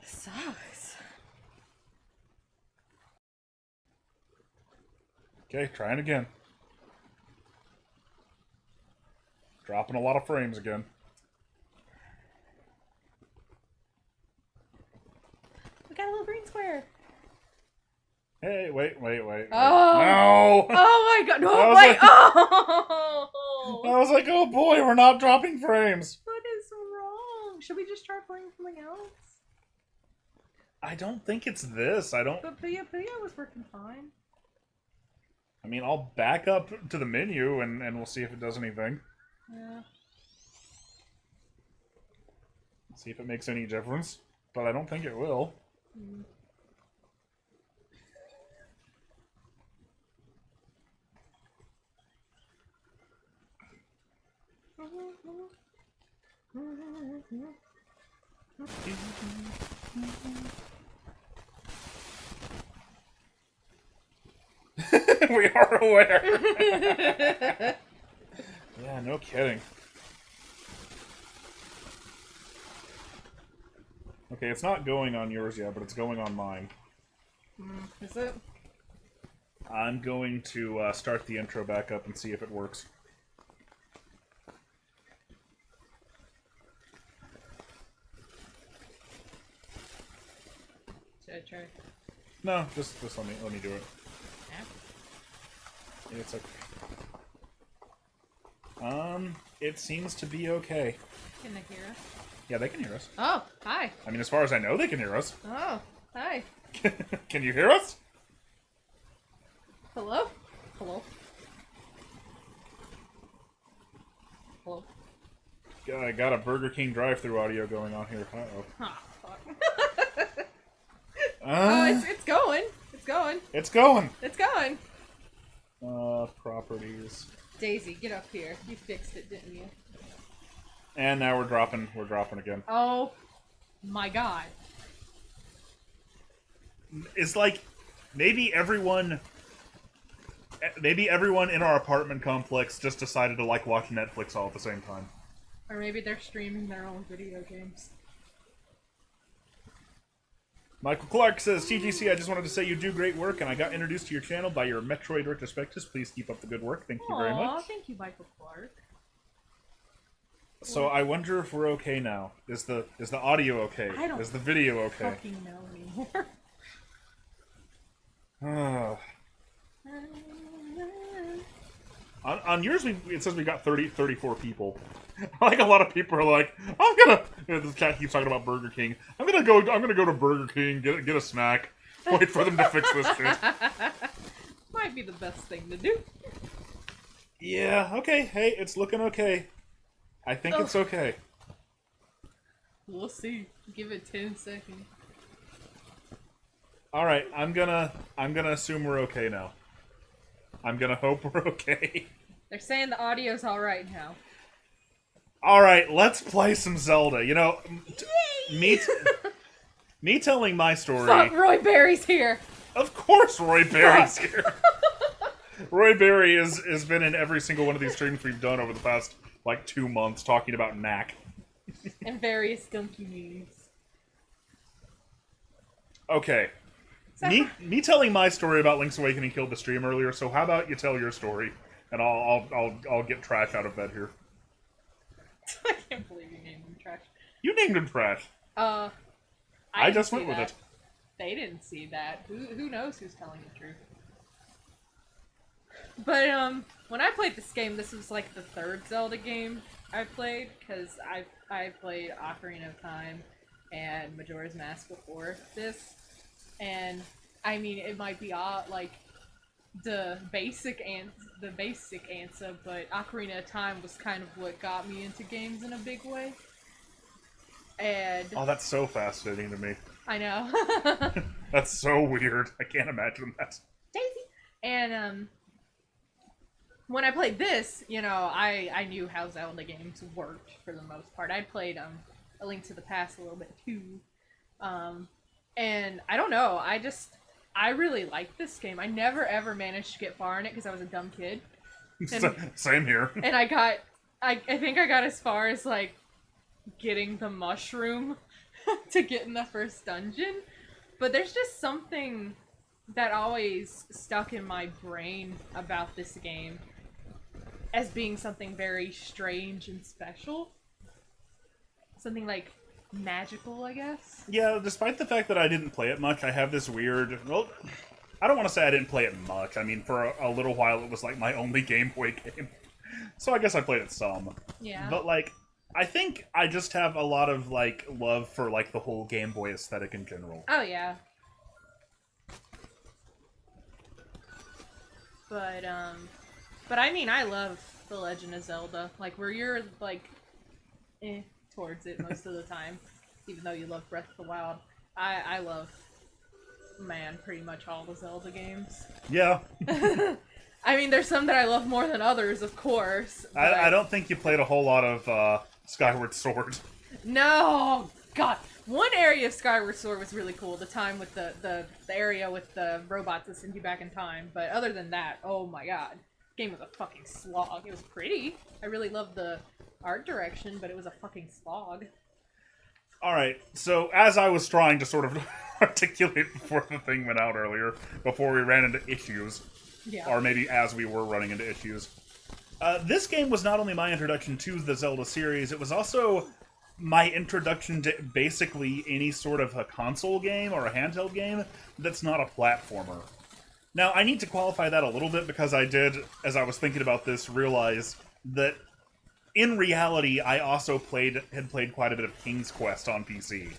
sucks. Okay, trying again. Dropping a lot of frames again. We got a little green square. Hey, wait. Oh. No! Oh my god. No, I was wait. like- Oh. I was like, oh boy, we're not dropping frames. What is wrong? Should we just try playing something else? I don't think it's this. I don't... But Puya was working fine. I mean, I'll back up to the menu and we'll see if it does anything. Yeah. See if it makes any difference. But I don't think it will. Mm. We are aware. Yeah, no kidding. Okay, it's not going on yours yet, but it's going on mine. Is it? I'm going to start the intro back up and see if it works. Should I try? No, just let me do it. Yeah. It's okay. It seems to be okay. Can they hear us? Yeah, they can hear us. Oh, hi. I mean, as far as I know, they can hear us. Oh, hi. Can you hear us? Hello? Hello? Hello? I got a Burger King drive-thru audio going on here. Uh-oh. Ah, fuck. Oh, it's going. It's going. It's going! It's going. Properties. Daisy, get up here. You fixed it, didn't you? And now we're dropping again. Oh my god. It's like, maybe everyone in our apartment complex just decided to like watch Netflix all at the same time. Or maybe they're streaming their own video games. Michael Clark says, TGC, I just wanted to say you do great work, and I got introduced to your channel by your Metroid retrospectives. Please keep up the good work. Thank you very much. Thank you, Michael Clark. So I wonder if we're okay now. Is the audio okay? I don't Is the video okay? fucking know anymore. On yours, it says we got 34 people. Like, a lot of people are like, I'm gonna. This cat keeps talking about Burger King. I'm gonna go to Burger King, get a snack, wait for them to fix this shit. Might be the best thing to do. Yeah. Okay. Hey, it's looking okay. I think it's okay. We'll see. Give it 10 seconds. All right. I'm gonna assume we're okay now. I'm gonna hope we're okay. They're saying the audio's alright now. Alright, let's play some Zelda. You know, me telling my story... Fuck, Roy Barry's here! Of course Roy Barry's here! Roy Barry has been in every single one of these streams we've done over the past, like, 2 months, talking about Knack. And various gunky memes. Okay. Me telling my story about Link's Awakening killed the stream earlier, so how about you tell your story, and I'll get trash out of bed here. I can't believe you named him trash. You named him trash. I just went with it. They didn't see that. Who knows who's telling the truth? But when I played this game, this was like the third Zelda game I played, because I played Ocarina of Time and Majora's Mask before this, and I mean it might be like the basic answer, but Ocarina of Time was kind of what got me into games in a big way. And Oh, that's so fascinating to me. I know. That's so weird. I can't imagine that. Daisy! And when I played this, you know, I knew how Zelda games worked for the most part. I played A Link to the Past a little bit too. And I don't know, I really liked this game. I never ever managed to get far in it because I was a dumb kid. And, Same here. and I think I got as far as like getting the mushroom to get in the first dungeon. But there's just something that always stuck in my brain about this game as being something very strange and special. Something like magical, I guess. Yeah, despite the fact that I didn't play it much, I have this weird... Well, I don't want to say I didn't play it much. I mean, for a little while, it was like my only Game Boy game. So I guess I played it some. Yeah. But, like, I think I just have a lot of, like, love for, like, the whole Game Boy aesthetic in general. Oh, yeah. But I mean, I love The Legend of Zelda. Like, where you're, like, towards it most of the time, even though you love Breath of the Wild. I love, man, pretty much all the Zelda games. Yeah. I mean, there's some that I love more than others, of course. I don't think you played a whole lot of Skyward Sword. No! God! One area of Skyward Sword was really cool. The time with the area with the robots that send you back in time. But other than that, oh my god. Game was a fucking slog. It was pretty. I really loved the art direction, but it was a fucking slog. Alright, so as I was trying to sort of articulate before the thing went out earlier, before we ran into issues, Yeah. or maybe as we were running into issues, this game was not only my introduction to the Zelda series, it was also my introduction to basically any sort of a console game or a handheld game that's not a platformer. Now, I need to qualify that a little bit because I did, as I was thinking about this, realize that in reality, I also had played quite a bit of King's Quest on PC,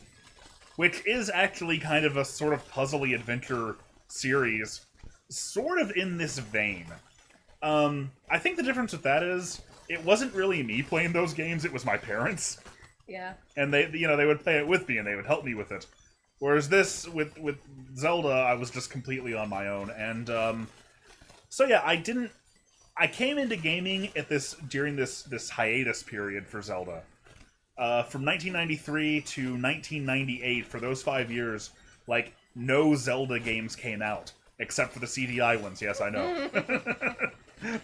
which is actually kind of a sort of puzzly adventure series, sort of in this vein. I think the difference with that is, it wasn't really me playing those games, it was my parents. Yeah. And they would play it with me and they would help me with it. Whereas this, with Zelda, I was just completely on my own. And, so yeah, I came into gaming during this hiatus period for Zelda. From 1993 to 1998, for those 5 years, like, no Zelda games came out. Except for the CDI ones, yes, I know.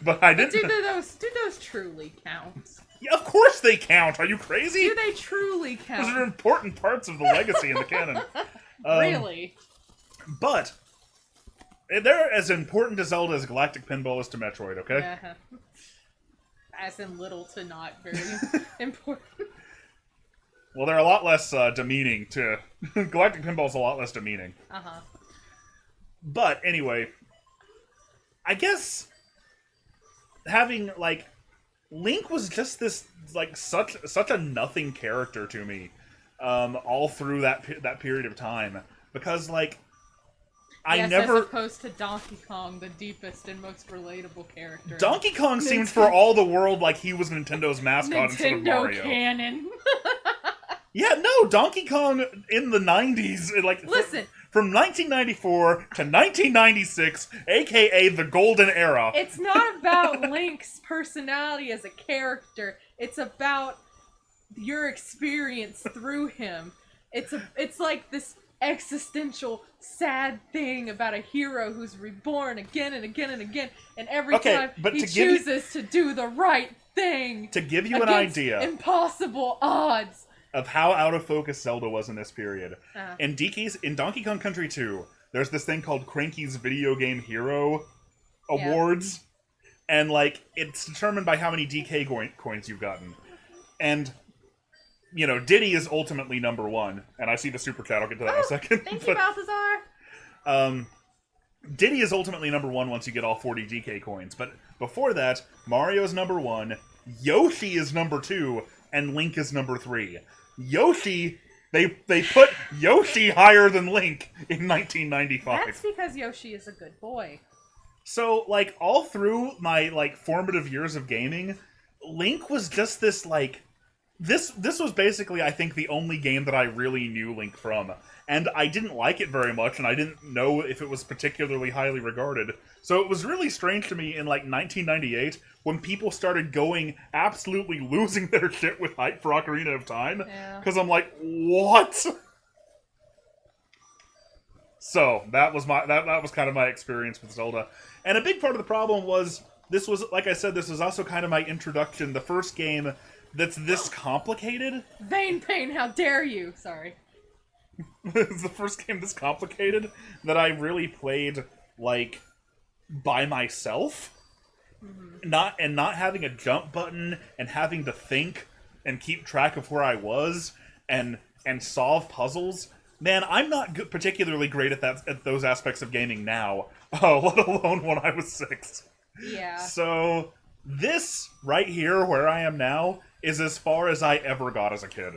But I didn't... Do those truly count? Yeah, of course they count! Are you crazy? Do they truly count? Those are important parts of the legacy in the canon. Really? But they're as important to Zelda as Galactic Pinball is to Metroid, okay? Yeah. As in little to not very important. Well, they're a lot less demeaning to... Galactic Pinball's a lot less demeaning. Uh-huh. But, anyway, I guess having, like, Link was just this, like, such a nothing character to me, all through that period of time. Because, like, I never... as opposed to Donkey Kong, the deepest and most relatable character. Donkey Kong seemed for all the world like he was Nintendo's mascot instead of Mario. Nintendo canon. Yeah, no, Donkey Kong in the 90s, like... Listen... From 1994 to 1996, aka the Golden Era. It's not about Link's personality as a character. It's about your experience through him. It's like this existential, sad thing about a hero who's reborn again and again and again, and every time he chooses to do the right thing. To give you an idea. Impossible odds. Of how out of focus Zelda was in this period. In Donkey Kong Country 2, there's this thing called Cranky's Video Game Hero Awards. And, like, it's determined by how many DK coins you've gotten. And, you know, Diddy is ultimately #1. And I see the super chat, I'll get to that in a second. Thank you, Balthazar! Diddy is ultimately #1 once you get all 40 DK coins. But before that, Mario's #1, Yoshi is #2, and Link is #3. Yoshi, they put Yoshi higher than Link in 1995. That's because Yoshi is a good boy. So, like, all through my, like, formative years of gaming, Link was just this, like... This was basically, I think, the only game that I really knew Link from. And I didn't like it very much, and I didn't know if it was particularly highly regarded. So it was really strange to me in, like, 1998, when people started going absolutely losing their shit with hype for Ocarina of Time. Because I'm like, what? So, that was kind of my experience with Zelda. And a big part of the problem was, this was, like I said, this was also kind of my introduction, the first game that's this complicated. Vein Pain, how dare you! Sorry. It's the first game this complicated that I really played, like, by myself. Not having a jump button and having to think and keep track of where I was and solve puzzles. Man, I'm not particularly great at those aspects of gaming now. Oh, let alone when I was 6. Yeah. So this right here, where I am now, is as far as I ever got as a kid.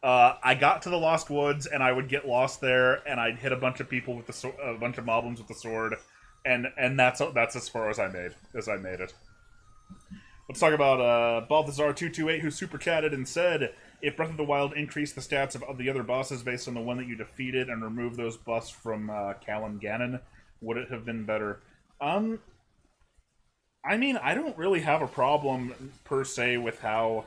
I got to the Lost Woods, and I would get lost there, and I'd hit a bunch of people with a bunch of moblins with the sword, and that's as far as I made it. Let's talk about Balthazar228, who super chatted and said, if Breath of the Wild increased the stats of the other bosses based on the one that you defeated and removed those buffs from Callum Ganon, would it have been better? I mean, I don't really have a problem, per se, with how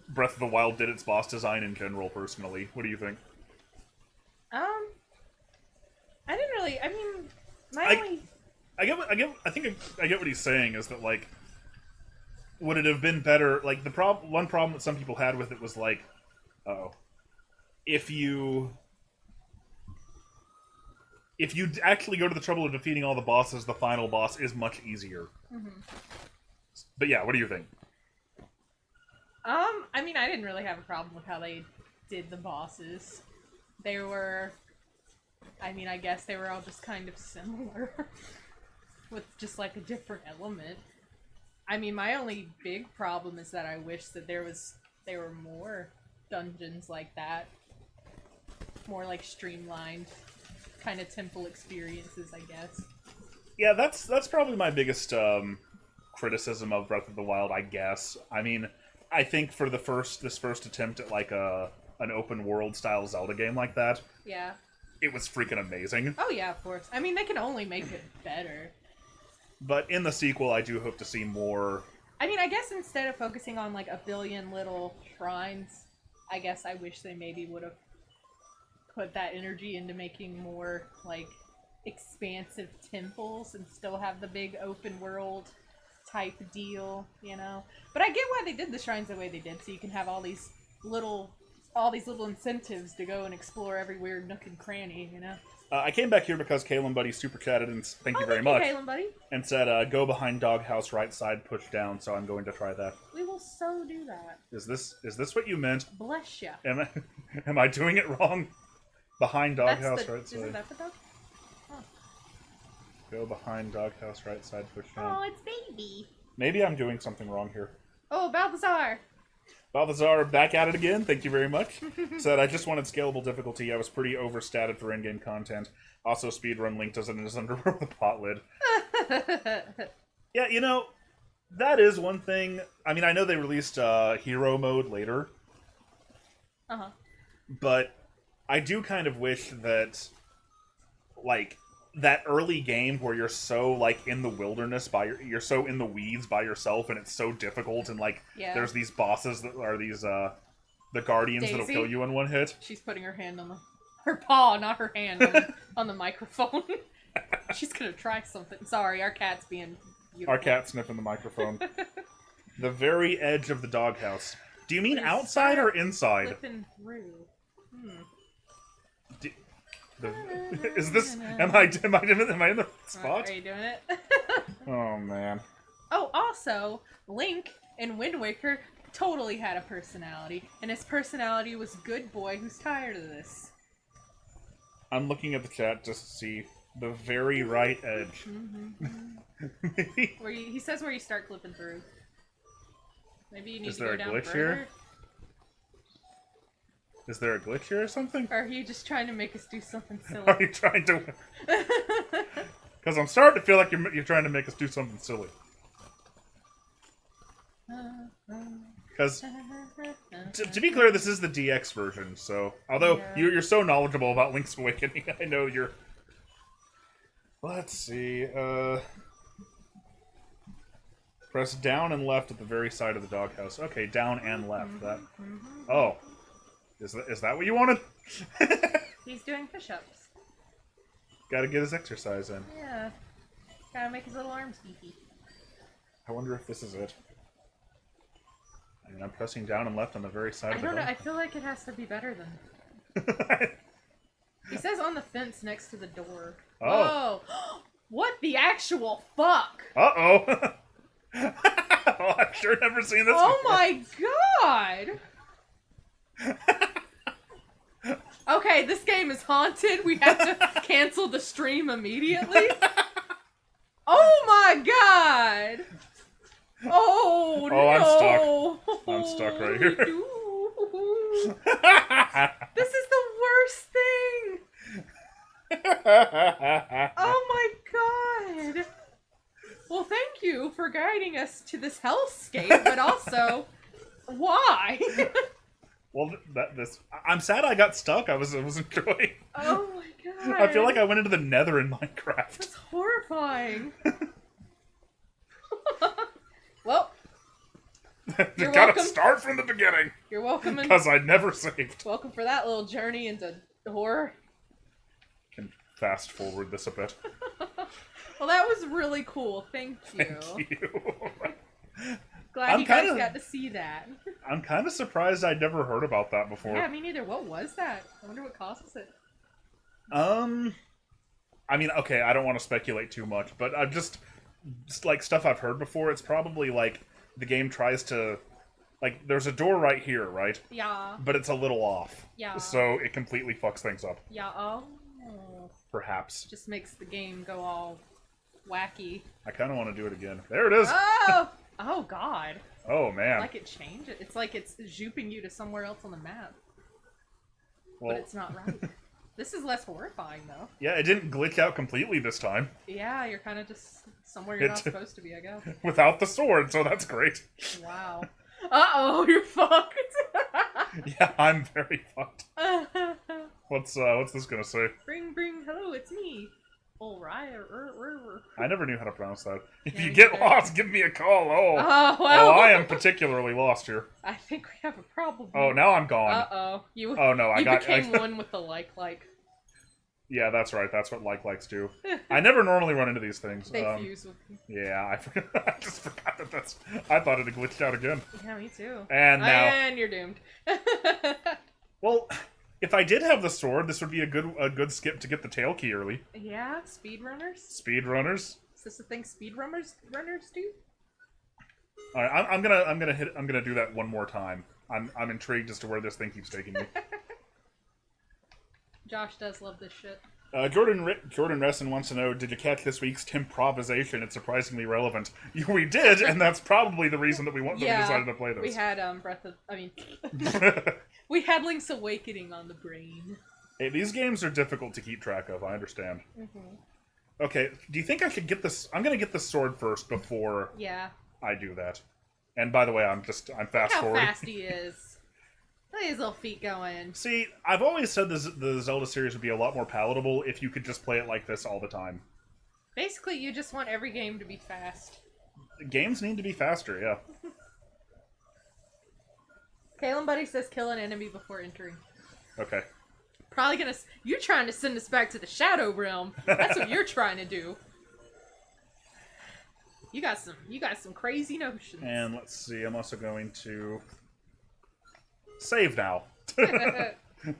Breath of the Wild did its boss design in general, personally. What do you think? I didn't really, I mean, I think I get what he's saying, is that, like, would it have been better, like, one problem that some people had with it was, like, if you actually go to the trouble of defeating all the bosses, the final boss is much easier. But yeah, what do you think? I mean, I didn't really have a problem with how they did the bosses. They were, I mean, I guess they were all just kind of similar, with just like a different element. I mean, my only big problem is that I wish that there were more dungeons like that. More like streamlined kind of temple experiences, I guess. Yeah, that's probably my biggest criticism of Breath of the Wild, I guess. I mean, I think for this first attempt at like an open world style Zelda game like that, yeah, it was freaking amazing. Oh yeah, of course. I mean, they can only make it better. But in the sequel, I do hope to see more. I mean, I guess instead of focusing on like a billion little shrines, I guess I wish they maybe would have put that energy into making more like expansive temples and still have the big open world type deal, you know. But I get why they did the shrines the way they did, so you can have all these little incentives to go and explore every weird nook and cranny, you know. I came back here because Kalen Buddy super chatted and thank you very much. Kalen Buddy. And said, go behind doghouse, right side, push down. So I'm going to try that. We will so do that. Is this what you meant? Bless ya. Am I doing it wrong? Behind doghouse, right side. Isn't that the dog? Oh. Go behind doghouse, right side, push down. Oh, it's baby. Maybe I'm doing something wrong here. Oh, Balthazar. Balthazar, back at it again. Thank you very much. Said, I just wanted scalable difficulty. I was pretty overstated for in-game content. Also, speedrun Link doesn't in his underwear with a pot lid. Yeah, you know, that is one thing. I mean, I know they released hero mode later. Uh-huh. But I do kind of wish that, like, that early game where you're so, like, in the wilderness you're so in the weeds by yourself, and it's so difficult, and, like, there's these bosses that are these, the guardians Daisy? that'll kill you in one hit. She's putting her hand on her paw, not her hand, on the microphone. She's gonna try something. Sorry, our cat's being beautiful. Our cat sniffing the microphone. The very edge of the doghouse. Do you mean outside or inside? Flipping through. Is this? Am I in the spot? Are you doing it? Oh man. Oh, also, Link in Wind Waker totally had a personality, and his personality was good boy who's tired of this. I'm looking at the chat just to see the very right edge. Maybe. He says where you start clipping through. Maybe you need Is to there go a down glitch further. here? Is there a glitch here or something? Or are you just trying to make us do something silly? Are you trying to? Because I'm starting to feel like you're trying to make us do something silly. Because, to be clear, this is the DX version, so... Although, you're so knowledgeable about Link's Awakening, I know you're... Let's see, Press down and left at the very side of the doghouse. Okay, down and left. That. Oh. Is that what you wanted? He's doing push-ups. Gotta get his exercise in. Yeah. Gotta make his little arms beefy. I wonder if this is it. I mean, I'm pressing down and left on the very side of the I don't know. dog. I feel like it has to be better than He says on the fence next to the door. Oh. Whoa! What the actual fuck? Uh-oh. Oh, I've sure never seen this Oh before. my god! Okay, this game is haunted. We have to cancel the stream immediately. Oh my god! Oh, Oh, no! I'm stuck right here. This is the worst thing! Oh my god! Well, thank you for guiding us to this hellscape, but also, why? Well, I'm sad I got stuck. I was enjoying. Oh my god! I feel like I went into the Nether in Minecraft. That's horrifying. Well, You you're gotta welcome. start from the beginning. You're welcome. Because I never saved. Welcome for that little journey into horror. Can fast forward this a bit. Well, that was really cool. Thank you. Thank you. Glad you guys got to see that. I'm kind of surprised I'd never heard about that before. Yeah, me neither. What was that? I wonder what causes it. I mean, okay, I don't want to speculate too much, but I've just like stuff I've heard before. It's probably like the game tries to, like, there's a door right here, right? Yeah. But it's a little off. Yeah. So it completely fucks things up. Yeah. Oh. Perhaps. Just makes the game go all wacky. I kind of want to do it again. There it is. Oh! Oh, God. Oh, man. Like it changed it. It's like it's zooping you to somewhere else on the map. Well, But it's not right. This is less horrifying, though. yeah, it didn't glitch out completely this time. Yeah, you're kind of just somewhere you're not supposed to be, I guess. Without the sword, so that's great. Wow. Uh-oh, you're fucked. Yeah, I'm very fucked. What's this gonna say? Bring, hello, it's me. Alright. I never knew how to pronounce that. If Yeah, you me get neither. lost, give me a call. Oh. Oh, well. Oh, I am particularly lost here. I think we have a problem. Oh, now I'm gone. Uh-oh. Oh, no, I got... became one with the like. Yeah, that's right. That's what likes do. I never normally run into these things. They fuse with me. Yeah, I forgot. I just forgot that that's... I thought it had glitched out again. Yeah, me too. And now... And you're doomed. Well, if I did have the sword, this would be a good skip to get the tail key early. Yeah, speedrunners? Speedrunners? Is this a thing speedrunners do? Alright, I'm gonna do that one more time. I'm intrigued as to where this thing keeps taking me. Josh does love this shit. Jordan Resson wants to know, did you catch this week's Timprovisation? It's surprisingly relevant. We did, and that's probably the reason that we decided to play this. We had we had Link's Awakening on the brain. Hey, these games are difficult to keep track of, I understand. Mm-hmm. Okay, do you think I should get this? I'm gonna get the sword first before I do that. And by the way, I'm fast forwarding. How fast he is. Look at his little feet going. See, I've always said the Zelda series would be a lot more palatable if you could just play it like this all the time. Basically, you just want every game to be fast. Games need to be faster, yeah. Kalen Buddy says kill an enemy before entering. Okay. Probably gonna... You're trying to send us back to the Shadow Realm. That's what you're trying to do. You got some crazy notions. And let's see, I'm also going to save now.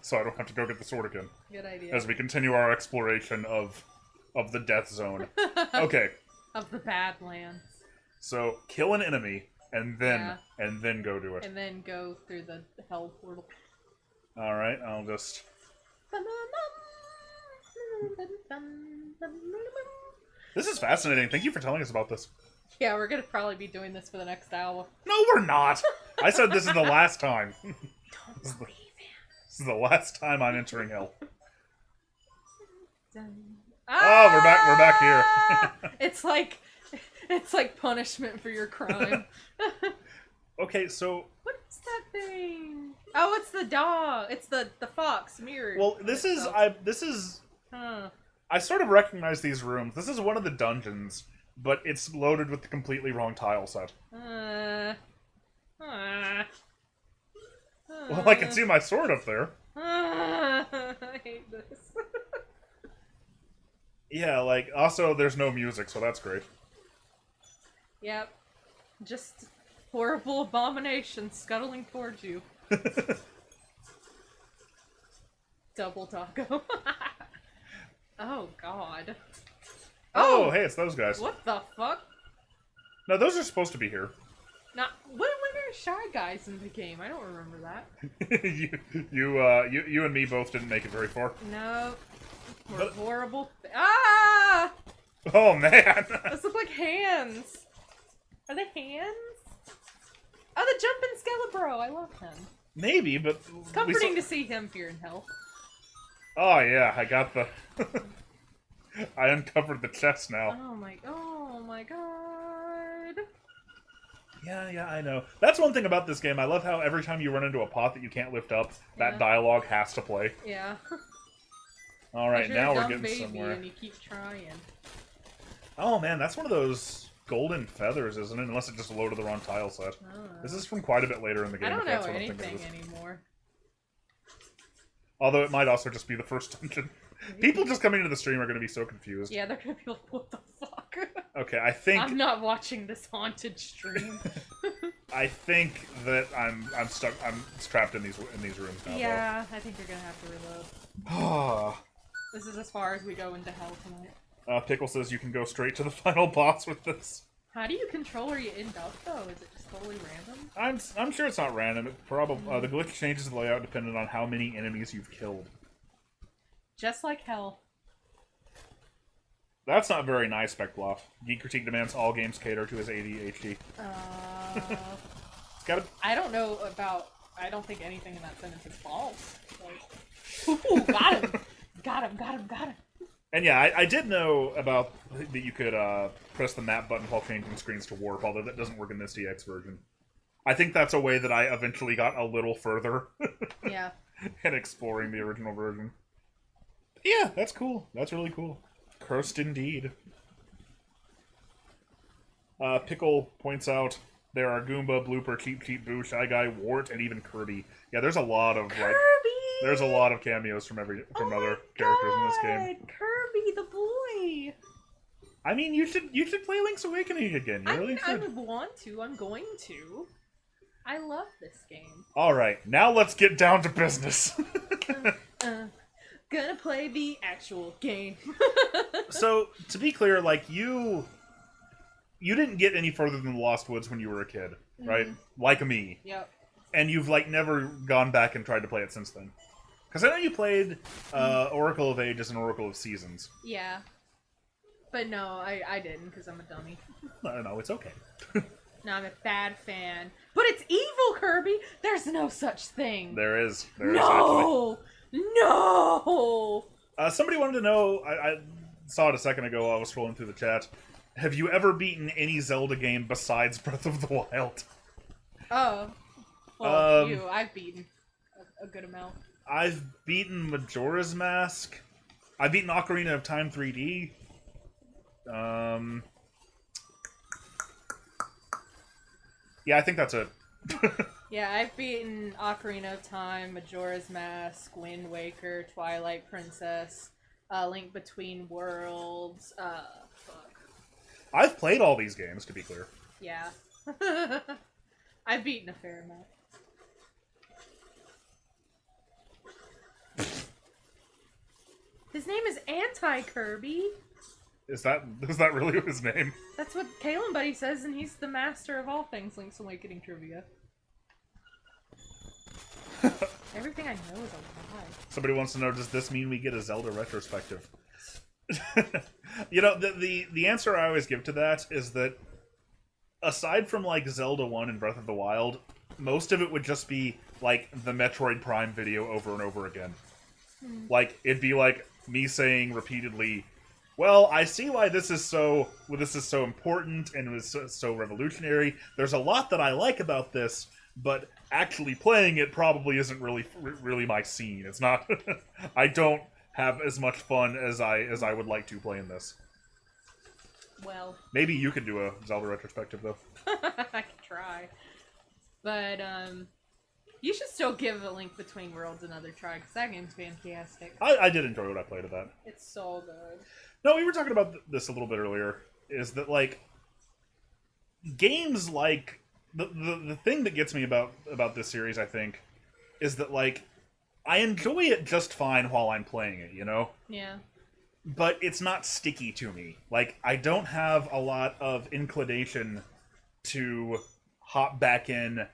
So I don't have to go get the sword again. Good idea. As we continue our exploration of the death zone. Okay. Of the Badlands. So kill an enemy and then go do it. And then go through the hell portal. Alright, I'll just... This is fascinating. Thank you for telling us about this. Yeah, we're gonna probably be doing this for the next hour. No, we're not! I said this is the last time. Don't believe him. This is the last time I'm entering hell. Ah! Oh, we're back here. It's like punishment for your crime. Okay, so... What's that thing? Oh, it's the dog. It's the fox mirror. Well, this is... Huh. I sort of recognize these rooms. This is one of the dungeons, but it's loaded with the completely wrong tile set. Well, I can see my sword up there. I hate this. Yeah, like, also, there's no music, so that's great. Yep. Just horrible abominations scuttling towards you. Double taco. Oh, God. Oh, hey, it's those guys. What the fuck? No, those are supposed to be here. Now, when are Shy Guys in the game? I don't remember that. you and me both didn't make it very far. No. We're horrible. Ah! Oh, man. Those look like hands. Are they hands? Oh, the jumping Skelebro. I love him. Maybe, but... It's comforting to see him here in hell. Oh, yeah, I got the... I uncovered the chest now. Oh my god. Yeah, I know. That's one thing about this game. I love how every time you run into a pot that you can't lift up, that dialogue has to play. Yeah. Alright, now we're getting baby somewhere. And you keep trying. Oh, man, that's one of those golden feathers, isn't it? Unless it just loaded the wrong tile set. This is from quite a bit later in the game. I don't if know that's what I'm thinking anything of. anymore. Although it might also just be the first dungeon. People just coming into the stream are going to be so confused. Yeah, they're gonna be like, what the fuck? Okay, I think... I'm not watching this haunted stream. I think that I'm stuck. I'm trapped in these rooms now. Yeah, I think you're gonna have to reload. Ah. This is as far as we go into hell tonight. Pickle says you can go straight to the final boss with this. How do you control where you end up, though? Is it just totally random? I'm sure it's not random. It probably the glitch changes the layout depending on how many enemies you've killed. Just like hell. That's not very nice, Speckbluff. Geek Critique demands all games cater to his ADHD. It's gotta... I don't know about... I don't think anything in that sentence is false. Like, ooh, got him! Got him! And yeah, I did know about that you could press the map button while changing screens to warp, although that doesn't work in this DX version. I think that's a way that I eventually got a little further Yeah. in exploring the original version. Yeah, that's cool. That's really cool. Cursed indeed. Pickle points out there are Goomba, Blooper, Cheep, Boo, Shy Guy, Wart, and even Kirby. Yeah, there's a lot of Kirby! there's a lot of cameos from other characters in this game. Kirby the boy. I mean, you should play Link's Awakening again. You really should. I want to. I'm going to. I love this game. All right, now let's get down to business. Gonna play the actual game. So, to be clear, like, you didn't get any further than the Lost Woods when you were a kid, right? Like me. Yep. And you've, like, never gone back and tried to play it since then. Because I know you played Oracle of Ages and Oracle of Seasons. Yeah. But no, I didn't, because I'm a dummy. No, it's okay. No, I'm a bad fan. But it's evil, Kirby! There's no such thing! There is No! No! Somebody wanted to know, I saw it a second ago while I was scrolling through the chat. Have you ever beaten any Zelda game besides Breath of the Wild? Oh. Well, I've beaten a good amount. I've beaten Majora's Mask. I've beaten Ocarina of Time 3D. Yeah, I think that's it. Yeah, I've beaten Ocarina of Time, Majora's Mask, Wind Waker, Twilight Princess, Link Between Worlds, fuck. I've played all these games, to be clear. Yeah. I've beaten a fair amount. His name is Anti-Kirby. Is that really his name? That's what Kalen Buddy says, and he's the master of all things Link's Awakening trivia. Everything I know is a lie. Somebody wants to know, does this mean we get a Zelda retrospective? You know, the answer I always give to that is that aside from, like, Zelda 1 and Breath of the Wild, most of it would just be, like, the Metroid Prime video over and over again. Like, it'd be like me saying repeatedly, well, I see why this is so important and it was so revolutionary. There's a lot that I like about this, but actually playing it probably isn't really my scene. It's not. I don't have as much fun as I would like to playing this. Well, maybe you could do a Zelda retrospective though. I could try, but you should still give A Link Between Worlds another try because that game's fantastic. I did enjoy what I played of that. It's so good. No, we were talking about this a little bit earlier. Is that, like, games like the thing that gets me about this series, I think, is that, like, I enjoy it just fine while I'm playing it, you know? Yeah. But it's not sticky to me. Like, I don't have a lot of inclination to hop back in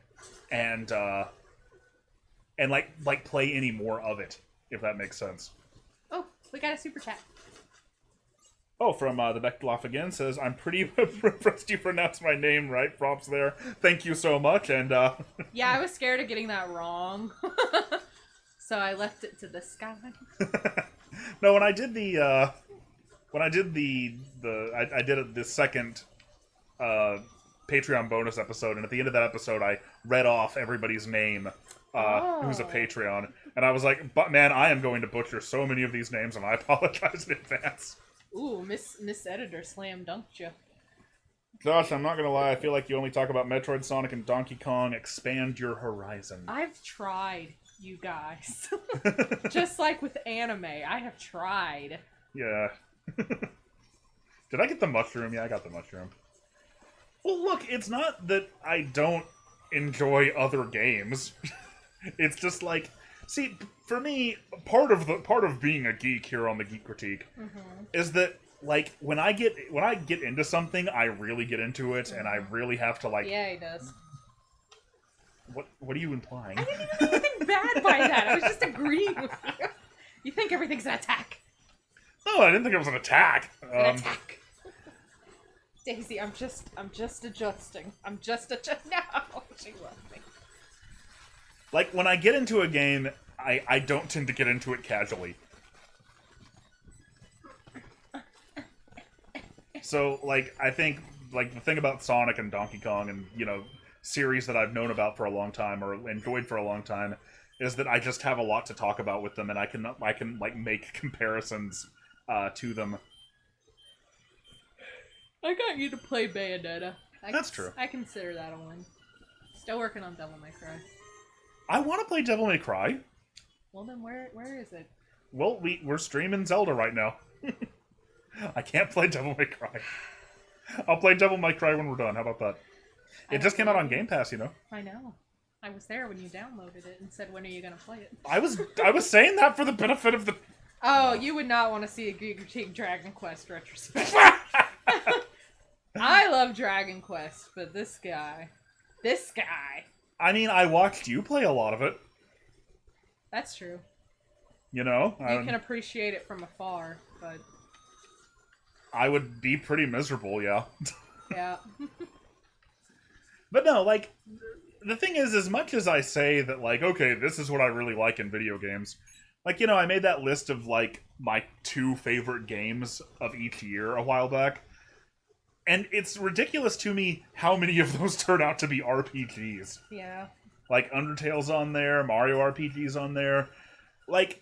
and like play any more of it, if that makes sense. Oh, we got a super chat. Oh, from the Beckloff again, says, I'm pretty impressed you pronounced my name right. Props there. Thank you so much, and Yeah, I was scared of getting that wrong. So I left it to this guy. No, when I did the the second Patreon bonus episode, and at the end of that episode, I read off everybody's name who's a Patreon, and I was like, "But man, I am going to butcher so many of these names, and I apologize in advance." Ooh, Miss Editor slam dunked you. Josh, I'm not gonna lie, I feel like you only talk about Metroid, Sonic, and Donkey Kong. Expand your horizon. I've tried, you guys. Just like with anime, I have tried. Yeah. Did I get the mushroom? Yeah, I got the mushroom. Well, look, it's not that I don't enjoy other games. It's just like, see, for me, part of being a geek here on the Geek Critique is that, like, when I get into something, I really get into it, and I really have to, like. Yeah, he does. What are you implying? I didn't even do anything bad by that. I was just agreeing with you. You think everything's an attack? No, I didn't think it was an attack. An attack. Daisy, I'm just adjusting. I'm just adjusting. No, she loves me. Like, when I get into a game, I don't tend to get into it casually. So, like, I think, like, the thing about Sonic and Donkey Kong and, you know, series that I've known about for a long time or enjoyed for a long time is that I just have a lot to talk about with them, and I can like, make comparisons to them. I got you to play Bayonetta. That's true. I consider that a win. Still working on Devil May Cry. I want to play Devil May Cry. Well, then where is it? Well, we're streaming Zelda right now. I can't play Devil May Cry. I'll play Devil May Cry when we're done. How about that? It just came out on Game Pass, you know. I know. I was there when you downloaded it and said, "When are you gonna play it?" I was saying that for the benefit of the. Oh, you would not want to see a Geek Critique Dragon Quest retrospective. I love Dragon Quest, but this guy. I mean, I watched you play a lot of it. That's true. You know, You can appreciate it from afar, but I would be pretty miserable, yeah. yeah. But no, like, the thing is, as much as I say that, like, okay, this is what I really like in video games, like, you know, I made that list of, like, my 2 favorite games of each year a while back, and it's ridiculous to me how many of those turn out to be RPGs. Yeah. Like, Undertale's on there, Mario RPG's on there. Like,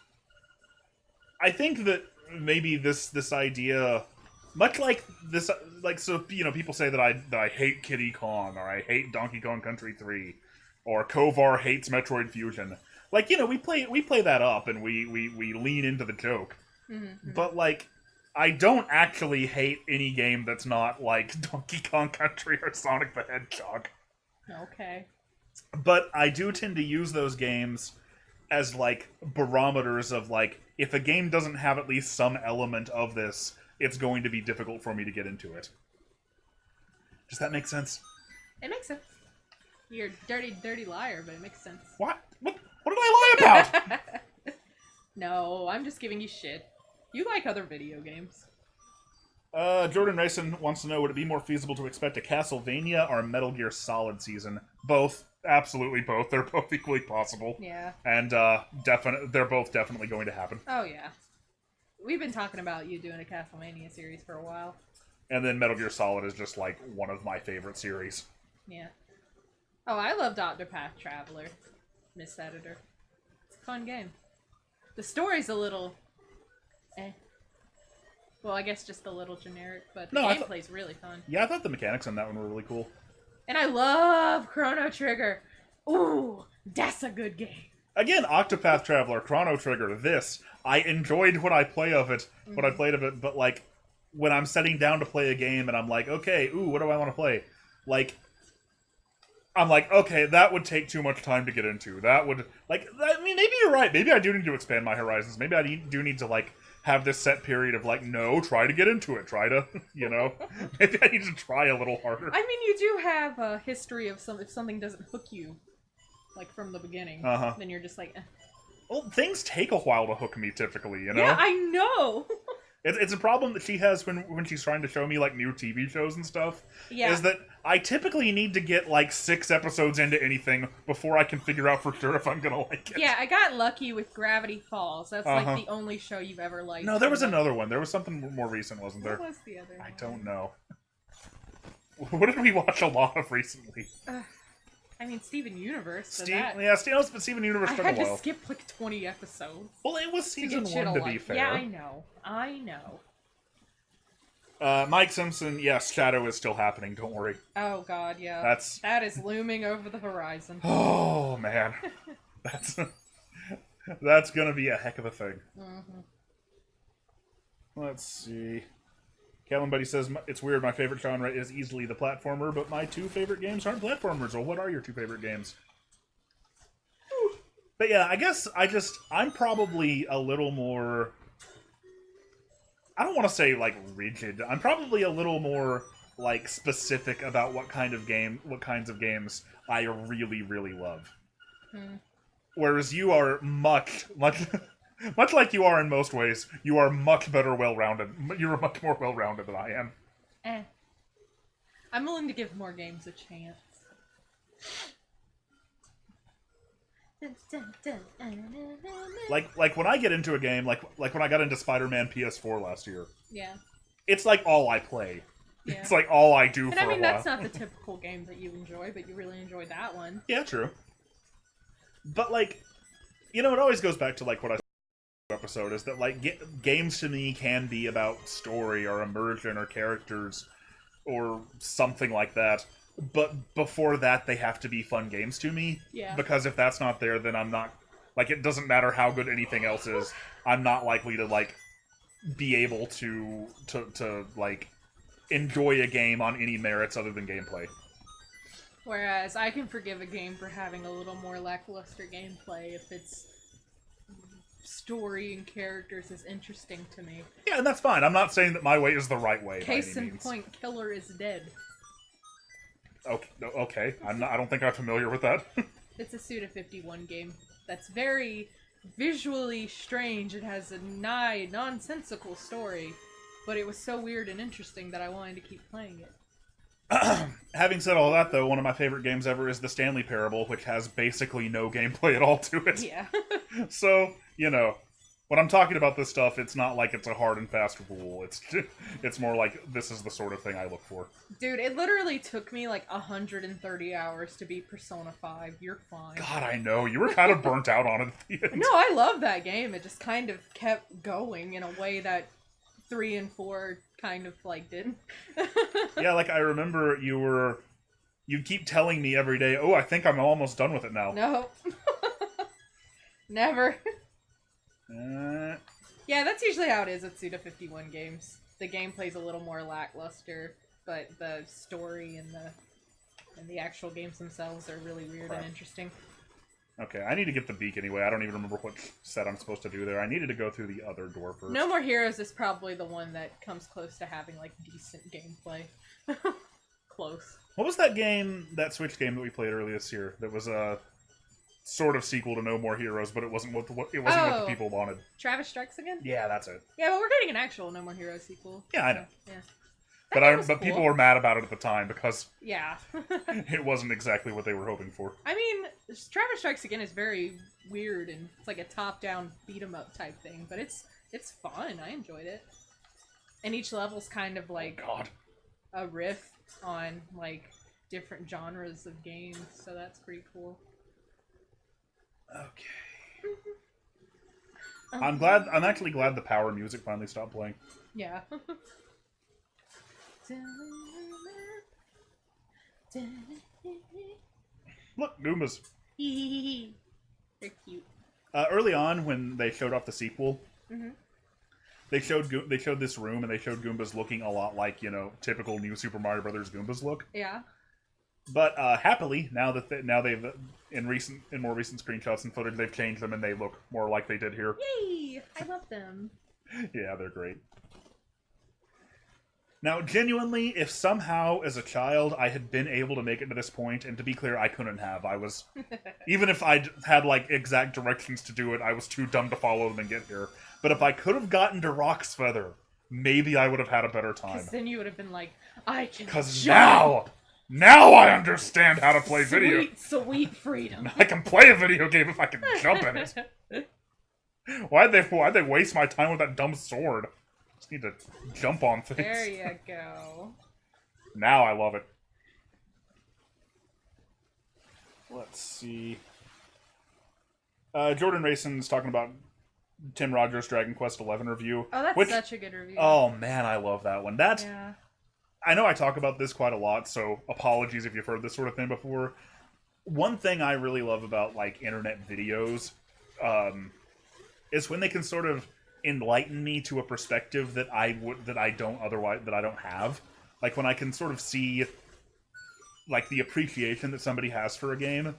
I think that maybe this idea, much like this, like, so, you know, people say that I hate Kiddy Kong, or I hate Donkey Kong Country 3, or Kovar hates Metroid Fusion. Like, you know, we play that up, and we lean into the joke. Mm-hmm. But, like, I don't actually hate any game that's not, like, Donkey Kong Country or Sonic the Hedgehog. Okay. But I do tend to use those games as, like, barometers of, like, if a game doesn't have at least some element of this, it's going to be difficult for me to get into it. Does that make sense? It makes sense. You're a dirty, dirty liar, but it makes sense. What did I lie about? No, I'm just giving you shit. You like other video games. Jordan Mason wants to know, would it be more feasible to expect a Castlevania or a Metal Gear Solid season? Both. Absolutely both. They're both equally possible. Yeah. And they're both definitely going to happen. Oh, yeah. We've been talking about you doing a Castlevania series for a while. And then Metal Gear Solid is just, like, one of my favorite series. Yeah. Oh, I loved Octopath Traveler, Miss Editor. It's a fun game. The story's a little... Well, I guess just a little generic, but the gameplay's really fun. Yeah, I thought the mechanics on that one were really cool. And I love Chrono Trigger. Ooh, that's a good game. Again, Octopath Traveler, Chrono Trigger, this. I enjoyed what I played of it, but, like, when I'm sitting down to play a game and I'm like, okay, ooh, what do I want to play? Like, I'm like, okay, that would take too much time to get into. That would, like, I mean, maybe you're right. Maybe I do need to expand my horizons. Maybe I do need to, like, have this set period of, like, no, try to get into it. Try to, maybe I need to try a little harder. I mean, you do have a history of if something doesn't hook you, like, from the beginning, then you're just like, eh. Well, things take a while to hook me, typically, Yeah, I know! It's a problem that she has when she's trying to show me, like, new TV shows and stuff. Yeah. Is that I typically need to get, like, 6 episodes into anything before I can figure out for sure if I'm gonna like it. Yeah, I got lucky with Gravity Falls. That's, like, the only show you've ever liked. No, there was another one. There was something more recent, wasn't there? What was the other one? I don't know. What did we watch a lot of recently? I mean, Steven Universe. So Steven Universe took a while. I had to skip, like, 20 episodes. Well, it was season 1, to be fair. Yeah, I know. Mike Simpson, yes, Shadow is still happening, don't worry. Oh, God, yeah. That is looming over the horizon. Oh, man. That's gonna be a heck of a thing. Let's see. Callan Buddy says, it's weird, my favorite genre is easily the platformer, but my 2 favorite games aren't platformers. Well, what are your 2 favorite games? But yeah, I guess I'm probably a little more... I don't want to say, like, rigid. I'm probably a little more, like, specific about what kinds of games I really, really love. Whereas you are much like you are in most ways, you are much better well-rounded. You're much more well-rounded than I am. I'm willing to give more games a chance. Like when I get into a game, like when I got into Spider-Man PS4 last year. Yeah. It's like all I play. Yeah. It's like all I do for a while. And I mean, that's not the typical game that you enjoy, but you really enjoyed that one. Yeah, true. But, like, it always goes back to, like, what I said in the episode, is that, like, games to me can be about story or immersion or characters or something like that. But before that, they have to be fun games to me. Yeah. Because if that's not there, then I'm not... Like, it doesn't matter how good anything else is. I'm not likely to, like, be able to like, enjoy a game on any merits other than gameplay. Whereas I can forgive a game for having a little more lackluster gameplay if its story and characters is interesting to me. Yeah, and that's fine. I'm not saying that my way is the right way. Case in point, Killer is Dead. Okay. I don't think I'm familiar with that. It's a Suda51 game that's very visually strange. It has a nonsensical story, but it was so weird and interesting that I wanted to keep playing it. Having said all that, though, one of my favorite games ever is The Stanley Parable, which has basically no gameplay at all to it. Yeah. So, when I'm talking about this stuff, it's not like it's a hard and fast rule. It's more like, this is the sort of thing I look for. Dude, it literally took me like 130 hours to beat Persona 5. You're fine. God, I know. You were kind of burnt out on it at the end. No, I love that game. It just kind of kept going in a way that 3 and 4 kind of, like, didn't. Yeah, like, I remember you'd keep telling me every day, oh, I think I'm almost done with it now. No. Never. Yeah, that's usually how it is with Suda51 games. The gameplay's a little more lackluster, but the story and the actual games themselves are really weird and interesting. Okay, I need to get the beak anyway. I don't even remember what set I'm supposed to do there. I needed to go through the other door first. No More Heroes is probably the one that comes close to having, like, decent gameplay. Close. What was that Switch game that we played earlier this year that was a sort of sequel to No More Heroes, but it wasn't what the people wanted? Travis Strikes Again? Yeah, that's it. Yeah, but we're getting an actual No More Heroes sequel. Yeah, I know. Yeah. But people were mad about it at the time because yeah, it wasn't exactly what they were hoping for. I mean, Travis Strikes Again is very weird and it's like a top-down beat-em-up type thing, but it's fun. I enjoyed it, and each level's kind of like a riff on like different genres of games, so that's pretty cool. Okay. I'm actually glad the power music finally stopped playing. Yeah. Look, Goombas. They're cute. Early on, when they showed off the sequel, they showed this room and they showed Goombas looking a lot like typical new Super Mario Brothers Goombas look. Yeah. But happily, now they've in more recent screenshots and footage, they've changed them and they look more like they did here. Yay! I love them. Yeah, they're great. Now, genuinely, if somehow as a child I had been able to make it to this point, and to be clear, I couldn't have. I was, even if I had like exact directions to do it, I was too dumb to follow them and get here. But if I could have gotten to Rock's Feather, maybe I would have had a better time. Because then you would have been like, I can. Because now I understand how to play video. Sweet freedom. I can play a video game if I can jump in it. Why'd they waste my time with that dumb sword? Just need to jump on things. There you go. Now I love it. Let's see. Jordan Mason's talking about Tim Rogers' Dragon Quest XI review. Oh, that's such a good review. Oh man, I love that one. Yeah. I know I talk about this quite a lot, so apologies if you've heard this sort of thing before. One thing I really love about like internet videos is when they can sort of enlighten me to a perspective that I don't have. Like when I can sort of see like the appreciation that somebody has for a game,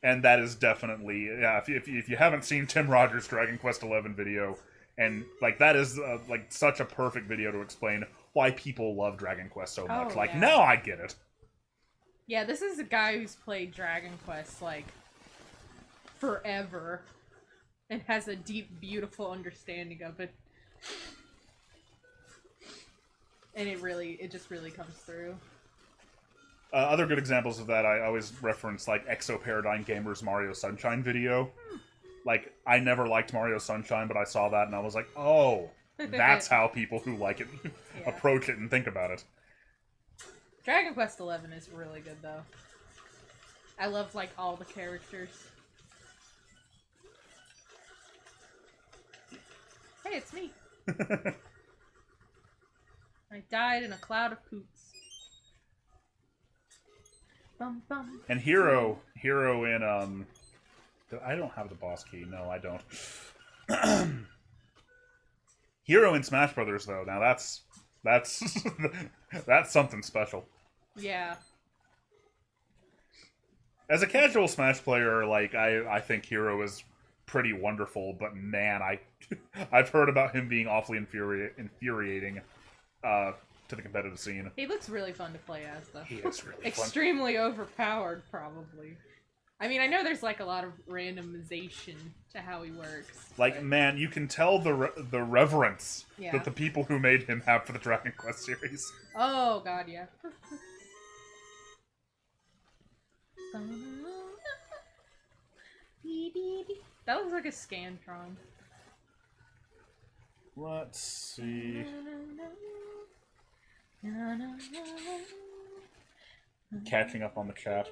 and that is definitely if you haven't seen Tim Rogers' Dragon Quest XI video, and like that is like such a perfect video to explain why people love Dragon Quest so much. Oh, like yeah. now I get it. Yeah, this is a guy who's played Dragon Quest like forever and has a deep, beautiful understanding of it. And it just really comes through. Other good examples of that, I always reference like Exo Paradigm Gamer's Mario Sunshine video. Like, I never liked Mario Sunshine, but I saw that and I was like, oh, that's how people who like it approach it and think about it. Dragon Quest XI is really good, though. I love, like, all the characters. Hey, it's me. I died in a cloud of poops. Bum, bum. And Hero in, I don't have the boss key. No, I don't. Hero in Smash Brothers, though. Now that's that's something special. Yeah. As a casual Smash player, like I think Hero is pretty wonderful, but man, I've heard about him being awfully infuriating to the competitive scene. He looks really fun to play as, though. He is really extremely overpowered, probably. I mean, I know there's like a lot of randomization to how he works. Like, man, you can tell the reverence Yeah. that the people who made him have for the Dragon Quest series. Oh, God, yeah. That looks like a Scantron. Let's see. Catching up on the chat.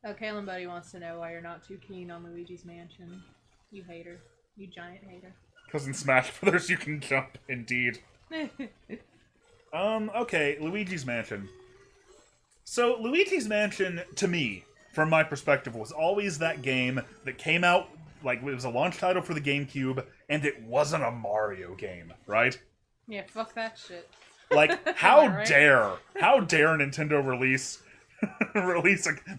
Oh, Kalen Buddy wants to know why you're not too keen on Luigi's Mansion. You hater. You giant hater. Because in Smash Brothers you can jump, indeed. Okay, Luigi's Mansion. So, Luigi's Mansion, to me, from my perspective, was always that game that came out, like, it was a launch title for the GameCube, and it wasn't a Mario game, right? Yeah, fuck that shit. Like, how Right? dare Nintendo release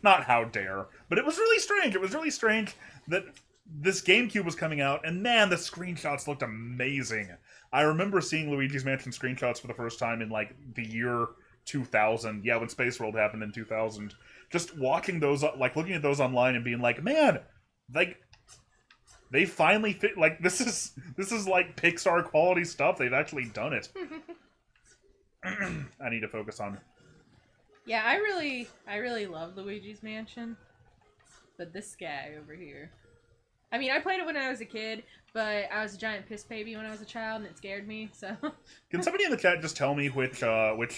not how dare, but it was really strange. It was really strange that this GameCube was coming out, and man, the screenshots looked amazing. I remember seeing Luigi's Mansion screenshots for the first time in, like, the year 2000. Yeah, when Space World happened in 2000. Just watching those, like, looking at those online and being like, man, like, they finally fit, like, this is like Pixar quality stuff. They've actually done it. I need to focus on. Yeah, I really love Luigi's Mansion. But this guy over here. I mean, I played it when I was a kid, but I was a giant piss baby when I was a child, and it scared me, so... Can somebody in the chat just tell me which what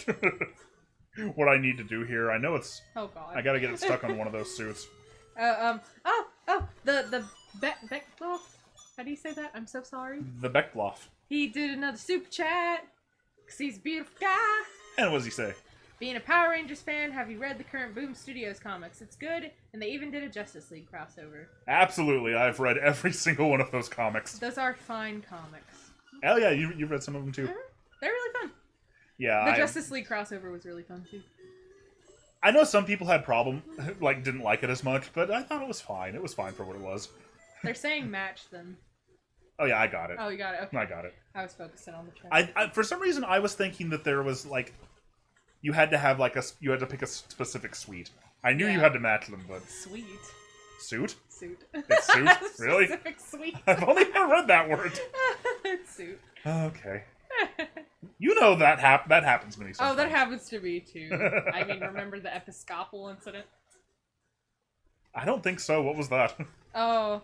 I need to do here? I know it's... Oh, God. I gotta get it stuck on one of those suits. The Beckloff? How do you say that? I'm so sorry. The Beckloff. He did another super chat, because he's a beautiful guy. And what does he say? Being a Power Rangers fan, have you read the current Boom Studios comics? It's good, and they even did a Justice League crossover. Absolutely, I've read every single one of those comics. Those are fine comics. Oh yeah, you've read some of them too. Mm-hmm. They're really fun. Yeah, The Justice League crossover was really fun too. I know some people had like didn't like it as much, but I thought it was fine. It was fine for what it was. They're saying match them. Oh yeah, I got it. Oh, you got it. Okay. I got it. I was focusing on the trend. I for some reason I was thinking that there was like you had to have like you had to pick a specific suite. I knew you had to match them, but Sweet. Suit? Suit. It's suit? Really? Specific suite. I've only ever read that word. It's suit. Okay. You know that happens to me sometimes. Oh, that happens to me too. I mean, remember the Episcopal incident? I don't think so. What was that? Oh,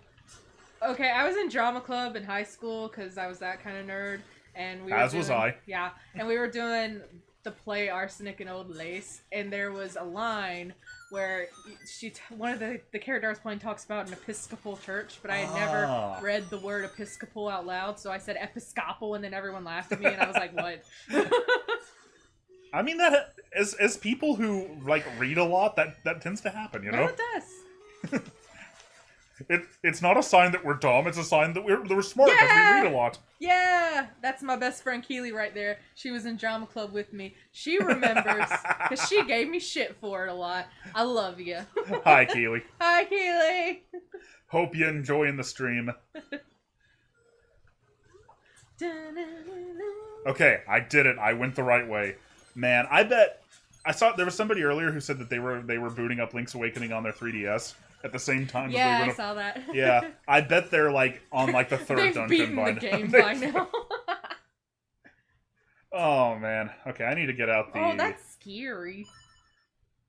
okay. I was in drama club in high school because I was that kind of nerd, and we were As was I. Yeah, and we were doing the play Arsenic and Old Lace, and there was a line where one of the character I was playing talks about an Episcopal church, but I had never read the word Episcopal out loud, so I said Episcopal, and then everyone laughed at me, and I was like, what? I mean, that as people who like read a lot, that tends to happen, you know? No, it does. It's not a sign that we're dumb, it's a sign that we're smart because we read a lot. Yeah! That's my best friend Keely right there. She was in drama club with me. She remembers, because she gave me shit for it a lot. I love you. Hi, Keely. Hi, Keely! Hope you enjoying the stream. Okay, I did it. I went the right way. Man, I bet... I saw there was somebody earlier who said that they were booting up Link's Awakening on their 3DS at the same time. Yeah, I saw that. Yeah, I bet they're like on like the third dungeon beaten by the game by now. Oh man. Okay, I need to get out the... Oh, that's scary.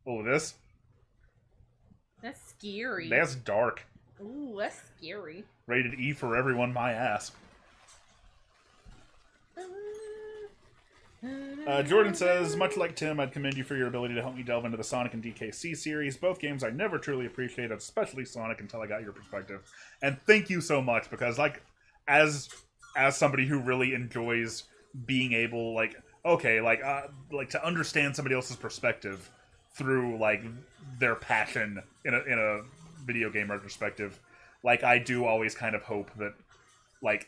Oh, this? That's scary. That's dark. Ooh, that's scary. Rated E for everyone, my ass. Jordan says, much like Tim, I'd commend you for your ability to help me delve into the Sonic and DKC series. Both games I never truly appreciated, especially Sonic, until I got your perspective. And thank you so much, because like, as somebody who really enjoys being able, like, okay, like to understand somebody else's perspective through like their passion in a video game retrospective, like I do always kind of hope that like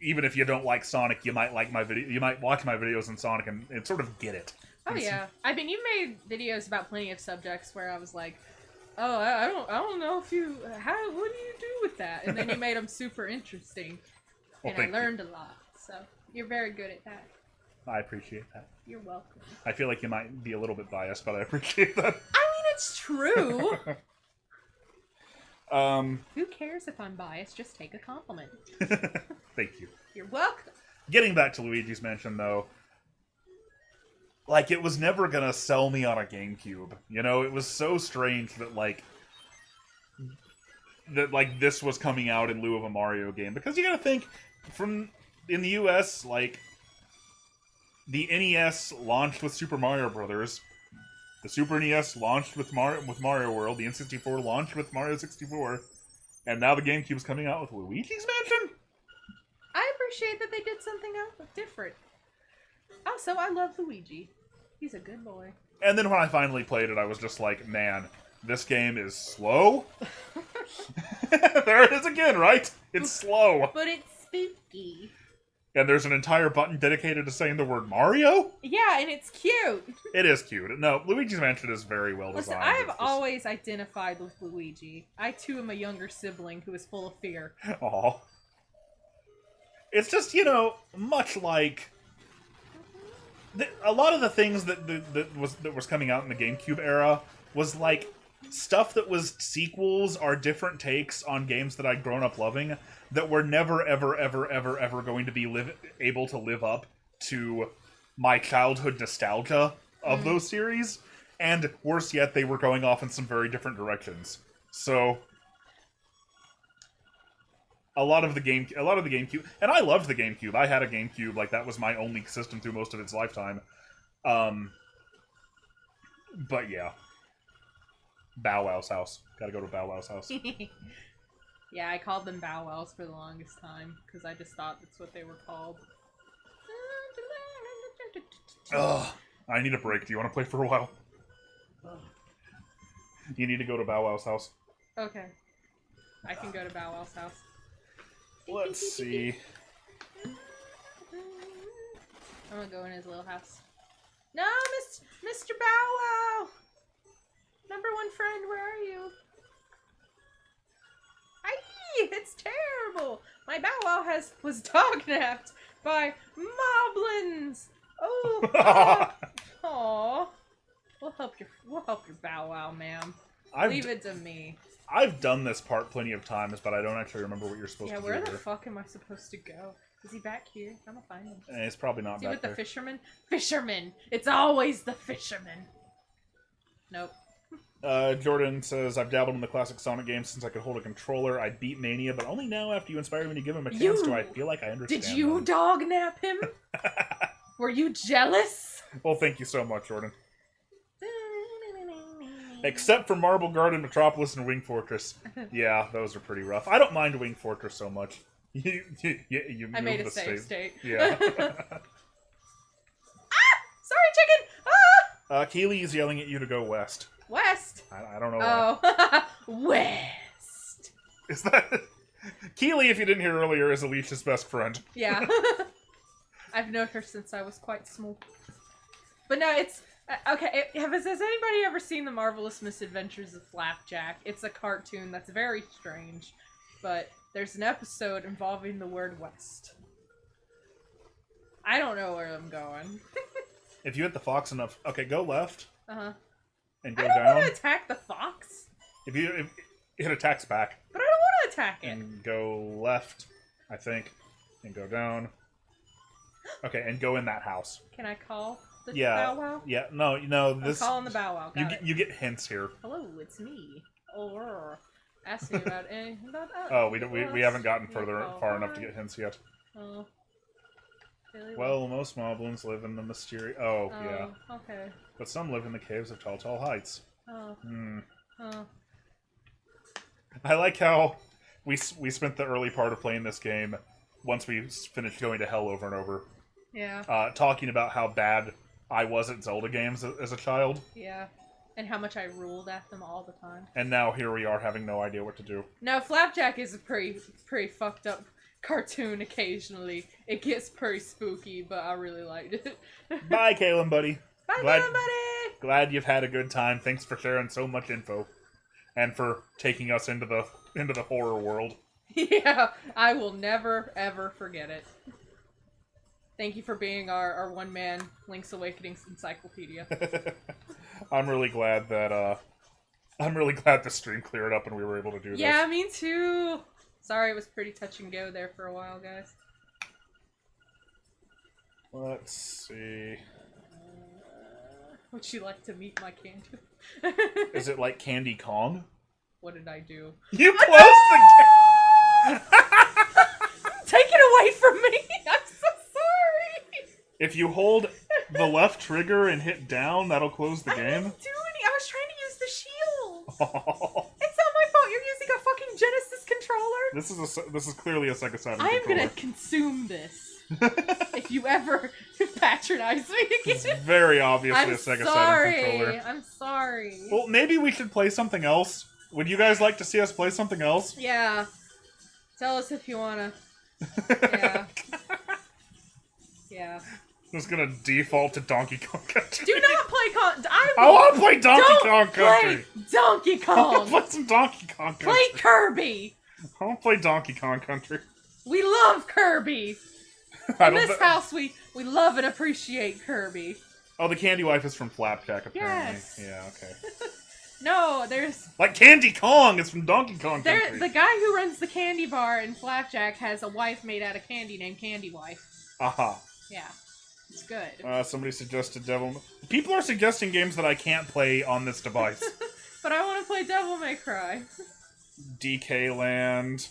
even if you don't like Sonic, you might like my video. You might watch my videos on Sonic and sort of get it. Oh yeah, I mean, you made videos about plenty of subjects where I was like, oh, I don't know if you what do you do with that? And then you made them super interesting, and I learned a lot. So you're very good at that. I appreciate that. You're welcome. I feel like you might be a little bit biased, but I appreciate that. I mean, it's true. Who cares if I'm biased? Just take a compliment. Thank you. You're welcome. Getting back to Luigi's Mansion, though, like, it was never gonna sell me on a GameCube. You know, it was so strange that, like, this was coming out in lieu of a Mario game. Because you gotta think, in the US, like, the NES launched with Super Mario Brothers. The Super NES launched with Mario World. The N64 launched with Mario 64. And now the GameCube's coming out with Luigi's Mansion? I appreciate that they did something else different. Also, I love Luigi. He's a good boy. And then when I finally played it, I was just like, man, this game is slow? There it is again, right? It's slow. But it's spooky. And there's an entire button dedicated to saying the word Mario? Yeah, and it's cute. It is cute. No, Luigi's Mansion is very well designed. Listen, I have always identified with Luigi. I, too, am a younger sibling who is full of fear. Aw. It's just, you know, much like... a lot of the things that was coming out in the GameCube era was, like, stuff that was sequels or different takes on games that I'd grown up loving that were never, ever, ever, ever, ever going to be able to live up to my childhood nostalgia of those series. And worse yet, they were going off in some very different directions. So... A lot of the GameCube, and I loved the GameCube. I had a GameCube, like that was my only system through most of its lifetime. But yeah, Bow Wow's house. Gotta go to Bow Wow's house. Yeah, I called them Bow Wows for the longest time because I just thought that's what they were called. Ugh, I need a break. Do you want to play for a while? You need to go to Bow Wow's house. Okay, I can go to Bow Wow's house. Let's see. I'm gonna go in his little house. No, Mr. Bow Wow! Number one friend, where are you? Aye, it's terrible. My Bow Wow was dog-napped by moblins. Oh, aw. We'll help your Bow Wow, ma'am. Leave it to me. I've done this part plenty of times, but I don't actually remember what you're supposed to do. Yeah, where the here. fuck am I supposed to go? Is he back here? I'm gonna find him. It's probably not Is he back with there. the fisherman? Fisherman! It's always the fisherman! Nope. Jordan says, I've dabbled in the classic Sonic games since I could hold a controller. I beat Mania, but only now after you inspired me to give him a chance do I feel like I understand Did you them. dog nap him? Were you jealous? Well, thank you so much, Jordan. Except for Marble Garden, Metropolis, and Wing Fortress. Yeah, those are pretty rough. I don't mind Wing Fortress so much. You I made a the save state. Yeah. Sorry, chicken! Ah! Keely is yelling at you to go west. West? I don't know why. Oh. West. Is that... Keely, if you didn't hear earlier, is Alicia's best friend. Yeah. I've known her since I was quite small. But no, it's... Okay, has anybody ever seen The Marvelous Misadventures of Flapjack? It's a cartoon that's very strange, but there's an episode involving the word West. I don't know where I'm going. If you hit the fox enough... Okay, go left. Uh-huh. And go I don't down. want to attack the fox. If it attacks back. But I don't want to attack it. And go left, I think. And go down. Okay, and go in that house. Can I call the Yeah. Bow Wow? Yeah, no, this... I'm calling the Bow Wow. You get hints here. Hello, it's me. Oh, ask me about anything about us. Oh, we haven't gotten far enough to get hints yet. Oh. Really Well, most moblins live in the mysterious... Oh, yeah. Okay. But some live in the caves of Tall Tall Heights. Oh. Oh. I like how we spent the early part of playing this game, once we finished going to hell over and over, Yeah. talking about how bad I was at Zelda games as a child. Yeah. And how much I ruled at them all the time. And now here we are having no idea what to do. Now, Flapjack is a pretty fucked up cartoon occasionally. It gets pretty spooky, but I really liked it. Bye, Kalen, buddy. Bye, buddy! Glad you've had a good time. Thanks for sharing so much info. And for taking us into the horror world. Yeah, I will never, ever forget it. Thank you for being our one-man Link's Awakening encyclopedia. I'm really glad the stream cleared up and we were able to do this. Yeah, me too. Sorry, it was pretty touch and go there for a while, guys. Let's see. Would you like to meet my candy? Is it like Candy Kong? What did I do? You closed the game! Take it away from me! I'm so sorry! If you hold the left trigger and hit down, that'll close the I game? didn't do any. I was trying to use the shield! Oh. It's not my fault. You're using a fucking Genesis controller. This is clearly a Sega Saturn I am controller. gonna consume this. If you ever patronize me It's again. very obviously I'm a Sega sorry. Saturn controller. I'm sorry. Well, maybe we should play something else. Would you guys like to see us play something else? Yeah. Tell us if you wanna. Yeah. Yeah. I'm just gonna default to Donkey Kong Country. Do not play I want to play Donkey Kong Country. Play Donkey I want Kong. to play some Donkey Kong Country. Play Kirby. I want to play Donkey Kong Country. We love Kirby. In this house, we love and appreciate Kirby. Oh, the Candy Wife is from Flapjack, apparently. Yes. Yeah, okay. No, there's Like Candy Kong is from Donkey Kong Country. the guy who runs the candy bar in Flapjack has a wife made out of candy named Candy Wife. Aha. Yeah, it's good. Somebody suggested Devil... People are suggesting games that I can't play on this device. But I want to play Devil May Cry. DK Land.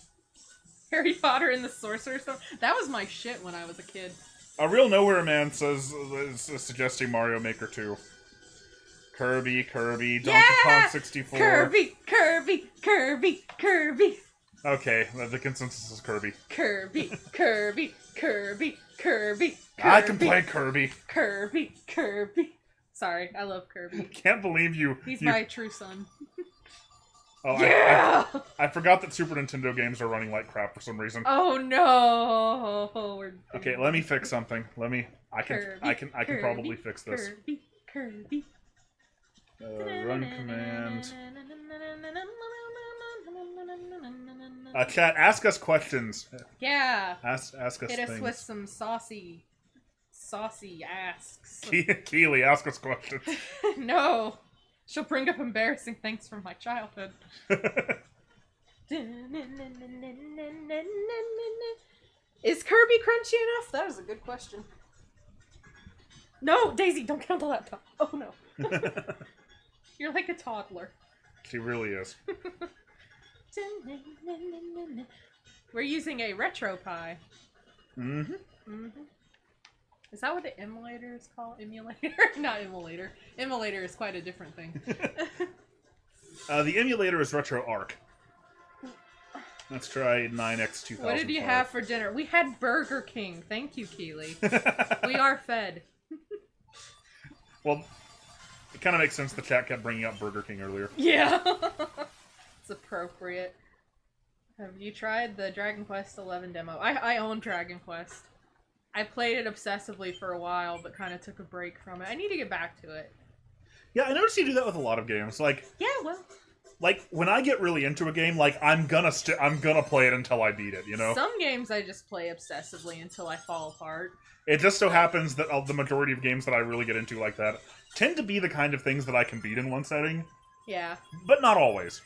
Harry Potter and the Sorcerer's Stone. That was my shit when I was a kid. A Real Nowhere Man is suggesting Mario Maker 2. Kirby, Donkey Kong 64. Kirby. Okay, the consensus is Kirby. Kirby. I can play Kirby. Kirby. Sorry, I love Kirby. Can't believe you. He's my true son. Oh, Yeah! I forgot that Super Nintendo games are running like crap for some reason. Oh no! Okay, let me fix something. I can probably fix this. Kirby. Run command. Chat, ask us questions. Yeah. Ask us Hit things. us with some saucy asks. Keely, ask us questions. No. She'll bring up embarrassing things from my childhood. Is Kirby crunchy enough? That was a good question. No, Daisy, don't count the laptop. Oh no. You're like a toddler. She really is. We're using a RetroPie. Mm-hmm. Mm-hmm. Is that what the emulator is called? Emulator? Not emulator. Emulator is quite a different thing. The emulator is RetroArch. Let's try 9x 2005. What did you have for dinner? We had Burger King. Thank you, Keely. We are fed. Well, it kind of makes sense the chat kept bringing up Burger King earlier. Yeah. It's appropriate. Have you tried the Dragon Quest XI demo? I own Dragon Quest. I played it obsessively for a while, but kind of took a break from it. I need to get back to it. Yeah, I noticed you do that with a lot of games. Like, yeah, well, like when I get really into a game, like I'm gonna play it until I beat it. You know. Some games I just play obsessively until I fall apart. It just so happens that the majority of games that I really get into like that tend to be the kind of things that I can beat in one setting. Yeah. But not always.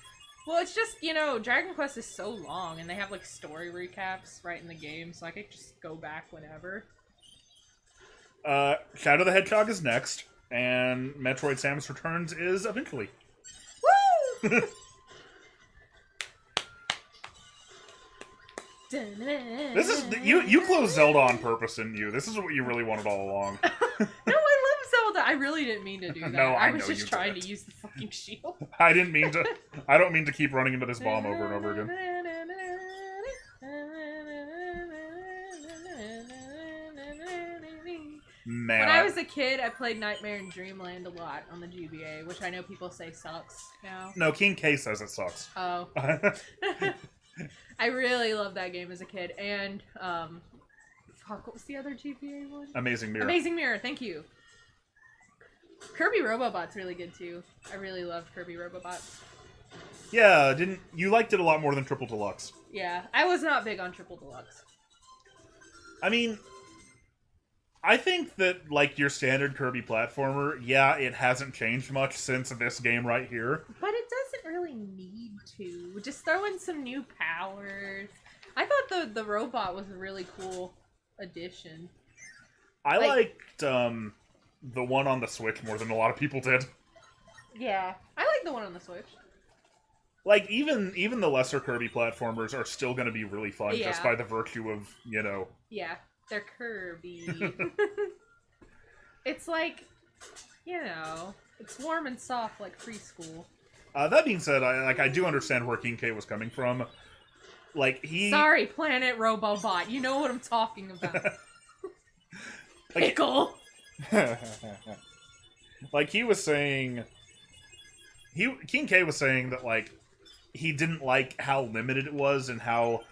Well, it's just, you know, Dragon Quest is so long, and they have, like, story recaps right in the game, so I could just go back whenever. Shadow the Hedgehog is next, and Metroid Samus Returns is eventually. Woo! This is you closed Zelda on purpose, didn't you? This is what you really wanted all along. No, I love Zelda. I really didn't mean to do that. No, I I was know just you trying did. to use the fucking shield. I don't mean to keep running into this bomb over and over again. Man, When I was a kid, I played Nightmare in Dreamland a lot on the GBA, which I know people say sucks now. No, King K says it sucks. Oh. I really loved that game as a kid, and, fuck, what was the other GBA one? Amazing Mirror. Amazing Mirror, thank you. Kirby Robobot's really good, too. I really loved Kirby Robobot. Yeah, you liked it a lot more than Triple Deluxe? Yeah, I was not big on Triple Deluxe. I mean, I think that, like, your standard Kirby platformer, yeah, it hasn't changed much since this game right here. But it doesn't really need to. Just throw in some new powers. I thought the robot was a really cool addition. I liked, the one on the Switch more than a lot of people did. Yeah, I like the one on the Switch. Like, even the lesser Kirby platformers are still going to be really fun just by the virtue of, you know... Yeah, they're Kirby. It's like, you know, it's warm and soft like preschool. That being said, I do understand where King K was coming from. Like, Sorry, Planet Robobot. You know what I'm talking about. Pickle! Like, he was saying... King K was saying that, like, he didn't like how limited it was and how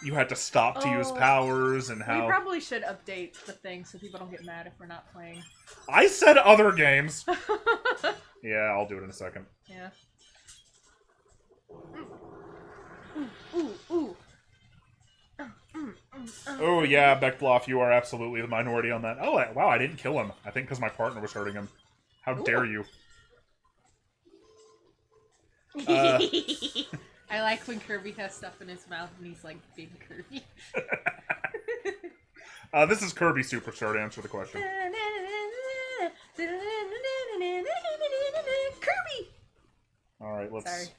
you had to stop to use powers and how... We probably should update the thing so people don't get mad if we're not playing. I said other games! Yeah, I'll do it in a second. Yeah. Ooh. Oh, yeah, Beckbloff, you are absolutely the minority on that. Oh, wow, I didn't kill him. I think because my partner was hurting him. How dare you? I like when Kirby has stuff in his mouth and he's like Big Kirby. This is Kirby Superstar to answer the question. Kirby! Alright, let's...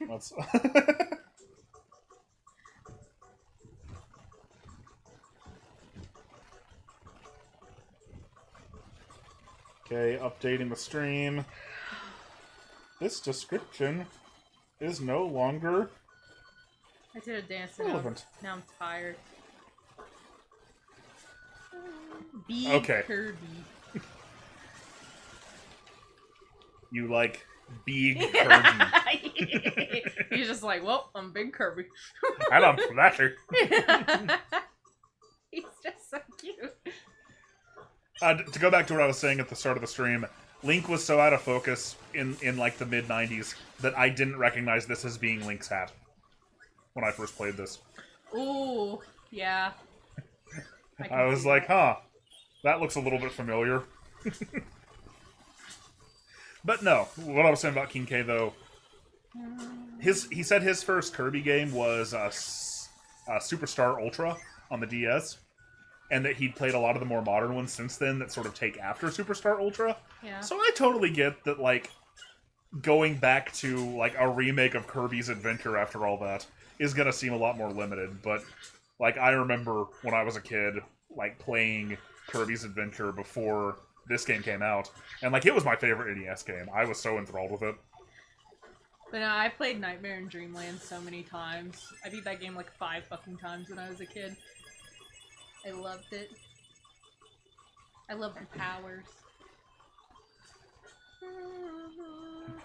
Okay, updating the stream. This description is no longer I did a dance relevant. Now I'm tired. Big Kirby. You like Big Kirby. He's just like, well, I'm Big Kirby. And I'm Flasher. He's just so cute. To go back to what I was saying at the start of the stream, Link was so out of focus in like the mid '90s that I didn't recognize this as being Link's hat when I first played this. Ooh, yeah. I was like, huh, that looks a little bit familiar. But no, what I was saying about King K though, he said his first Kirby game was Superstar Ultra on the DS, and that he'd played a lot of the more modern ones since then that sort of take after Superstar Ultra. Yeah. So I totally get that, like, going back to like a remake of Kirby's Adventure after all that is gonna seem a lot more limited. But like, I remember when I was a kid, like playing Kirby's Adventure before this game came out, and like it was my favorite NES game. I was so enthralled with it. But no, I played Nightmare in Dreamland so many times. I beat that game like 5 fucking times when I was a kid. I loved it. I loved the powers.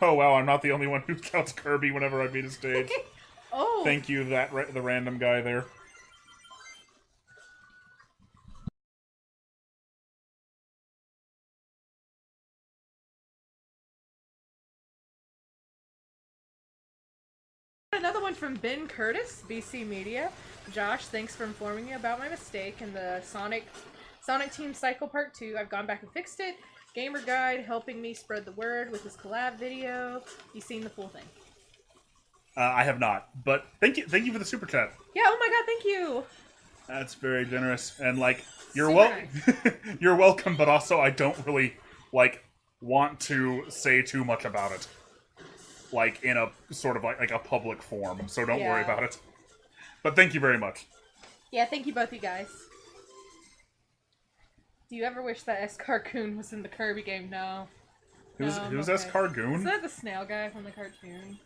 Oh wow, I'm not the only one who counts Kirby whenever I beat a stage. Oh! Thank you, the random guy there. Another one from Ben Curtis, BC Media. Josh, thanks for informing me about my mistake in the Sonic Team Cycle Part 2. I've gone back and fixed it. Gamer Guide helping me spread the word with his collab video. You seen the full thing? I have not, but thank you for the super chat. Yeah, oh my god, thank you! That's very generous, and like you're Super you're welcome, but also I don't really like want to say too much about it, like in a sort of like a public forum. So don't worry about it. But thank you very much. Yeah, thank you both, you guys. Do you ever wish that S. Carcoon was in the Kirby game? No. Who's S. Cargoon? Isn't that the snail guy from the cartoon?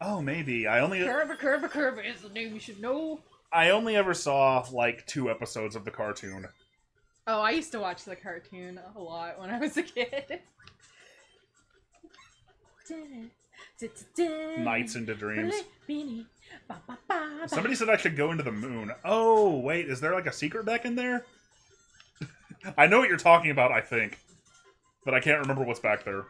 Oh, maybe. Kirby is the name you should know. I only ever saw like 2 episodes of the cartoon. Oh, I used to watch the cartoon a lot when I was a kid. Nights into Dreams. Somebody said I should go into the moon. Oh, wait, is there like a secret deck in there? I know what you're talking about, I think. But I can't remember what's back there.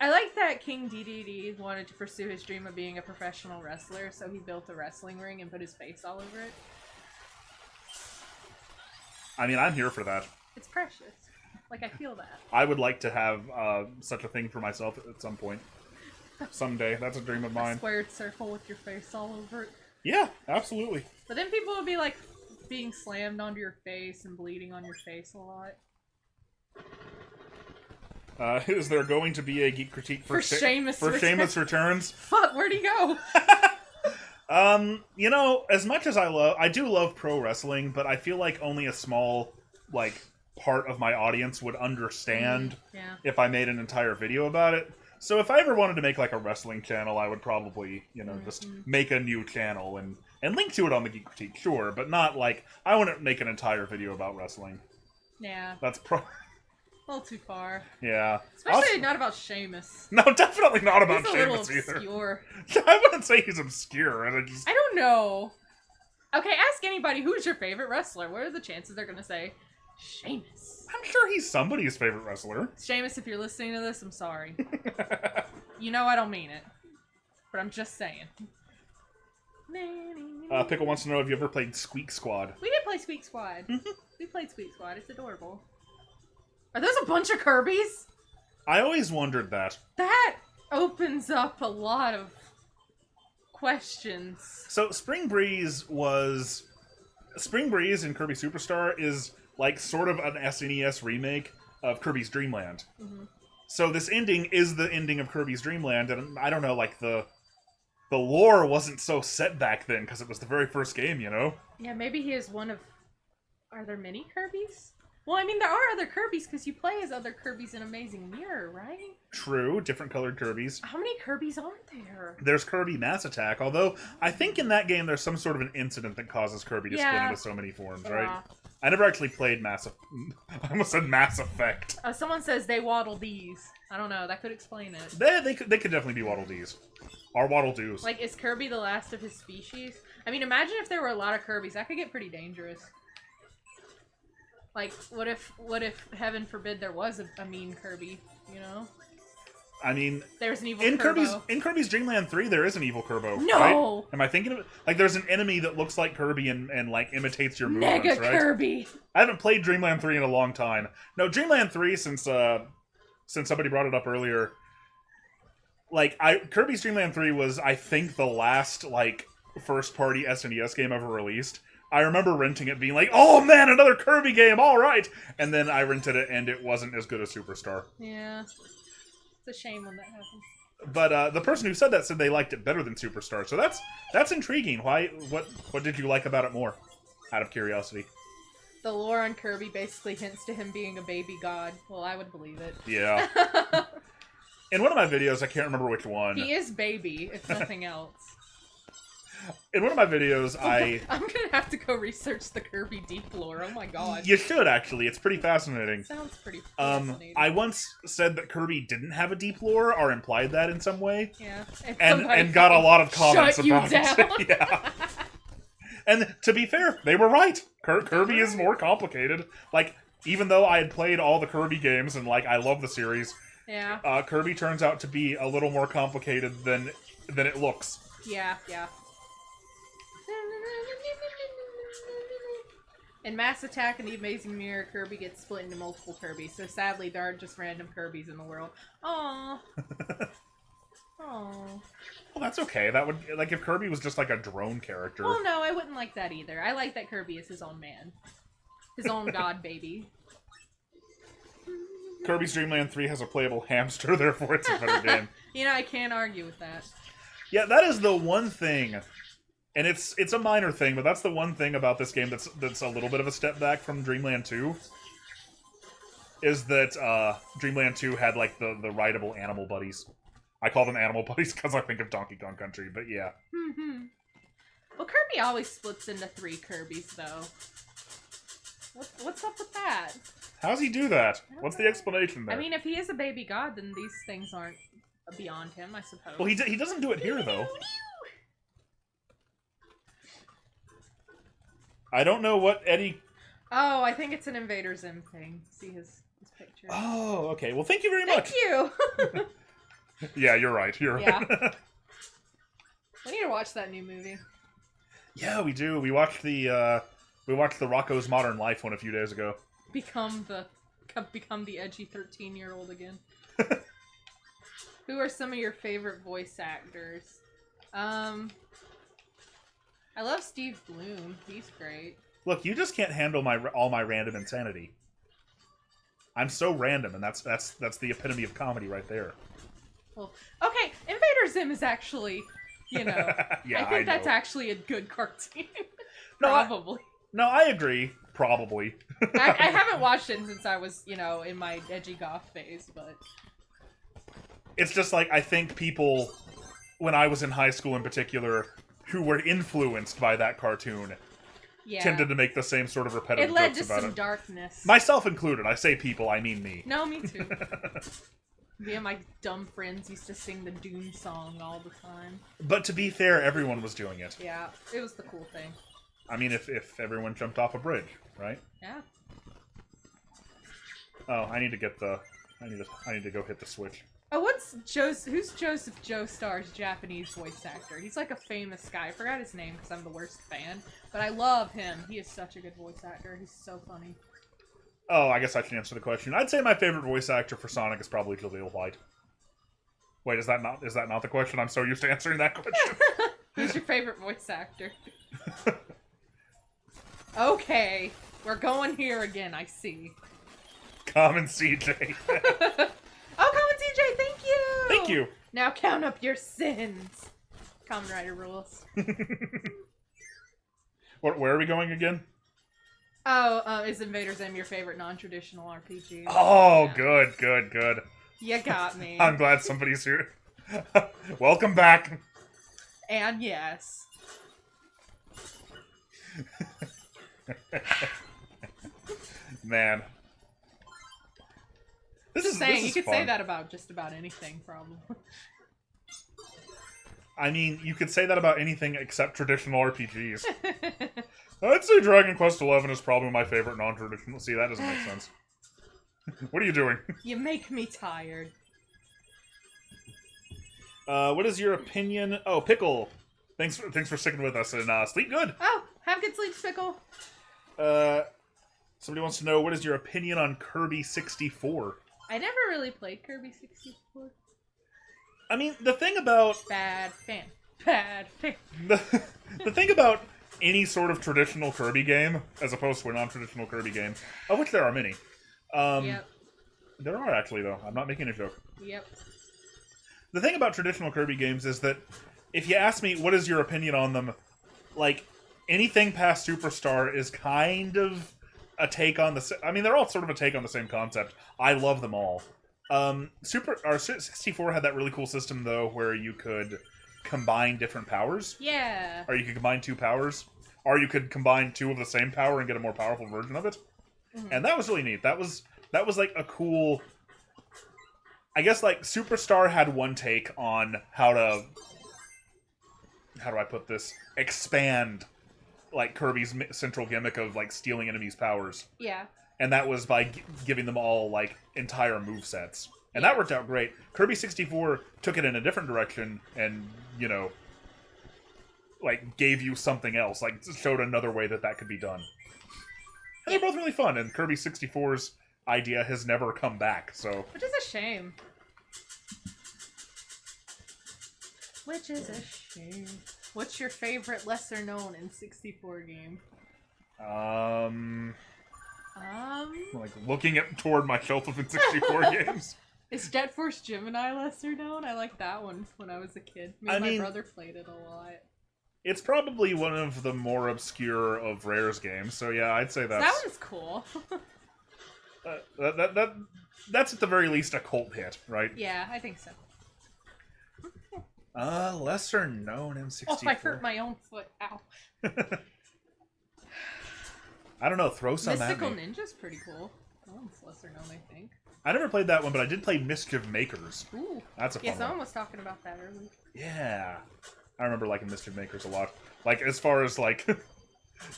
I like that King DDD wanted to pursue his dream of being a professional wrestler, so he built a wrestling ring and put his face all over it. I mean, I'm here for that. It's precious. Like, I feel that. I would like to have such a thing for myself at some point. Someday. That's a dream of mine. A squared circle with your face all over it. Yeah, absolutely. But then people would be, like, being slammed onto your face and bleeding on your face a lot. Is there going to be a Geek critique for Sheamus Returns? Fuck, where'd he go? You know, as much as I do love pro wrestling, but I feel like only a small, like, part of my audience would understand if I made an entire video about it. So if I ever wanted to make, like, a wrestling channel, I would probably, you know, just make a new channel and link to it on the Geek critique, sure, but not, like, I wouldn't make an entire video about wrestling. Yeah. That's a little too far. Yeah. Especially not about Sheamus. No, definitely not about Sheamus either. Obscure. I wouldn't say he's obscure. I don't know. Okay, ask anybody who's your favorite wrestler. What are the chances they're gonna say Sheamus? I'm sure he's somebody's favorite wrestler. Sheamus, if you're listening to this, I'm sorry. You know I don't mean it. But I'm just saying. Pickle wants to know if you ever played Squeak Squad. We did play Squeak Squad. We played Squeak Squad. It's adorable. Are those a bunch of Kirby's? I always wondered that. That opens up a lot of questions. So Spring Breeze in Kirby Superstar is like sort of an SNES remake of Kirby's Dream Land. So this ending is the ending of Kirby's Dream Land, and I don't know, like the lore wasn't so set back then because it was the very first game, you know? Yeah, maybe he is one of... Are there many Kirby's? Well, I mean, there are other Kirby's because you play as other Kirby's in Amazing Mirror, right? True, different colored Kirby's. How many Kirby's are there? There's Kirby Mass Attack, although I think in that game there's some sort of an incident that causes Kirby to split into so many forms, right? I never actually played I almost said Mass Effect. Someone says they waddle Dees. I don't know, that could explain it. They could definitely be Waddle Dees. Or Waddle Doos. Like, is Kirby the last of his species? I mean, imagine if there were a lot of Kirby's. That could get pretty dangerous. Like, what if, heaven forbid, there was a mean Kirby, you know? I mean, there's an evil in Kirbo. Kirby's Dream Land 3, there is an evil Kirbo. No! Right? Am I thinking of it? Like, there's an enemy that looks like Kirby and like, imitates your movements, Mega right? Kirby! I haven't played Dream Land 3 in a long time. No, Dream Land 3, since somebody brought it up earlier, like, Kirby's Dream Land 3 was, I think, the last, like, first-party SNES game ever released. I remember renting it being like, oh man, another Kirby game, alright! And then I rented it and it wasn't as good as Superstar. Yeah. It's a shame when that happens. But the person who said that said they liked it better than Superstar, so that's intriguing. Why? What did you like about it more? Out of curiosity. The lore on Kirby basically hints to him being a baby god. Well, I would believe it. Yeah. In one of my videos, I can't remember which one. He is baby, if nothing else. In one of my videos, I'm gonna have to go research the Kirby deep lore. Oh my god. You should, actually. It's pretty fascinating. Sounds pretty fascinating. I once said that Kirby didn't have a deep lore, or implied that in some way. Yeah. And got a lot of comments shut you about down. it. Yeah. And to be fair, they were right. Kirby is more complicated. Like, even though I had played all the Kirby games, and, like, I love the series, yeah. Kirby turns out to be a little more complicated than it looks. Yeah, yeah. In Mass Attack and the Amazing Mirror, Kirby gets split into multiple Kirbys, so sadly there aren't just random Kirbys in the world. Aww. Aww. Well, that's okay. That would, like, if Kirby was just like a drone character. Oh no, I wouldn't like that either. I like that Kirby is his own man. His own god baby. Kirby's Dream Land 3 has a playable hamster, therefore it's a better game. You know, I can't argue with that. Yeah, that is the one thing. And it's a minor thing, but that's the one thing about this game that's a little bit of a step back from Dreamland 2. Is that Dreamland 2 had, like, the rideable animal buddies. I call them animal buddies because I think of Donkey Kong Country, but yeah. Well, Kirby always splits into 3 Kirbys, though. What's up with that? How's he do that? What's the explanation there? I mean, if he is a baby god, then these things aren't beyond him, I suppose. Well, he doesn't do it here, though. I don't know what Eddie... Oh, I think it's an Invader Zim thing. See his picture. Oh, okay. Well, thank you very much. Thank you! Yeah, you're right. You're right. Yeah. We need to watch that new movie. Yeah, we do. We watched the Rocko's Modern Life one a few days ago. Become the edgy 13-year-old again. Who are some of your favorite voice actors? I love Steve Bloom. He's great. Look, you just can't handle all my random insanity. I'm so random, and that's the epitome of comedy right there. Well, okay, Invader Zim is actually, you know, yeah, I think that's actually a good cartoon. Probably. No, I agree. Probably. I haven't watched it since I was, you know, in my edgy goth phase, but... It's just like, I think people, when I was in high school in particular, who were influenced by that cartoon, tended to make the same sort of repetitive jokes about it. It led to some darkness. Myself included. I say people, I mean me. No, me too. Me and my dumb friends used to sing the Doom song all the time. But to be fair, everyone was doing it. Yeah, it was the cool thing. I mean, if everyone jumped off a bridge, right? Yeah. Oh, I need to get the... I need to go hit the switch. Oh, who's Joseph Joestar's Japanese voice actor? He's like a famous guy. I forgot his name because I'm the worst fan. But I love him. He is such a good voice actor. He's so funny. Oh, I guess I can answer the question. I'd say my favorite voice actor for Sonic is probably Jaleel White. Wait, is that not the question? I'm so used to answering that question. Who's your favorite voice actor? Okay, we're going here again, I see. Common CJ. Oh, Common CJ, thank you! Thank you! Now count up your sins. Kamen Rider rules. Where are we going again? Oh, is Invader Zim your favorite non-traditional RPG? Oh, yeah. Good. You got me. I'm glad somebody's here. Welcome back. And yes. Man. You could say that about just about anything, probably. I mean, you could say that about anything except traditional RPGs. I'd say Dragon Quest XI is probably my favorite non-traditional. See, that doesn't make sense. What are you doing? You make me tired. What is your opinion? Oh, Pickle. Thanks for sticking with us and sleep good. Oh, have good sleep, Spickle. Somebody wants to know, what is your opinion on Kirby 64? I never really played Kirby 64. I mean, the thing about Bad fan. Bad fan. the thing about any sort of traditional Kirby game, as opposed to a non-traditional Kirby game, of which there are many. Yep. There are actually, though. I'm not making a joke. Yep. The thing about traditional Kirby games is that if you ask me what is your opinion on them, like, anything past Superstar is kind of a take on the... I mean, they're all sort of a take on the same concept. I love them all. 64 had that really cool system, though, where you could combine different powers. Yeah. Or you could combine two powers. Or you could combine two of the same power and get a more powerful version of it. Mm-hmm. And that was really neat. That was like a cool... I guess, like, Superstar had one take on how to... How do I put this? Expand, like, Kirby's central gimmick of, like, stealing enemies' powers. Yeah. And that was by giving them all, like, entire movesets. And that worked out great. Kirby 64 took it in a different direction and, you know, like, gave you something else. Like, showed another way that could be done. And they're both really fun, and Kirby 64's idea has never come back, so... Which is a shame. Which is a shame. What's your favorite lesser-known N64 game? Like, looking toward my shelf of N64 games. Is Jet Force Gemini lesser-known? I liked that one when I was a kid. Me and my brother played it a lot. It's probably one of the more obscure of Rare's games, so yeah, I'd say that's... That one's cool. That's at the very least a cult hit, right? Yeah, I think so. Lesser known N64. Oh, I hurt my own foot. Ow. I don't know, throw some Mystical at me. Ninja's pretty cool. That one's lesser known, I think. I never played that one, but I did play Mischief Makers. Ooh. That's a fun one. Yeah, someone was talking about that earlier. Yeah. I remember liking Mischief Makers a lot. Like, as far as, like,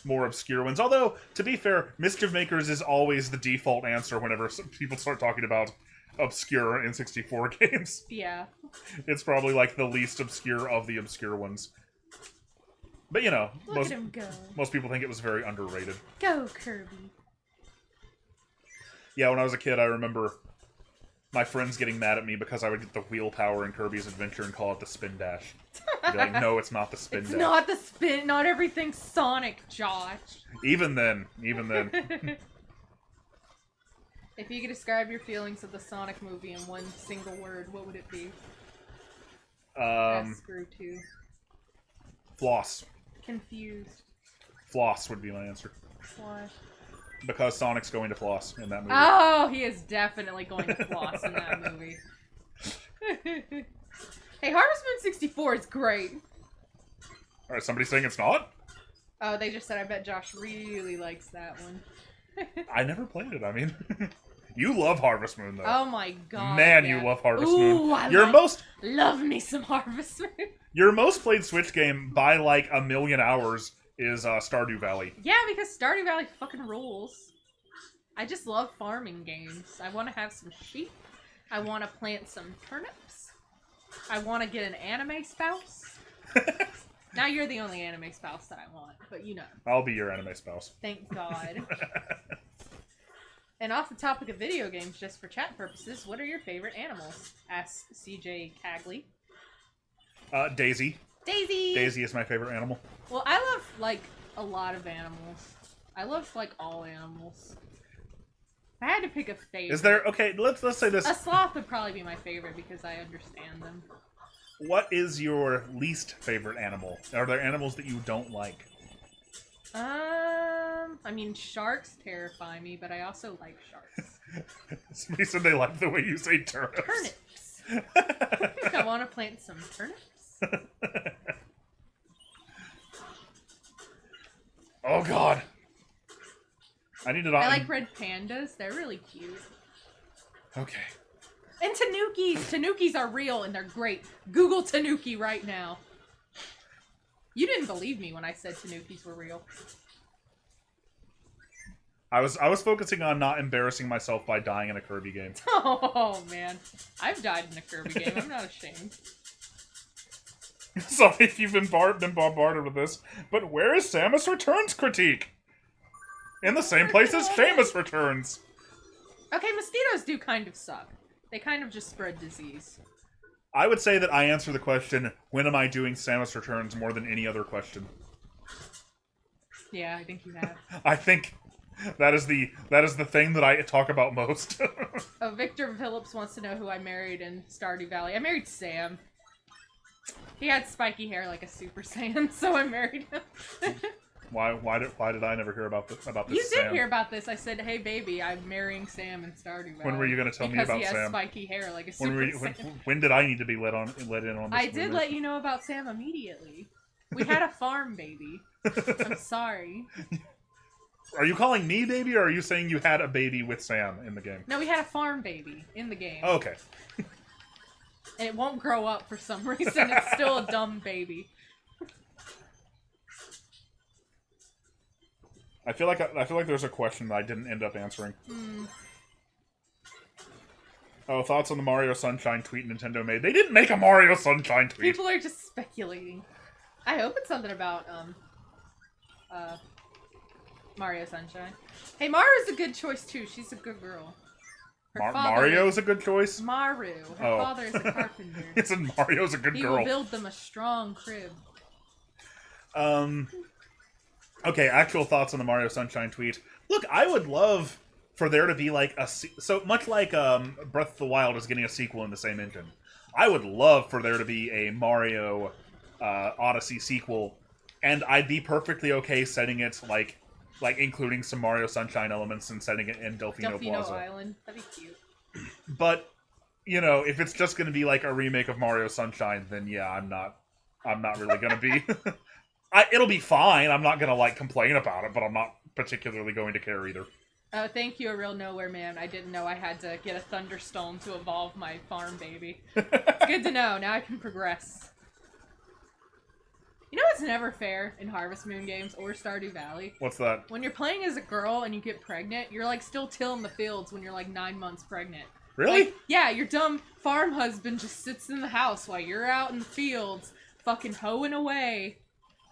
more obscure ones. Although, to be fair, Mischief Makers is always the default answer whenever people start talking about obscure N64 games. Yeah. It's probably, like, the least obscure of the obscure ones. But, you know, Look at him go. Most people think it was very underrated. Go, Kirby. Yeah, when I was a kid, I remember my friends getting mad at me because I would get the wheel power in Kirby's Adventure and call it the Spin Dash. I'd be like, no, it's not the Spin Dash. It's not the spin, not everything's Sonic, Josh. Even then. If you could describe your feelings of the Sonic movie in one single word, what would it be? Screw 2. Floss. Confused. Floss would be my answer. Why? Because Sonic's going to floss in that movie. Oh, he is definitely going to floss in that movie. Hey, Harvest Moon 64 is great. Alright, somebody saying it's not? Oh, they just said I bet Josh really likes that one. I never played it, I mean. You love Harvest Moon, though. Oh my god. Man, yeah. you love Harvest Ooh, Moon. Love me some Harvest Moon. Your most played Switch game by, like, 1 million hours is Stardew Valley. Yeah, because Stardew Valley fucking rules. I just love farming games. I want to have some sheep. I want to plant some turnips. I want to get an anime spouse. Now you're the only anime spouse that I want, but you know. I'll be your anime spouse. Thank God. And off the topic of video games, just for chat purposes, what are your favorite animals? Asks CJ Cagley. Daisy. Daisy! Daisy is my favorite animal. Well, I love, like, a lot of animals. I love, like, all animals. If I had to pick a favorite... Is there... Okay, let's say this. A sloth would probably be my favorite because I understand them. What is your least favorite animal? Are there animals that you don't like? I mean, sharks terrify me, but I also like sharks. Somebody said they like the way you say turnips. Turnips. I want to plant some turnips. Oh god. I need to not... I like red pandas. They're really cute. Okay. And Tanukis! Tanukis are real and they're great. Google Tanuki right now. You didn't believe me when I said Tanukis were real. I was focusing on not embarrassing myself by dying in a Kirby game. Oh, man. I've died in a Kirby game. I'm not ashamed. Sorry if you've been bombarded with this, but where is Samus Returns critique? In the same place as Samus Returns. Okay, mosquitoes do kind of suck. They kind of just spread disease. I would say that I answer the question, when am I doing Samus Returns, more than any other question. Yeah, I think you have. I think that is the thing that I talk about most. Oh, Victor Phillips wants to know who I married in Stardew Valley. I married Sam. He had spiky hair like a Super Saiyan, so I married him. Why did I never hear about this? You did hear about this. I said, "Hey, baby, I'm marrying Sam in Stardew Valley." When were you going to tell me about Sam? Because he has spiky hair like a Super Saiyan. When did I need to be let in on this? I did let you know about Sam immediately. We had a farm baby. I'm sorry. Are you calling me baby, or are you saying you had a baby with Sam in the game? No, we had a farm baby in the game. Oh, okay. And it won't grow up for some reason. It's still a dumb baby. I feel like there's a question that I didn't end up answering. Oh, thoughts on the Mario Sunshine tweet Nintendo made? They didn't make a Mario Sunshine tweet. People are just speculating. I hope it's something about Mario Sunshine. Hey, Maru's a good choice too. She's a good girl. Mario's a good choice? Maru. Her father is a carpenter. It's in Mario's a good girl. He will build them a strong crib. Okay, actual thoughts on the Mario Sunshine tweet. Look, I would love for there to be like so much like Breath of the Wild is getting a sequel in the same engine. I would love for there to be a Mario Odyssey sequel, and I'd be perfectly okay setting it like including some Mario Sunshine elements and setting it in Delfino Plaza. Island. That'd be cute. But you know, if it's just going to be like a remake of Mario Sunshine, then yeah, I'm not really going to be. It'll be fine. I'm not going to like complain about it, but I'm not particularly going to care either. Oh, thank you, A Real Nowhere Man. I didn't know I had to get a Thunderstone to evolve my farm baby. It's good to know. Now I can progress. You know what's never fair in Harvest Moon games or Stardew Valley? What's that? When you're playing as a girl and you get pregnant, you're like still tilling the fields when you're like 9 months pregnant. Really? Like, yeah, your dumb farm husband just sits in the house while you're out in the fields fucking hoeing away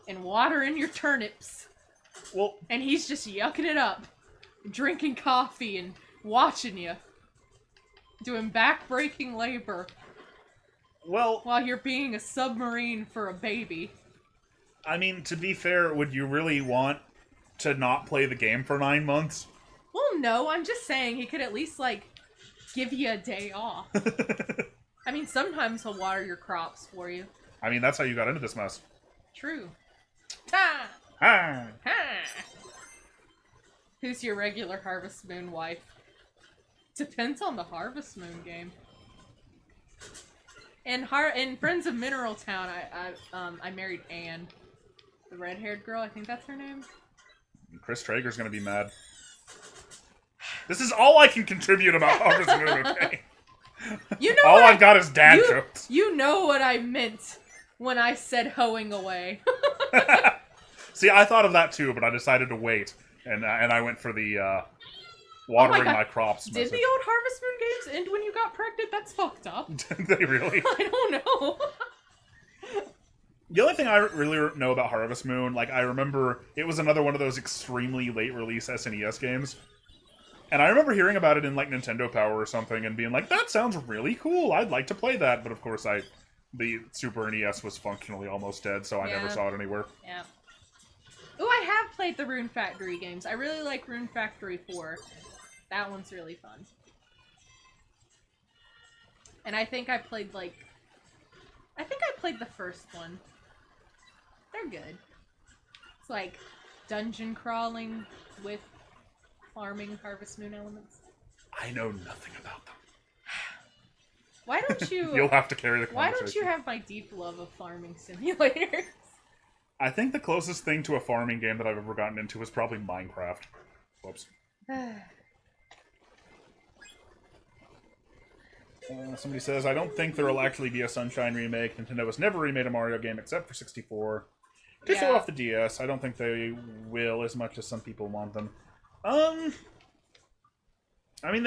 and watering your turnips. Well, and he's just yucking it up, drinking coffee and watching you, doing back-breaking labor. Well, while you're being a submarine for a baby. I mean, to be fair, would you really want to not play the game for 9 months? Well, no, I'm just saying he could at least, like, give you a day off. I mean, sometimes he'll water your crops for you. I mean, that's how you got into this mess. True. Ha! Ha! Ha! Who's your regular Harvest Moon wife? Depends on the Harvest Moon game. In Friends of Mineral Town, I married Anne, the red-haired girl. I think that's her name. Chris Traeger's gonna be mad. This is all I can contribute about Harvest Moon. Okay. You know, all I've got is dad jokes. You know what I meant when I said hoeing away. See, I thought of that too, but I decided to wait, and I went for the watering my crops. Did the old Harvest Moon games end when you got pregnant? That's fucked up. Did they really? I don't know. The only thing I really know about Harvest Moon, like, I remember it was another one of those extremely late release SNES games. And I remember hearing about it in, like, Nintendo Power or something and being like, that sounds really cool, I'd like to play that. But of course, the Super NES was functionally almost dead, so I never saw it anywhere. Yeah. Ooh, I have played the Rune Factory games. I really like Rune Factory 4. That one's really fun. And I think I played, like... I think I played the first one. They're good. It's like dungeon crawling with farming Harvest Moon elements. I know nothing about them. Why don't you... You'll have to carry the conversation. Why don't you have my deep love of farming simulators? I think the closest thing to a farming game that I've ever gotten into was probably Minecraft. Whoops. Somebody says, I don't think there will actually be a Sunshine remake. Nintendo has never remade a Mario game except for 64. To show off the DS. I don't think they will as much as some people want them. I mean,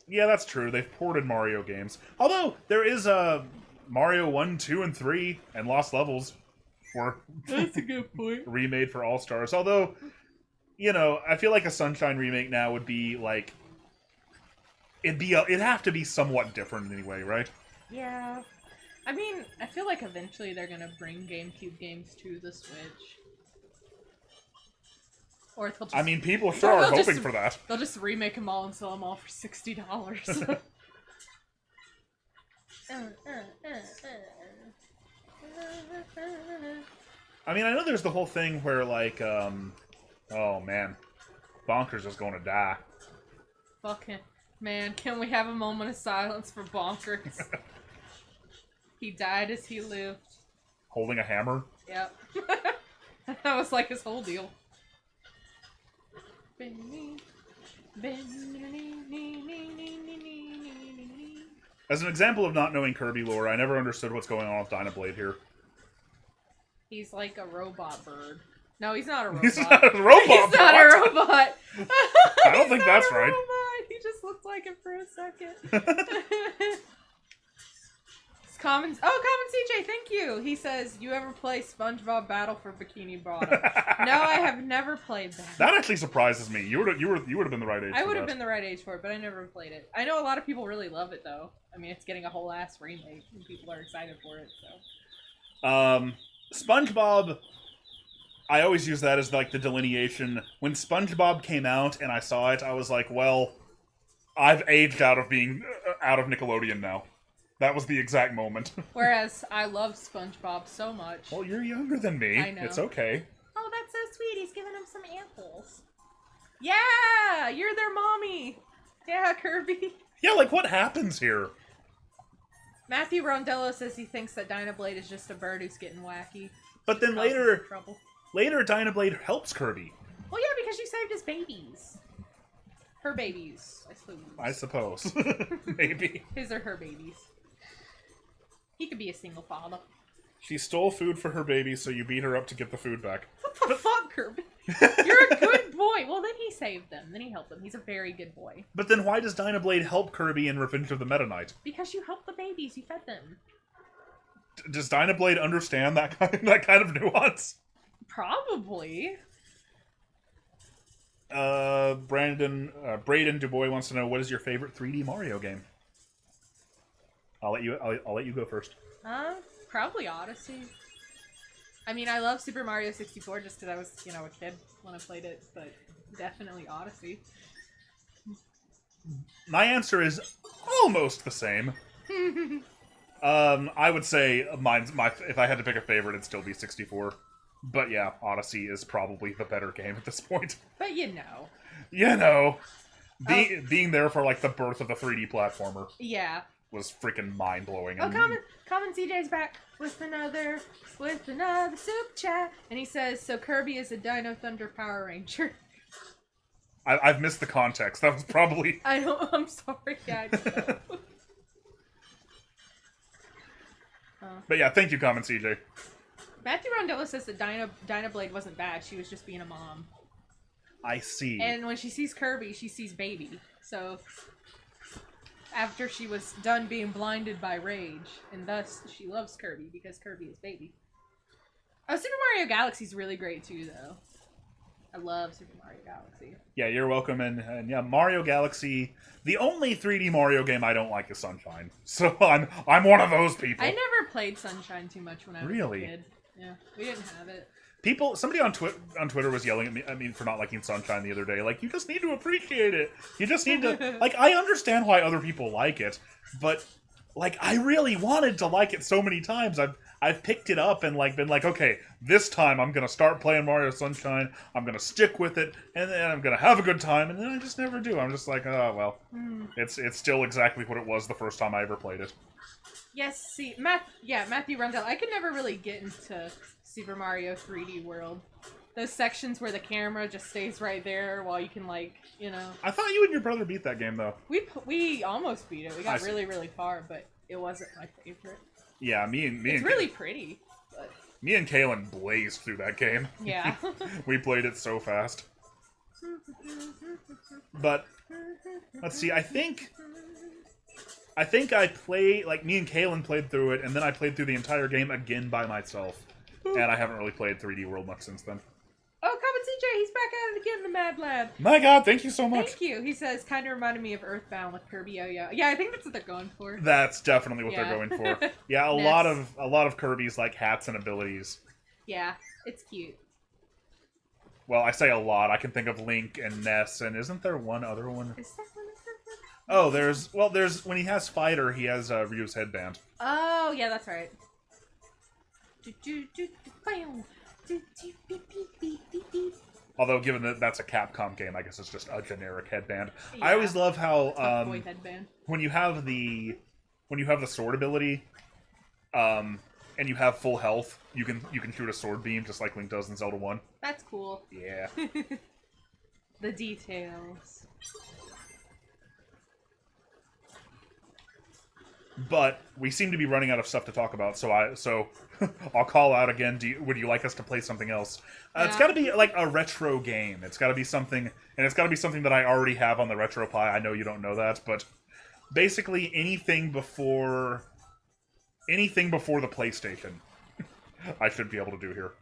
yeah, that's true. They've ported Mario games. Although, there is Mario 1, 2, and 3, and Lost Levels were That's a good point. remade for All-Stars. Although, you know, I feel like a Sunshine remake now would be, like... It'd have to be somewhat different anyway, right? Yeah. I mean, I feel like eventually they're gonna bring GameCube games to the Switch. Or they'll just... I mean, people sure are hoping for that. They'll just remake them all and sell them all for $60. I mean, I know there's the whole thing where, like, oh man, Bonkers is going to die. Fucking man, can we have a moment of silence for Bonkers? He died as he lived. Holding a hammer? Yep. That was like his whole deal. As an example of not knowing Kirby lore, I never understood what's going on with Dynablade here. He's like a robot bird. No, he's not a robot. He's not a robot. He's not a robot. I don't think that's right. Robot. He just looked like him for a second. Common CJ, thank you. He says, "You ever play SpongeBob Battle for Bikini Bottom?" No, I have never played that. That actually surprises me. You would have been the right age. I would have been the right age for it, but I never played it. I know a lot of people really love it though. I mean, it's getting a whole ass remake, and people are excited for it. So, SpongeBob. I always use that as like the delineation. When SpongeBob came out and I saw it, I was like, well, I've aged out of being out of Nickelodeon now. That was the exact moment. Whereas I love SpongeBob so much. Well, you're younger than me. I know. It's okay. Oh, that's so sweet. He's giving him some apples. Yeah, you're their mommy. Yeah, Kirby. Yeah, like what happens here? Matthew Rondello says he thinks that Dynablade is just a bird who's getting wacky. But then later Dynablade helps Kirby. Well, yeah, because she saved his babies. Her babies, I suppose. Maybe. His or her babies. He could be a single father. She stole food for her baby, so you beat her up to get the food back. What the fuck, Kirby? You're a good boy. Well, then he saved them. Then he helped them. He's a very good boy. But then why does Dynablade help Kirby in Revenge of the Meta Knight? Because you helped the babies. You fed them. Does Dynablade understand that kind of nuance? Probably. Braden Dubois wants to know, what is your favorite 3D Mario game? I'll let you go first. Probably Odyssey. I mean, I love Super Mario 64 just because I was, a kid when I played it, but definitely Odyssey. My answer is almost the same. I would say if I had to pick a favorite, it'd still be 64. But yeah, Odyssey is probably the better game at this point. But being there for like the birth of the 3D platformer. Yeah. Was freaking mind-blowing. Oh, Common CJ's back with another super chat. And he says, so Kirby is a Dino Thunder Power Ranger. I've missed the context. That was probably... I'm sorry. Yeah, I don't know. But yeah, thank you, Common CJ. Matthew Rondello says that Dynablade wasn't bad. She was just being a mom. I see. And when she sees Kirby, she sees baby. So... after she was done being blinded by rage, and thus she loves Kirby because Kirby is baby. Oh, Super Mario Galaxy's really great too, though. I love Super Mario Galaxy. Yeah, you're welcome, and yeah, Mario Galaxy. The only 3D Mario game I don't like is Sunshine, so I'm one of those people. I never played Sunshine too much when I was a kid. Yeah, we didn't have it. Somebody on Twitter was yelling at me for not liking Sunshine the other day. Like, you just need to appreciate it. You just need to... like, I understand why other people like it, but, like, I really wanted to like it so many times. I've picked it up and, like, been like, okay, this time I'm gonna start playing Mario Sunshine, I'm gonna stick with it, and then I'm gonna have a good time, and then I just never do. I'm just like, oh, well, it's still exactly what it was the first time I ever played it. Yes, see, Matthew Rundell, I could never really get into Super Mario 3D World. those sections where the camera just stays right there while you can, like, you know. I thought you and your brother beat that game, though. We almost beat it. We got really, really far, but it wasn't my favorite. Yeah, It's really pretty, but... Me and Kaylin blazed through that game. Yeah. We played it so fast. But, let's see, I think I played, like, me and Kaylin played through it, and then I played through the entire game again by myself. And I haven't really played 3D World much since then. Oh, Common CJ, he's back at it again, the Mad Lad. My god, thank you so much. Thank you. He says, kind of reminded me of Earthbound with Kirby Yo-Yo. Yeah, I think that's what they're going for. That's definitely what they're going for. Yeah, a lot of Kirby's, like, hats and abilities. Yeah, it's cute. Well, I say a lot. I can think of Link and Ness, and isn't there one other one? Is that one? Oh, there's when he has Fighter, he has Ryu's headband. Oh, yeah, that's right. Although, given that that's a Capcom game, I guess it's just a generic headband. Yeah. I always love how Boy headband. when you have the sword ability, and you have full health, you can shoot a sword beam just like Link does in Zelda 1. That's cool. Yeah. The details. But we seem to be running out of stuff to talk about, so I'll call out again. Would you like us to play something else? It's got to be like a retro game. It's got to be something, and it's got to be something that I already have on the RetroPie. I know you don't know that, but basically anything before the PlayStation, I should be able to do here.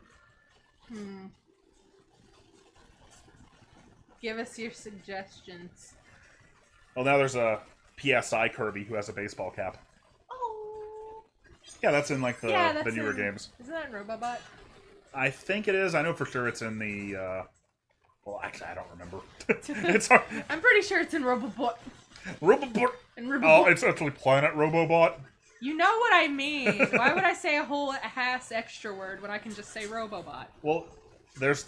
Give us your suggestions. Well, now there's a PSI Kirby who has a baseball cap. Oh. Yeah, that's in like the newer games. Isn't that in Robobot? I think it is. I know for sure it's in the. Well, actually, I don't remember. It's hard. I'm pretty sure it's in Robobot. Robobot. Oh, it's actually Planet Robobot. You know what I mean. Why would I say a whole ass extra word when I can just say Robobot? Well, there's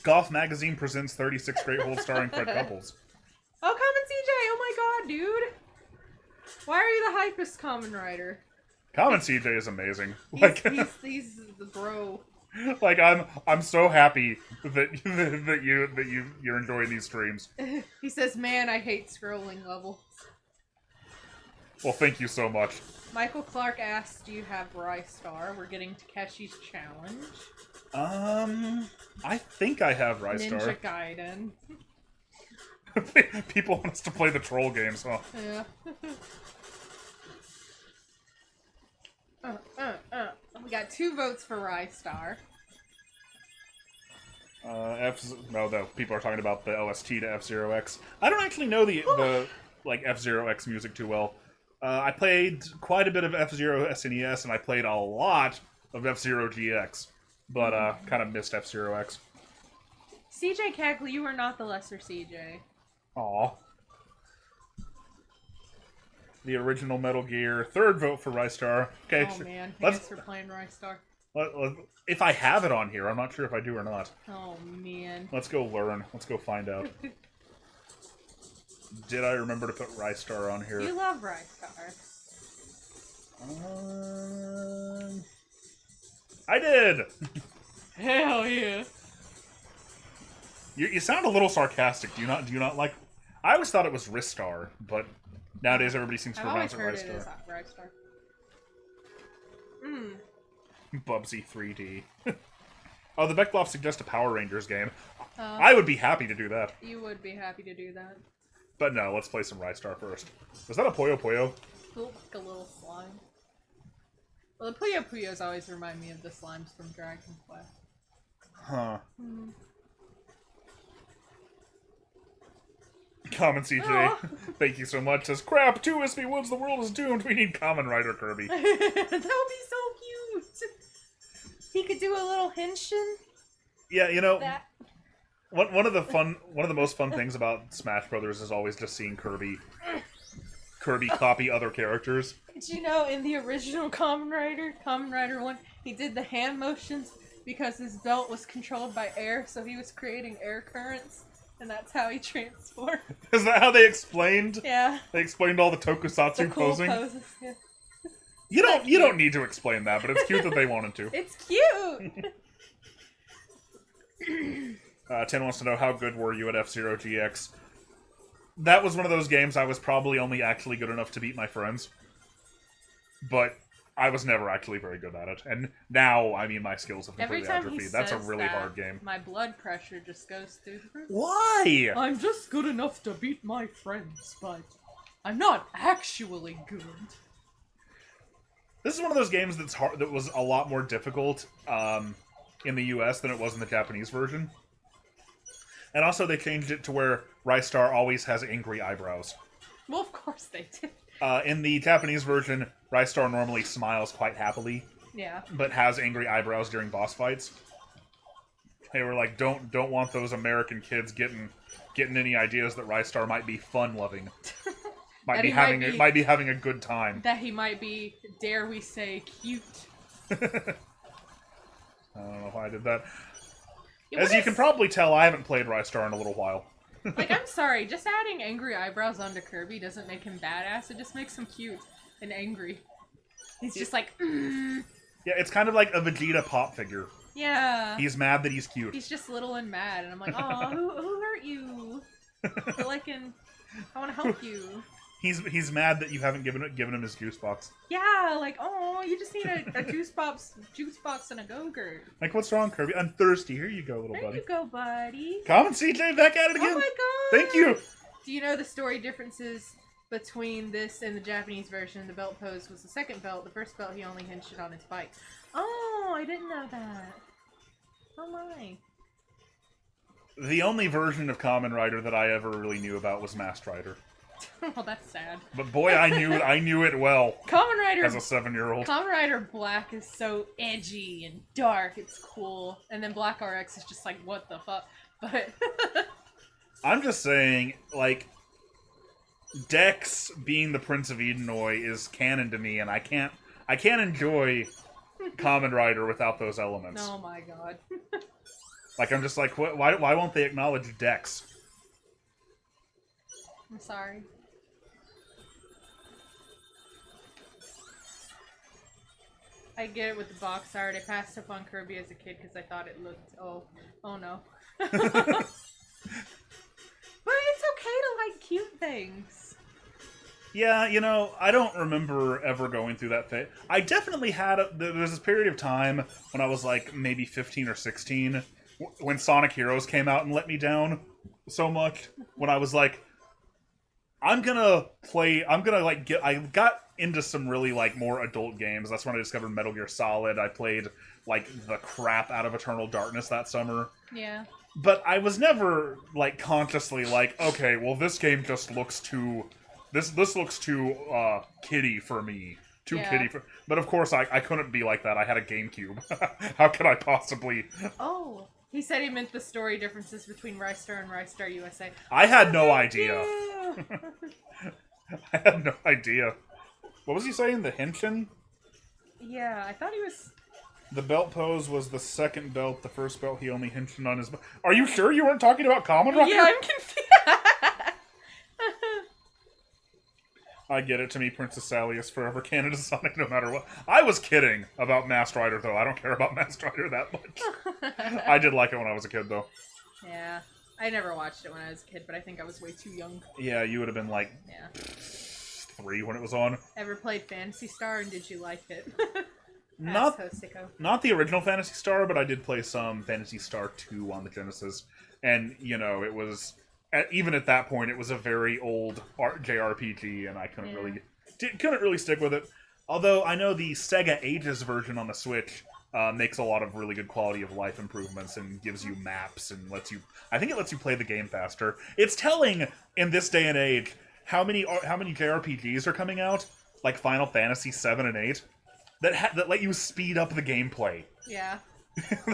Golf Magazine presents 36 Great Holes starring Fred Couples. Oh, Common CJ! Oh my god, dude! Why are you the hypest Common Rider? Common CJ is amazing. He's the bro. Like I'm so happy that you're enjoying these streams. He says, "Man, I hate scrolling levels." Well, thank you so much. Michael Clark asks, "Do you have Rystar?" We're getting Takeshi's challenge. I think I have Rystar. Ninja Gaiden. People want us to play the troll games, huh? Yeah. We got 2 votes for Rystar. No, people are talking about the OST to F-Zero X. I don't actually know the like F-Zero X music too well. I played quite a bit of F-Zero SNES, and I played a lot of F-Zero GX, but kind of missed F-Zero X. CJ Cagley, you are not the lesser CJ. Aw. The original Metal Gear. 3rd vote for Rystar. Okay. Oh man, thanks for playing Rystar. If I have it on here, I'm not sure if I do or not. Oh man. Let's go learn. Let's go find out. Did I remember to put Rystar on here? You love Rystar. I did! Hell yeah. You sound a little sarcastic. Do you not like... I always thought it was Ristar, but nowadays everybody seems to pronounce it Rystar. Rystar. Bubsy 3D. Oh, the Beckloff suggests a Power Rangers game. I would be happy to do that. You would be happy to do that. But no, let's play some Rystar first. Was that a Puyo Puyo? Look like a little slime. Well, the Puyo Puyos always remind me of the slimes from Dragon Quest. Huh. Common CJ, thank you so much. Says, crap, 2 SB Woods, the world is doomed. We need Common Rider Kirby. That would be so cute. He could do a little henshin. Yeah, you know, one of the most fun things about Smash Brothers is always just seeing Kirby copy other characters. Did you know in the original Kamen Rider 1, he did the hand motions because his belt was controlled by air, so he was creating air currents. And that's how he transformed. Is that how they explained? Yeah. They explained all the tokusatsu the cool posing. Poses, yeah. You don't need to explain that, but it's cute that they wanted to. It's cute. Tin wants to know, how good were you at F-Zero GX? That was one of those games I was probably only actually good enough to beat my friends. But I was never actually very good at it. And now, I mean, my skills have Every completely time he atrophied. That's a says really that, hard game. my blood pressure just goes through the roof. Why? I'm just good enough to beat my friends, but I'm not actually good. This is one of those games that's hard, that was a lot more difficult in the US than it was in the Japanese version. And also they changed it to where Rystar always has angry eyebrows. Well, of course they did. In the Japanese version, Rystar normally smiles quite happily, Yeah. but has angry eyebrows during boss fights. They were like, don't want those American kids getting any ideas that Rystar might be fun-loving. Might be having a good time. That he might be, dare we say, cute. I don't know why I did that. As you can probably tell, I haven't played Rystar in a little while. Like, I'm sorry, just adding angry eyebrows onto Kirby doesn't make him badass, it just makes him cute and angry. He's just like, mm. Yeah, it's kind of like a Vegeta pop figure. Yeah. He's mad that he's cute. He's just little and mad, and I'm like, oh, who hurt you? I feel like I want to help you. He's mad that you haven't given him his juice box. Yeah, like, oh, you just need a juice box and a Go-Gurt. Like, what's wrong, Kirby? I'm thirsty. Here you go, little buddy. There you go, buddy. Come on, CJ, back at it again. Oh my god! Thank you. Do you know the story differences between this and the Japanese version? The belt pose was the second belt. The first belt he only hinged it on his bike. Oh, I didn't know that. Oh my. The only version of Kamen Rider that I ever really knew about was Masked Rider. Well, that's sad. But boy, I knew it well. Kamen Rider as a 7-year-old. Kamen Rider Black is so edgy and dark. It's cool. And then Black RX is just like, what the fuck? But I'm just saying, like, Dex being the Prince of Edenoi is canon to me, and I can't enjoy Kamen Rider without those elements. oh my god. Like, I'm just like, why won't they acknowledge Dex? I'm sorry. I get it with the box art. I passed up on Kirby as a kid because I thought it looked... Oh no. But it's okay to like cute things. Yeah, you know, I don't remember ever going through that phase. I definitely had... There was this period of time when I was like maybe 15 or 16 when Sonic Heroes came out and let me down so much. When I was like, I got into some really, like, more adult games. That's when I discovered Metal Gear Solid. I played, like, the crap out of Eternal Darkness that summer. Yeah. But I was never, like, consciously like, okay, well, this game just looks too... This looks too, kiddie for me. Too kiddie for... But, of course, I couldn't be like that. I had a GameCube. How could I possibly... Oh. He said he meant the story differences between Rystar and Rystar USA. I had no idea. I had no idea. What was he saying? The Henshin? Yeah, I thought he was... The belt pose was the second belt. The first belt he only hinged on his... Are you sure you weren't talking about Kamen Rider? Yeah, I'm confused. I get it. To me, Princess Sally is forever canon to Sonic no matter what. I was kidding about Masked Rider, though. I don't care about Masked Rider that much. I did like it when I was a kid, though. Yeah. I never watched it when I was a kid, but I think I was way too young. Yeah, you would have been like 3 when it was on. Ever played Phantasy Star, and did you like it? Not the original Phantasy Star, but I did play some Phantasy Star 2 on the Genesis. And, you know, it was... Even at that point, it was a very old JRPG, and I couldn't really stick with it. Although I know the Sega Ages version on the Switch makes a lot of really good quality of life improvements and gives you maps and I think it lets you play the game faster. It's telling in this day and age how many JRPGs are coming out, like Final Fantasy 7 and 8, that let you speed up the gameplay. Yeah.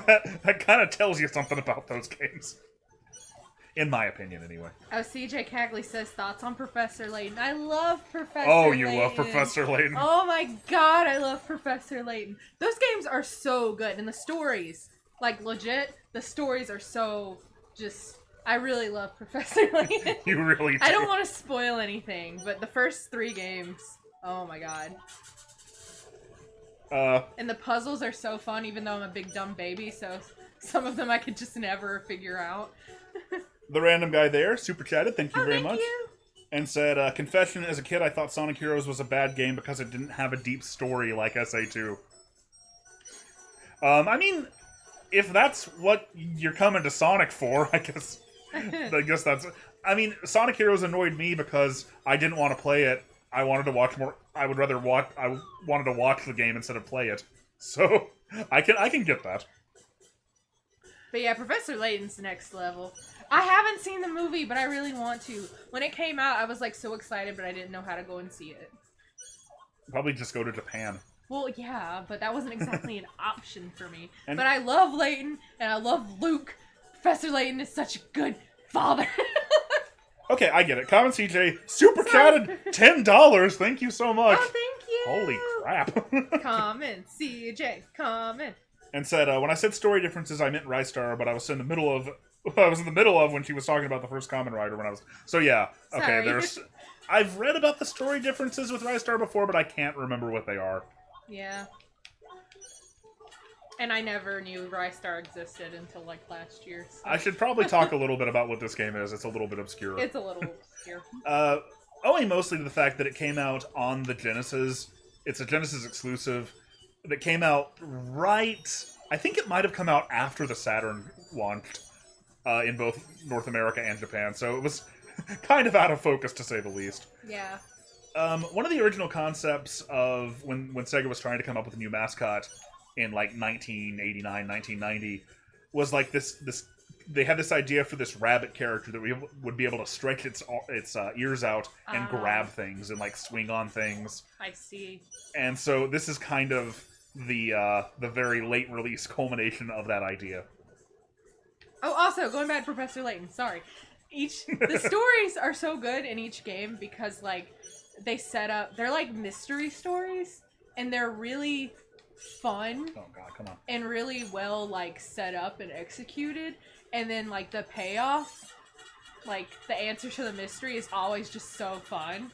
that kind of tells you something about those games. In my opinion, anyway. Oh, CJ Cagley says thoughts on Professor Layton. I love Professor Layton. Oh, you love Professor Layton. Oh my god, I love Professor Layton. Those games are so good. And the stories, like legit, the stories are so just... I really love Professor Layton. You really do. I don't want to spoil anything, but the first 3 games, oh my god. And the puzzles are so fun, even though I'm a big dumb baby, so some of them I could just never figure out. The random guy there, super chatted, thank you very thank much. you. And said, confession, as a kid I thought Sonic Heroes was a bad game because it didn't have a deep story like SA2. I mean, if that's what you're coming to Sonic for, I guess that's... I mean, Sonic Heroes annoyed me because I didn't want to play it. I wanted to watch more... I wanted to watch the game instead of play it. So, I can get that. But yeah, Professor Layton's next level. I haven't seen the movie, but I really want to. When it came out, I was like so excited, but I didn't know how to go and see it. Probably just go to Japan. Well, yeah, but that wasn't exactly an option for me. And but I love Layton, and I love Luke. Professor Layton is such a good father. Okay, I get it. Common CJ, super chatted, $10. Thank you so much. Oh, thank you. Holy crap. Comment, CJ, comment. And said, when I said story differences, I meant Rystar, but I was in the middle of when she was talking about the first Kamen Rider when I was... So yeah, okay, Sorry. I've read about the story differences with Rystar before, but I can't remember what they are. Yeah. And I never knew Rystar existed until like last year. So. I should probably talk a little bit about what this game is. It's a little bit obscure. It's a little obscure. Owing mostly to the fact that it came out on the Genesis. It's a Genesis exclusive that came out right... I think it might have come out after the Saturn launched in both North America and Japan, so it was kind of out of focus, to say the least. Yeah. One of the original concepts of when Sega was trying to come up with a new mascot in like 1989, 1990 was like this they had this idea for this rabbit character that would be able to stretch its ears out and grab things and like swing on things. I see. And so this is kind of the very late release culmination of that idea. Oh, also, going back to Professor Layton, sorry. The stories are so good in each game because, like, they set up... They're, like, mystery stories, and they're really fun. Oh, God, come on. And really well, like, set up and executed. And then, like, the payoff, like, the answer to the mystery is always just so fun.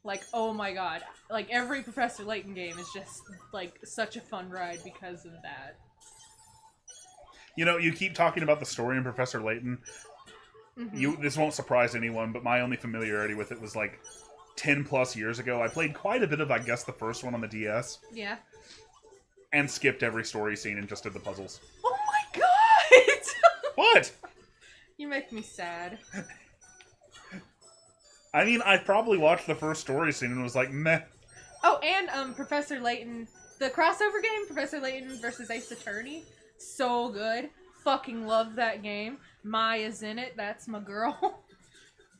Like, oh my god. Like, every Professor Layton game is just, like, such a fun ride because of that. You know, you keep talking about the story in Professor Layton. Mm-hmm. This won't surprise anyone, but my only familiarity with it was like 10 plus years ago. I played quite a bit of, I guess, the first one on the DS. Yeah. And skipped every story scene and just did the puzzles. Oh my god! What? You make me sad. I mean, I probably watched the first story scene and was like, meh. Oh, and Professor Layton, the crossover game, Professor Layton versus Ace Attorney. So good. Fucking love that game. Maya's in it. That's my girl.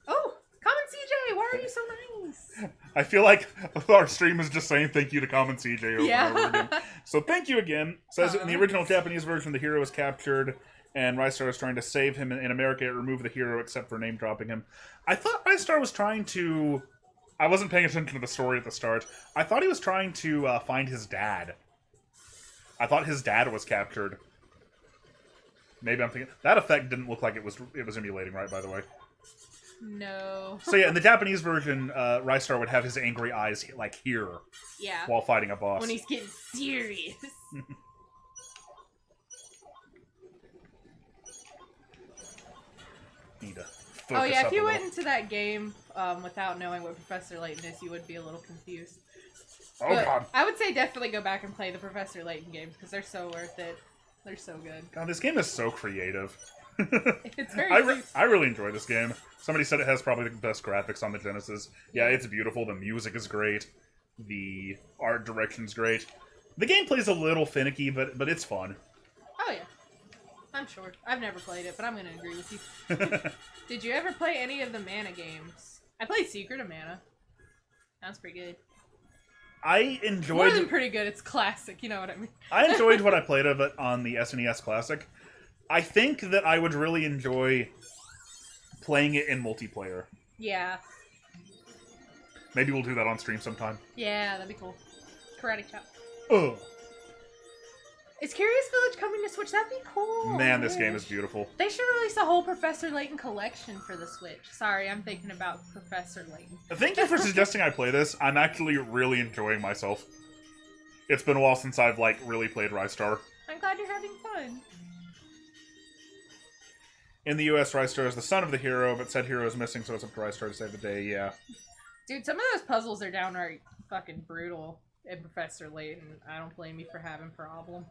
Oh, Common CJ, why are you so nice? I feel like our stream is just saying thank you to Common CJ over and over again. So thank you again. Says in the original Japanese version, the hero is captured, and Rystar is trying to save him. In America, it removed the hero except for name dropping him. I thought Rystar was trying to... I wasn't paying attention to the story at the start. I thought he was trying to find his dad. I thought his dad was captured. Maybe I'm thinking... That effect didn't look like it was emulating, right, by the way? No. So yeah, in the Japanese version, Rystar would have his angry eyes, like, here. Yeah. While fighting a boss. When he's getting serious. Need to focus Oh yeah, if you up a went little. into that game without knowing what Professor Layton is, you would be a little confused. Oh But god. I would say definitely go back and play the Professor Layton games because they're so worth it. They're so good. God, this game is so creative. It's very I really enjoy this game. Somebody said it has probably the best graphics on the Genesis. Yeah, it's beautiful. The music is great. The art direction's great. The gameplay's a little finicky, but it's fun. Oh yeah. I'm sure. I've never played it, but I'm gonna agree with you. Did you ever play any of the Mana games? I played Secret of Mana. That's pretty good. I enjoyed... More than pretty good, it's classic, you know what I mean? I enjoyed what I played of it on the SNES Classic. I think that I would really enjoy playing it in multiplayer. Yeah. Maybe we'll do that on stream sometime. Yeah, that'd be cool. Karate chop. Ugh. Is Curious Village coming to Switch? That'd be cool. Man, this game is beautiful. They should release a whole Professor Layton collection for the Switch. Sorry, I'm thinking about Professor Layton. Thank you for suggesting I play this. I'm actually really enjoying myself. It's been a while since I've, like, really played Rystar. I'm glad you're having fun. In the U.S., Rystar is the son of the hero, but said hero is missing, so it's up to Rystar to save the day. Yeah. Dude, some of those puzzles are downright fucking brutal in Professor Layton. I don't blame you for having problems.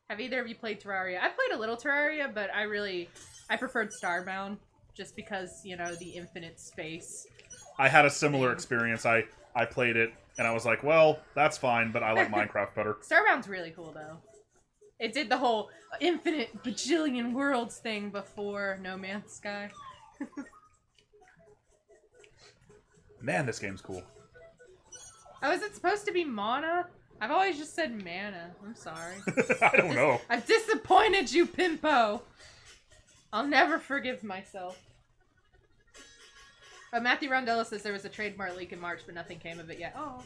Have either of you played Terraria? I played a little Terraria, but I preferred Starbound, just because, you know, the infinite space. I had a similar experience. I played it, and I was like, well, that's fine, but I like Minecraft better. Starbound's really cool, though. It did the whole infinite bajillion worlds thing before No Man's Sky. Man, this game's cool. Oh, is it supposed to be mana? I've always just said mana. I'm sorry. I don't know. I've disappointed you, Pimpo. I'll never forgive myself. Matthew Rondello says there was a trademark leak in March, but nothing came of it yet. Oh,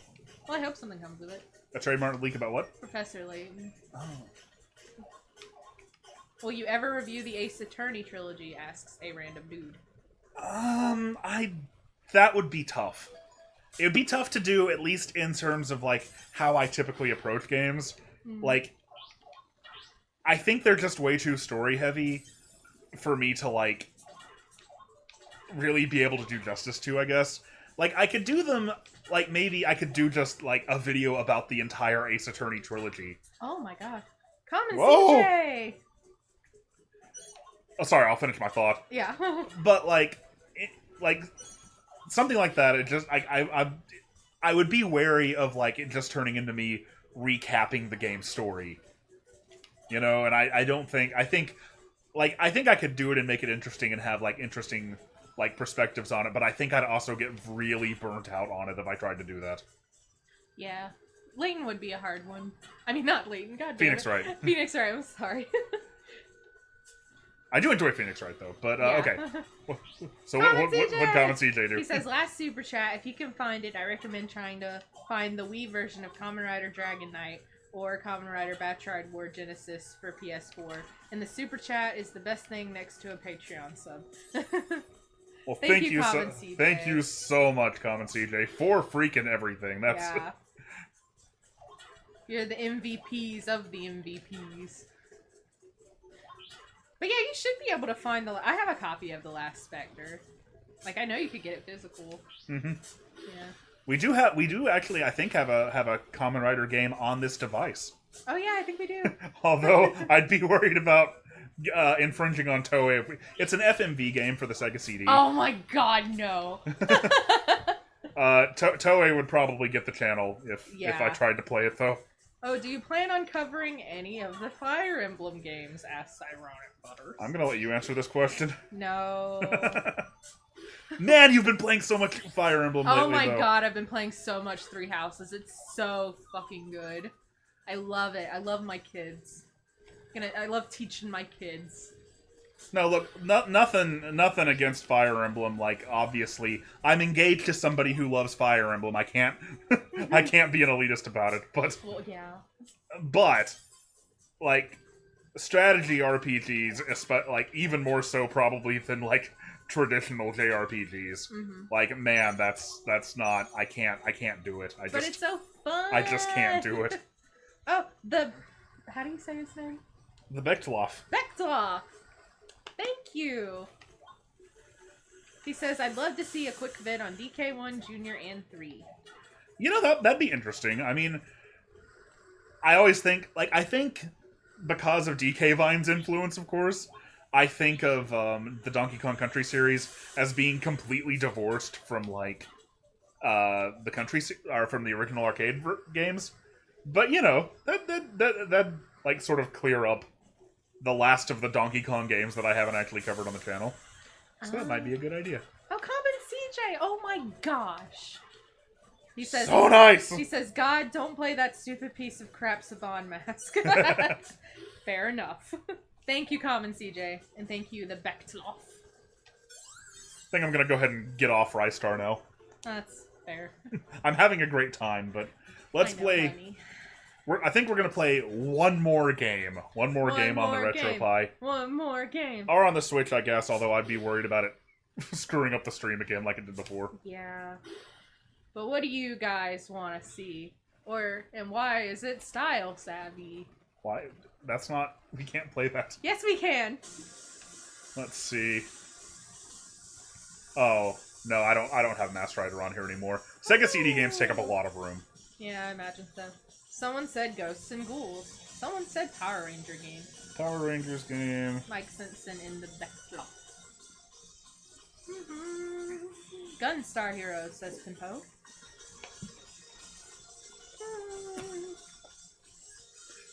well, I hope something comes of it. A trademark leak about what? Professor Layton. Oh. Will you ever review the Ace Attorney trilogy? Asks a random dude. That would be tough. It would be tough to do, at least in terms of, like, how I typically approach games. Mm. Like, I think they're just way too story-heavy for me to, like, really be able to do justice to, I guess. Like, I could do them, like, maybe I could do just, like, a video about the entire Ace Attorney trilogy. Oh my god. Come and Whoa! CJ! Oh, sorry, I'll finish my thought. Yeah. But, like, something like that, it just, I would be wary of, like, it just turning into me recapping the game's story. You know, and I think I could do it and make it interesting and have, like, interesting, like, perspectives on it, but I think I'd also get really burnt out on it if I tried to do that. Yeah. Layton would be a hard one. I mean, not Layton, god damn Phoenix it. Wright. Phoenix Wright, I'm sorry. I do enjoy Phoenix Wright, though, but, yeah. Okay. So what Common CJ do? He says, last super chat, if you can find it, I recommend trying to find the Wii version of Kamen Rider Dragon Knight or Kamen Rider Batride War Genesis for PS4. And the super chat is the best thing next to a Patreon sub. Well, thank you so much, Common CJ, for freaking everything. That's yeah. You're the MVPs of the MVPs. But yeah, you should be able to find the... I have a copy of The Last Spectre. Like, I know you could get it physical. Mm-hmm. Yeah. We do actually, I think, have a Kamen Rider game on this device. Oh yeah, I think we do. Although, I'd be worried about infringing on Toei. It's an FMV game for the Sega CD. Oh my god, no. Toei would probably get the channel if I tried to play it, though. Oh, do you plan on covering any of the Fire Emblem games? Asks Ironic Butters. I'm gonna let you answer this question. No. Man, you've been playing so much Fire Emblem lately, oh my though. god, I've been playing so much Three Houses. It's so fucking good. I love it. I love my kids. I love teaching my kids. No, look, nothing against Fire Emblem. Like, obviously, I'm engaged to somebody who loves Fire Emblem. I can't be an elitist about it. But, well, yeah. But, like, strategy RPGs, like, even more so probably than like traditional JRPGs. Mm-hmm. Like, man, that's not. I can't do it. But it's so fun. I just can't do it. Oh, how do you say his name? The Bechtloff. Bechtloff. Thank you. He says, I'd love to see a quick vid on DK1, Junior, and 3. You know, that'd be interesting. I mean, I always think, like, because of DK Vine's influence, of course, I think of the Donkey Kong Country series as being completely divorced from, like, the country, or from the original arcade games. But, you know, that like, sort of clear up the last of the Donkey Kong games that I haven't actually covered on the channel. So that might be a good idea. Oh, Common CJ! Oh my gosh! He says, so nice! She says, God, don't play that stupid piece of crap Saban mask. Fair enough. Thank you, Common CJ. And thank you, the Bechtloff. I think I'm gonna go ahead and get off Rystar now. That's fair. I'm having a great time, but let's play... Honey. I think we're going to play one more game. One more game on the RetroPie. One more game. Or on the Switch, I guess, although I'd be worried about it screwing up the stream again like it did before. Yeah. But what do you guys want to see? And why is it style savvy? Why? That's not... We can't play that. Yes, we can. Let's see. Oh no, I don't have Master Rider on here anymore. Sega CD games take up a lot of room. Yeah, I imagine so. Someone said Ghosts and Ghouls. Someone said Power Ranger game. Power Rangers game. Mike Simpson in the backlog. Gunstar Heroes, says Pinpo.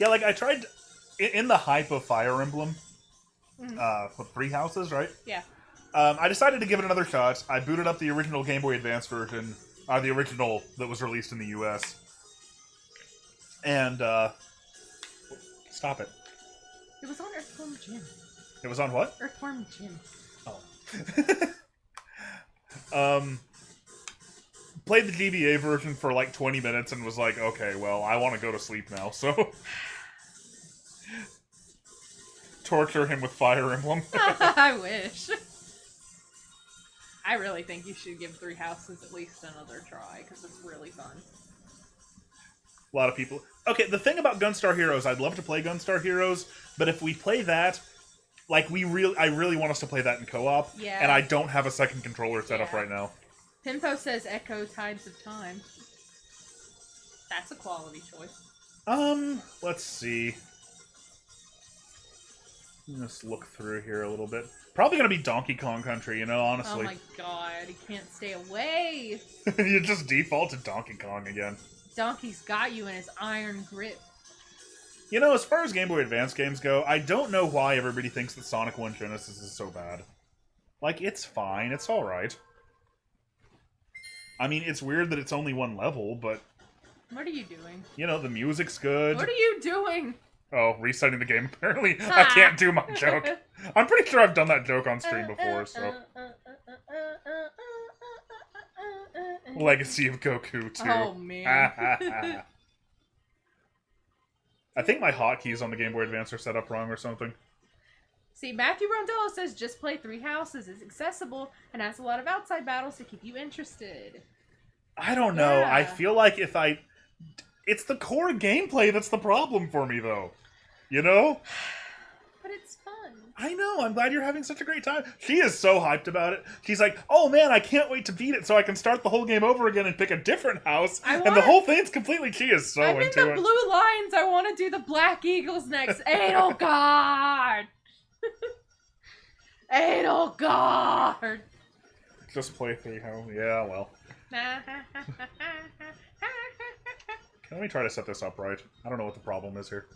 Yeah, like I tried in the hype of Fire Emblem. With 3 houses, right? Yeah. I decided to give it another shot. I booted up the original Game Boy Advance version, the original that was released in the U.S. And stop it. It was on Earthworm Jim. It was on what? Earthworm Jim. Oh. Played the GBA version for like 20 minutes and was like, okay, well, I want to go to sleep now, so... Torture him with Fire Emblem. I wish. I really think you should give 3 Houses at least another try, because it's really fun. A lot of people... Okay, the thing about Gunstar Heroes, I'd love to play Gunstar Heroes, but if we play that, like, I really want us to play that in co-op, yeah. And I don't have a second controller set up right now. Pinpo says Echo Tides of Time. That's a quality choice. Let's see. Let's look through here a little bit. Probably gonna be Donkey Kong Country, you know, honestly. Oh my god, he can't stay away! You just default to Donkey Kong again. Donkey's got you in his iron grip. You know, as far as Game Boy Advance games go, I don't know why everybody thinks that Sonic 1 Genesis is so bad. Like, it's fine, it's alright. I mean, it's weird that it's only 1 level, but... What are you doing? You know, the music's good. What are you doing? Oh, resetting the game, apparently. I can't do my joke. I'm pretty sure I've done that joke on stream before, so... Legacy of Goku, too. Oh, man. I think my hotkeys on the Game Boy Advance are set up wrong or something. See, Matthew Rondello says just play 3 Houses. It's accessible and has a lot of outside battles to keep you interested. I don't know. Yeah. I feel like if I... It's the core gameplay that's the problem for me, though. You know? But it's fun. I know. I'm glad you're having such a great time. She is so hyped about it. She's like, oh man, I can't wait to beat it so I can start the whole game over again and pick a different house. And the whole thing's completely... She is so I'm into in the blue lines. I want to do the Black Eagles next. Edelgard! Edelgard! Just play 3 houses. Yeah, well. Let me try to set this up right. I don't know what the problem is here.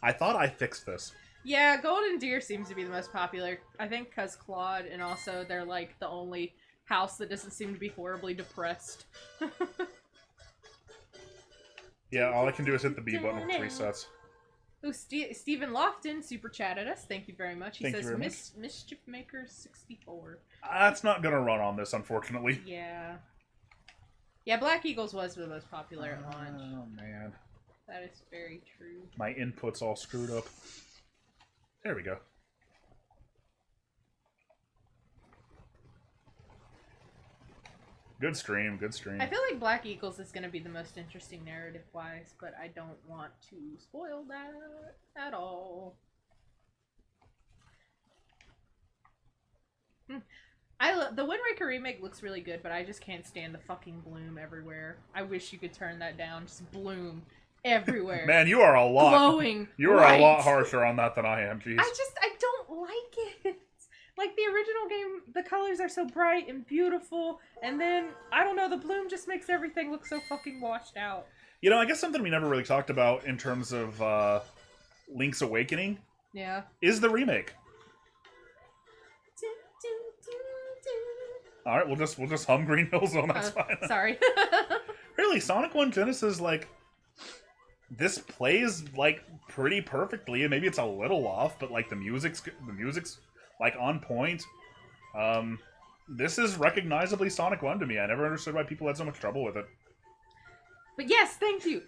I thought I fixed this. Yeah, Golden Deer seems to be the most popular. I think because Claude, and also they're like the only house that doesn't seem to be horribly depressed. Yeah, all I can do is hit the B button with 3 sets. Ooh, Stephen Lofton super chatted us. Thank you very much. He Thank you says very much. Mischief Maker 64. That's not gonna run on this, unfortunately. Yeah. Yeah, Black Eagles was the most popular at launch. Oh, man. That is very true. My input's all screwed up. There we go. Good stream, good stream. I feel like Black Eagles is going to be the most interesting narrative-wise, but I don't want to spoil that at all. The Wind Waker remake looks really good, but I just can't stand the fucking bloom everywhere. I wish you could turn that down. Just bloom everywhere. Man, you are a lot. Glowing. You are a lot harsher on that than I am. Jeez. I don't like it. Like the original game, the colors are so bright and beautiful, and then I don't know, the bloom just makes everything look so fucking washed out. You know, I guess something we never really talked about in terms of Link's Awakening. Yeah. Is the remake. All right, we'll just hum Green Hill Zone. That's fine. Sorry. Really, Sonic 1 Genesis, like, this plays like pretty perfectly, and maybe it's a little off, but like the music's like on point. This is recognizably Sonic 1 to me. I never understood why people had so much trouble with it. But yes, thank you.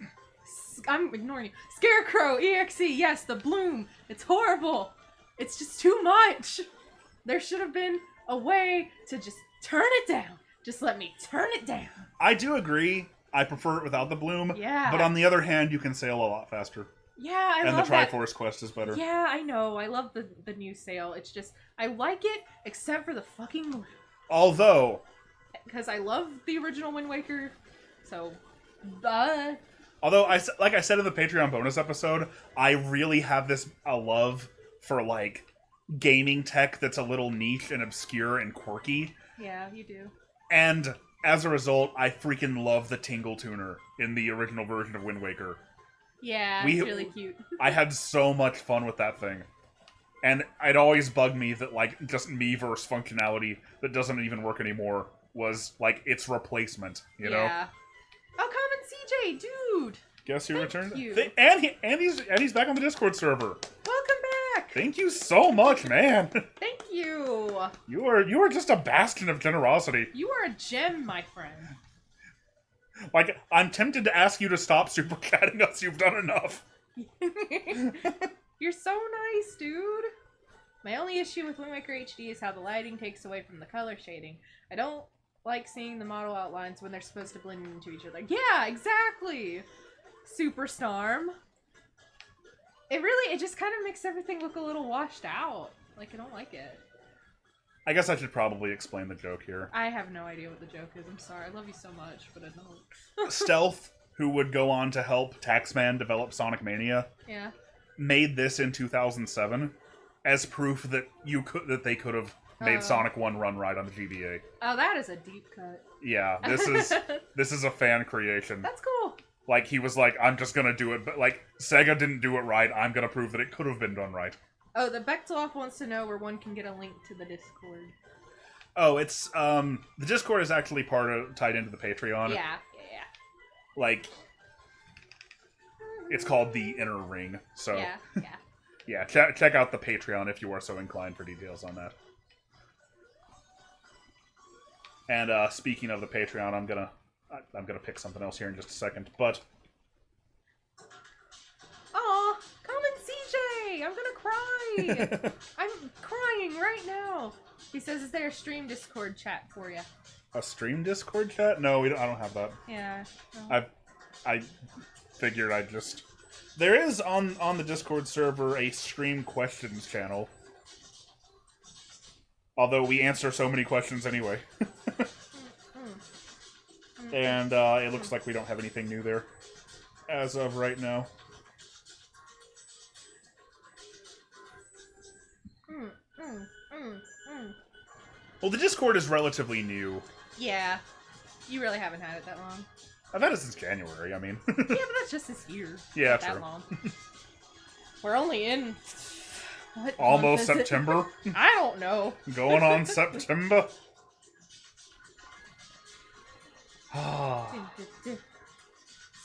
I'm ignoring you. Scarecrow EXE. Yes, the bloom. It's horrible. It's just too much. There should have been a way to just turn it down. Just let me turn it down. I do agree. I prefer it without the bloom. Yeah. But on the other hand, you can sail a lot faster. Yeah, I and love the that. Triforce quest is better. Yeah, I know. I love the new sale. It's just I like it except for the fucking blue. Although, Because I love the original Wind Waker. So, like I said in the Patreon bonus episode, I really have a love for like gaming tech that's a little niche and obscure and quirky. yeah, you do. And as a result, I freaking love the Tingle Tuner in the original version of Wind Waker. Yeah, it's really cute. I had so much fun with that thing. And it always bugged me that, like, just Miiverse functionality that doesn't even work anymore was, like, its replacement, you know? Yeah. Oh, Common CJ, dude! Guess who Thank returned? you. And he's back on the Discord server. Welcome back! Thank you so much, man. Thank you! You are just a bastion of generosity. You are a gem, my friend. Like, I'm tempted to ask you to stop super chatting us. You've done enough. You're so nice, dude. My only issue with Wind Waker HD is how the lighting takes away from the color shading. I don't like seeing the model outlines when they're supposed to blend into each other. Yeah, exactly! Superstorm. It just kind of makes everything look a little washed out. Like, I don't like it. I guess I should probably explain the joke here. I have no idea what the joke is. I'm sorry. I love you so much, but I don't. Stealth, who would go on to help Taxman develop Sonic Mania, Yeah. made this in 2007 as proof that they could have made Sonic 1 run right on the GBA. Oh, that is a deep cut. Yeah, this is a fan creation. That's cool. Like, he was like, I'm just gonna do it, but like, Sega didn't do it right, I'm gonna prove that it could have been done right. Oh, the Bechtelhoff wants to know where one can get a link to the Discord. Oh, it's, the Discord is actually tied into the Patreon. Yeah. Like, it's called the Inner Ring, so... Yeah. Yeah, check out the Patreon if you are so inclined for details on that. And, speaking of the Patreon, I'm gonna pick something else here in just a second, but... Aw, Common CJ! I'm gonna cry! I'm crying right now! He says, is there a stream Discord chat for you? A stream Discord chat? No, I don't have that. Yeah. No. I figured I'd just... There is, on the Discord server, a stream questions channel. Although we answer so many questions anyway. And it looks like we don't have anything new there as of right now. Well, the Discord is relatively new. Yeah. You really haven't had it that long. I've had it since January, I mean. Yeah, but that's just this year. Yeah, Not true. that long. We're only in... What Almost month is it? September. I don't know. Going on September.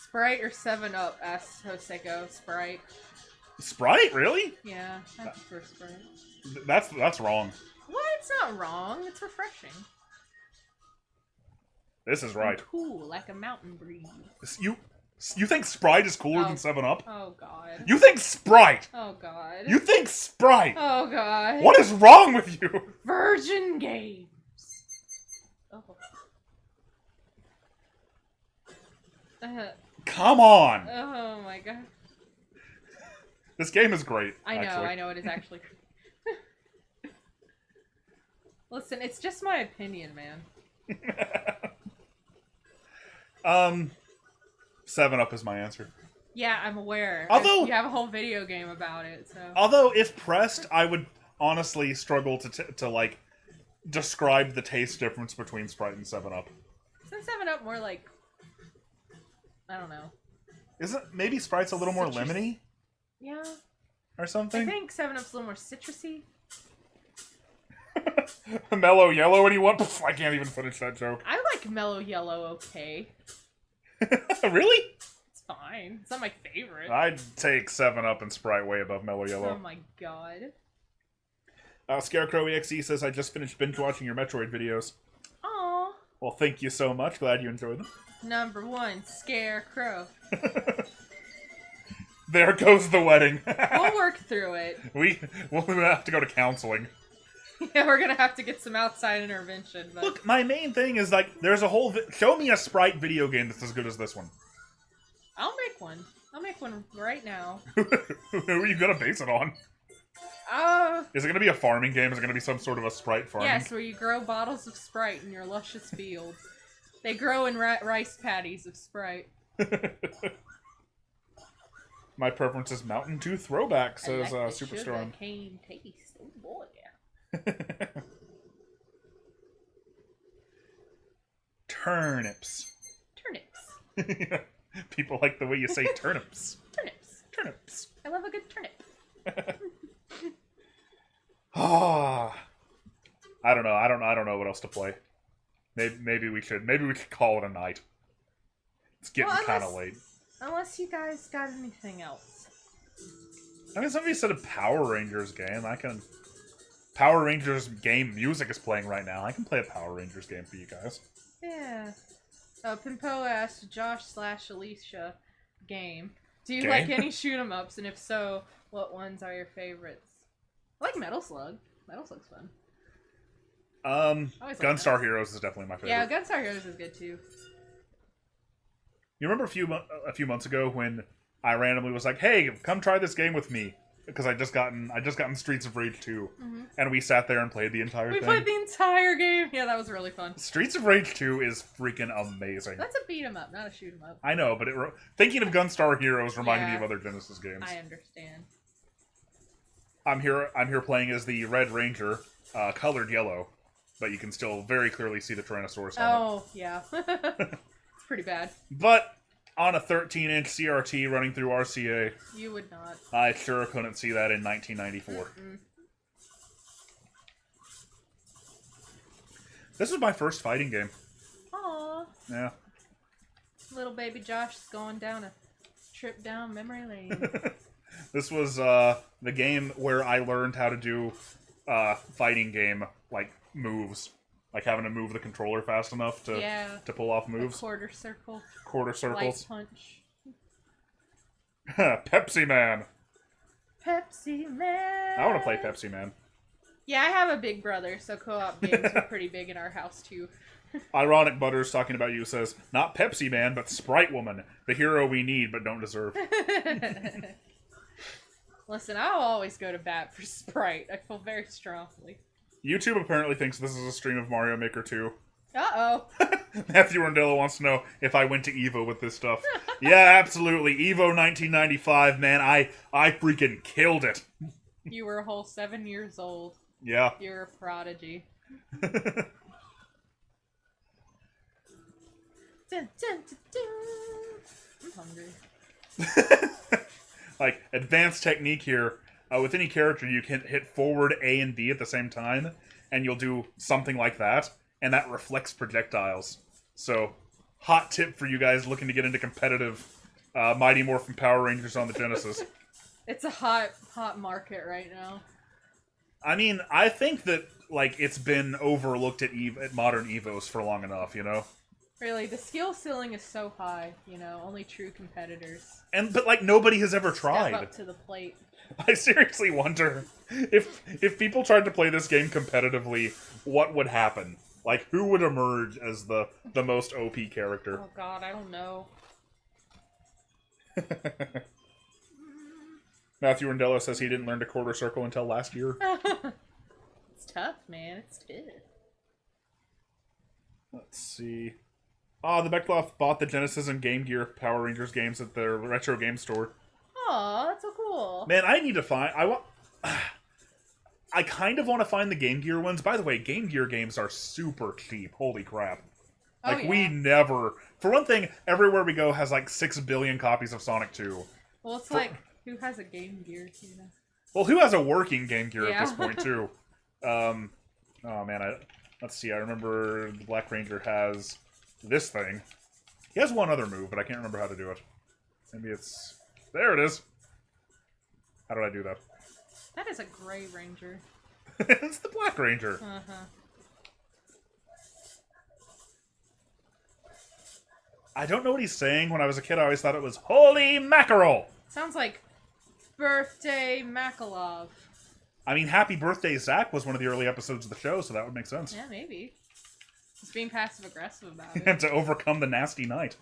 Sprite or 7-Up? Asks Joseko. Sprite. Sprite, really? Yeah, I prefer Sprite. That's wrong. What? It's not wrong. It's refreshing. This is right. Cool, like a mountain breeze. You think Sprite is cooler Oh. than 7-Up? Oh god. You think Sprite! Oh god. You think Sprite! Oh god. What is wrong with you? Virgin Games. Oh. Come on! Oh my god. This game is great. I know it is actually. Listen, it's just my opinion, man. 7-Up is my answer. Yeah, I'm aware. Although- you have a whole video game about it, so. Although, if pressed, I would honestly struggle to like, describe the taste difference between Sprite and 7-Up. Isn't 7-Up more like... I don't know. Isn't maybe Sprite's a little more Citrus- lemony? Yeah. Or I something? think 7-Up's a little more citrusy. Mellow yellow, anyone? Pff, I can't even finish that joke. I like mellow yellow okay. Really? It's fine. It's not my favorite. I'd take 7-Up and Sprite way above mellow Oh yellow. my god. Scarecrow EXE says, I just finished binge watching your Metroid videos. Aw. Well, thank you so much. Glad you enjoyed them. Number 1, Scarecrow. There goes the wedding. We'll work through it. We'll have to go to counseling. Yeah, we're gonna have to get some outside intervention. But... Look, my main thing is, like, there's a whole... show me a Sprite video game that's as good as this one. I'll make one. I'll make one right now. Who are you gonna base it on? Is it gonna be a farming game? Is it gonna be some sort of a Sprite farming? Yes, where you grow bottles of Sprite in your luscious fields. They grow in rice paddies of Sprite. My preference is Mountain Dew Throwback, says I like Superstar. cane taste. Oh boy. Turnips. Turnips. People like the way you say turnips. Turnips. Turnips. I love a good turnip. Ah, I don't know. I don't know what else to play. Maybe we could call it a night. It's getting kind of late. Unless you guys got anything else. I mean, somebody said a Power Rangers game. Power Rangers game music is playing right now. I can play a Power Rangers game for you guys. Yeah. Pimpo asked Josh/Alicia game. Do you Game? like any shoot 'em ups? And if so, what ones are your favorites? I like Metal Slug. Metal Slug's fun. Gunstar Heroes is definitely my favorite. Yeah, Gunstar Heroes is good too. You remember a few months ago when I randomly was like, "Hey, come try this game with me," because I just gotten Streets of Rage 2, and we sat there and played the entire thing. We played the entire game. Yeah, that was really fun. Streets of Rage 2 is freaking amazing. That's a beat 'em up, not a shoot 'em up. I know, but thinking of Gunstar Heroes reminded me of other Genesis games. I understand. I'm here playing as the Red Ranger, colored yellow, but you can still very clearly see the Tyrannosaurus on it. Oh, yeah. It's pretty bad. But on a 13-inch CRT running through RCA, You would not. I sure couldn't see that in 1994. Mm-mm. This was my first fighting game. Aww. Yeah. Little baby Josh is going down a trip down memory lane. This was the game where I learned how to do fighting game like moves, like having to move the controller fast enough to pull off moves. A quarter circle. Quarter circles. Light punch. Pepsi Man. Pepsi Man. I want to play Pepsi Man. Yeah, I have a big brother, so co-op games are pretty big in our house too. Ironic Butters talking about you says, not Pepsi Man, but Sprite Woman, the hero we need but don't deserve. Listen, I'll always go to bat for Sprite. I feel very strongly. YouTube apparently thinks this is a stream of Mario Maker 2. Uh-oh. Matthew Rondello wants to know if I went to EVO with this stuff. Yeah, absolutely. EVO 1995, man. I freaking killed it. You were a whole 7 years old. Yeah. You're a prodigy. Dun, dun, dun, dun. I'm hungry. Like, advanced technique here. With any character, you can hit forward A and B at the same time, and you'll do something like that, and that reflects projectiles. So, hot tip for you guys looking to get into competitive Mighty Morphin Power Rangers on the Genesis. It's a hot market right now. I mean, I think that, like, it's been overlooked at modern EVOs for long enough, you know? Really, the skill ceiling is so high, you know, only true competitors But, like, nobody has ever tried. step up to the plate. I seriously wonder if people tried to play this game competitively, what would happen? Like, who would emerge as the most OP character? Oh god, I don't know. Matthew Rondello says he didn't learn to quarter circle until last year. It's tough, man. It's tough. Let's see. The Beckloff bought the Genesis and Game Gear Power Rangers games at their retro game store. Aw, that's so cool. Man, I need to find... I kind of want to find the Game Gear ones. By the way, Game Gear games are super cheap. Holy crap. Like, we never... For one thing, everywhere we go has like 6 billion copies of Sonic 2. Well, it's like, who has a Game Gear, you know? Well, who has a working Game Gear at Yeah. this point, too? Oh, man, let's see. I remember the Black Ranger has this thing. He has one other move, but I can't remember how to do it. Maybe it's... There it is. How did I do that? That is a Gray Ranger. It's the Black Ranger. Uh-huh. I don't know what he's saying. When I was a kid, I always thought it was Holy Mackerel! Sounds like Birthday Makalov. I mean, Happy Birthday Zach was one of the early episodes of the show, so that would make sense. Yeah, maybe. Just being passive-aggressive about And it. to overcome the nasty night.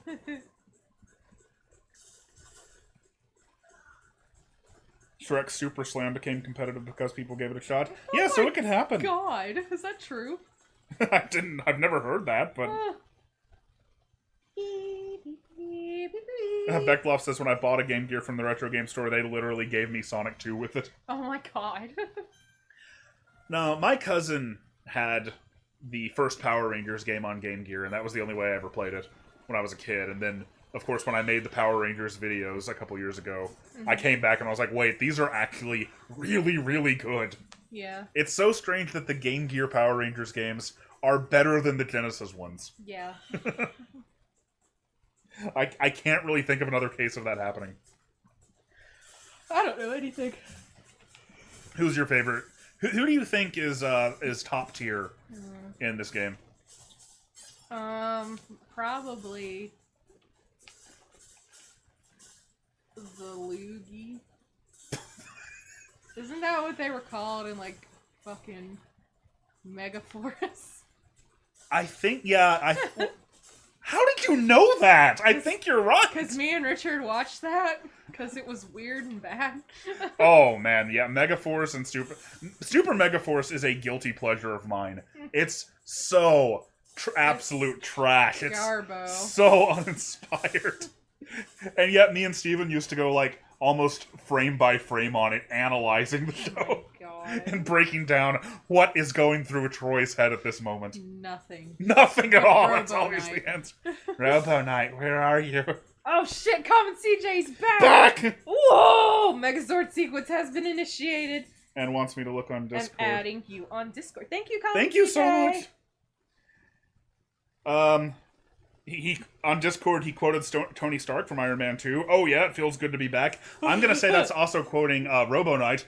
Shrek Super Slam became competitive because people gave it a shot. Yeah, so it could happen. God, is that true? I've never heard that, but... Beckloff says, when I bought a Game Gear from the Retro Game Store, they literally gave me Sonic 2 with it. Oh my god. No, my cousin had the first Power Rangers game on Game Gear, and that was the only way I ever played it when I was a kid. And then, of course, when I made the Power Rangers videos a couple years ago, I came back and I was like, wait, these are actually really, really good. Yeah. It's so strange that the Game Gear Power Rangers games are better than the Genesis ones. Yeah. I can't really think of another case of that happening. I don't know anything. Who's your favorite? Who do you think is top tier in this game? Probably the Loogie. Isn't that what they were called in like fucking Megaforce? I think, yeah. How did you know that? I think you're right. Because me and Richard watched that because it was weird and bad. Oh man, yeah, Megaforce and Super Megaforce is a guilty pleasure of mine. It's so absolute trash. It's Garbo. so uninspired. And yet me and Steven used to go like almost frame by frame on it, analyzing the show. God. And breaking down what is going through Troy's head at this moment. Nothing. Nothing at all. That's Robo always Knight. the answer. Robo Knight, where are you? Oh shit, Common CJ's back! Back! Whoa! Megazord sequence has been initiated. And wants me to look on Discord. I'm adding you on Discord. Thank you, Common Thank you CJ. so much. He on Discord, he quoted Tony Stark from Iron Man 2. Oh yeah, it feels good to be back. I'm gonna say that's also quoting Robo Knight.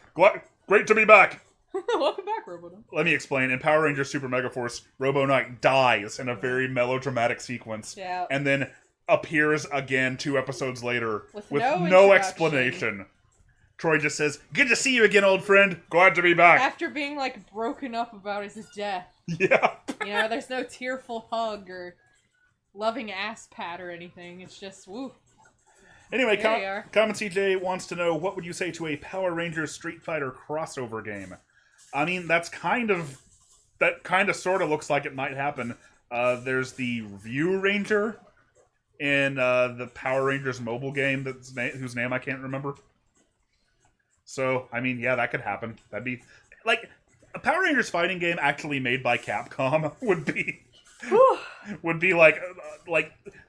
Great to be back! Welcome back, Robo Knight. Let me explain. In Power Rangers Super Megaforce, Robo Knight dies in a very melodramatic sequence. Yeah. And then appears again 2 episodes later with no no introduction. explanation. Troy just says, "Good to see you again, old friend. Glad to be back." After being, like, broken up about his death. Yeah. You know, there's no tearful hug or loving ass pat or anything. It's just, woo. Anyway, There you are. Common CJ wants to know, what would you say to a Power Rangers Street Fighter crossover game? I mean, that kind of sort of looks like it might happen. There's the View Ranger in the Power Rangers mobile game whose name I can't remember. So, I mean, yeah, that could happen. That'd be like a Power Rangers fighting game actually made by Capcom would be like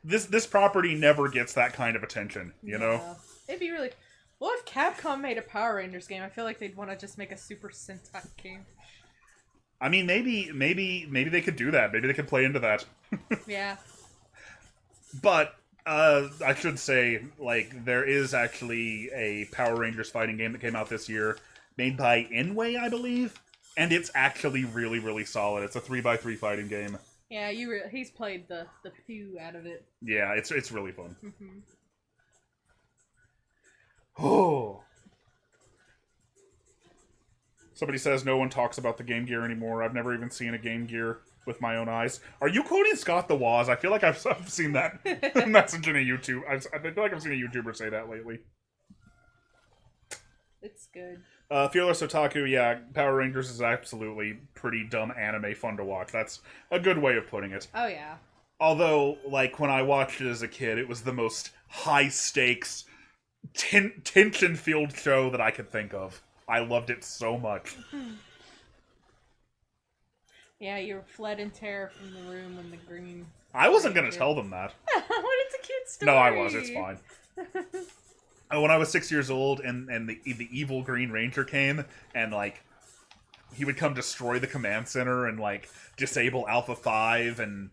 this property never gets that kind of attention, you know? It'd be really... Well, if Capcom made a Power Rangers game, I feel like they'd want to just make a Super Sentai game. I mean, maybe they could do that. Maybe they could play into that. Yeah. But I should say, like, there is actually a Power Rangers fighting game that came out this year, made by Inway, I believe, and it's actually really, really solid. It's a 3x3 fighting game. Yeah, he's played the pew out of it. Yeah, it's really fun. Mm-hmm. Oh. Somebody says no one talks about the Game Gear anymore. I've never even seen a Game Gear with my own eyes. Are you quoting Scott the Woz? I feel like I've seen that message in a YouTube. I feel like I've seen a YouTuber say that lately. It's good. Fearless Otaku, yeah, Power Rangers is absolutely pretty dumb anime fun to watch. That's a good way of putting it. Oh, yeah. Although, like, when I watched it as a kid, it was the most high-stakes, tension-filled show that I could think of. I loved it so much. Yeah, you fled in terror from the room when the green... I wasn't going to tell them that. What? It's a cute story. No, I was. It's fine. When I was 6 years old and the evil Green Ranger came and, like, he would come destroy the command center and, like, disable Alpha 5 and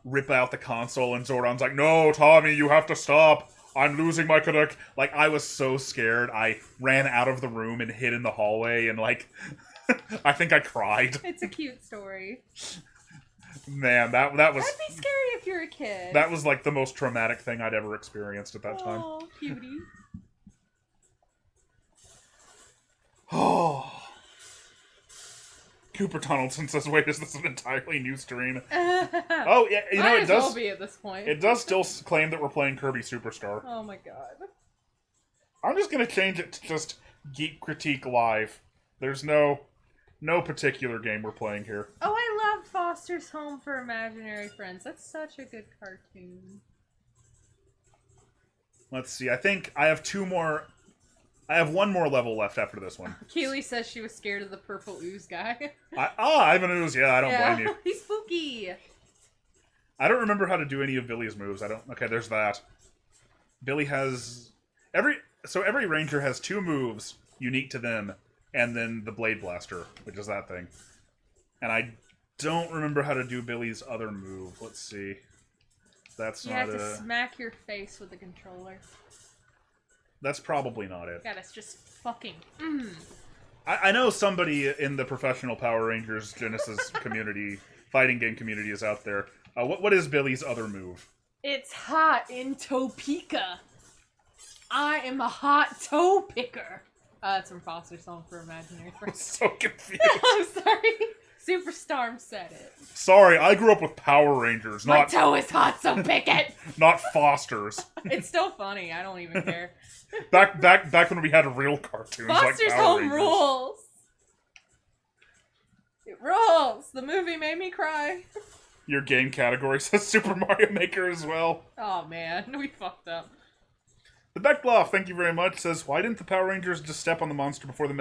rip out the console, and Zordon's like, "No, Tommy, you have to stop. I'm losing my connect." Like, I was so scared. I ran out of the room and hid in the hallway and, like, I think I cried. It's a cute story. Man, that was... That'd be scary if you're a kid. That was, like, the most traumatic thing I'd ever experienced at that time. Oh, cutie. Oh. Cooper Donaldson says, "Wait, is this an entirely new stream?" Oh, yeah, you know, Might it as does... well be at this point. It does still claim that we're playing Kirby Superstar. Oh my god. I'm just gonna change it to just Geek Critique Live. There's no particular game we're playing here. Oh, I love Foster's Home for Imaginary Friends. That's such a good cartoon. Let's see. I think I have I have one more level left after this one. Keely says she was scared of the purple ooze guy. Ivan Ooze. Yeah, I don't blame you. He's spooky. I don't remember how to do any of Billy's moves. Okay, there's that. Billy has every ranger has 2 moves unique to them, and then the Blade Blaster, which is that thing. And I don't remember how to do Billy's other move. Let's see. That's you not have to smack your face with the controller. That's probably not it. God, it's just fucking. I know somebody in the professional Power Rangers Genesis community, fighting game community, is out there. What is Billy's other move? It's hot in Topeka. I am a hot toe picker. It's from Foster's Home for Imaginary Friends. I'm so confused. I'm sorry. Superstorm said it. Sorry, I grew up with Power Rangers, My not toe is hot, so pick it. not Foster's. It's still funny. I don't even care. Back when we had real cartoons Foster's like Power Home Rangers. rules. It rules. The movie made me cry. Your game category says Super Mario Maker as well. Oh man, we fucked up. The Beckbloff, thank you very much, says, why didn't the Power Rangers just step on the monster before with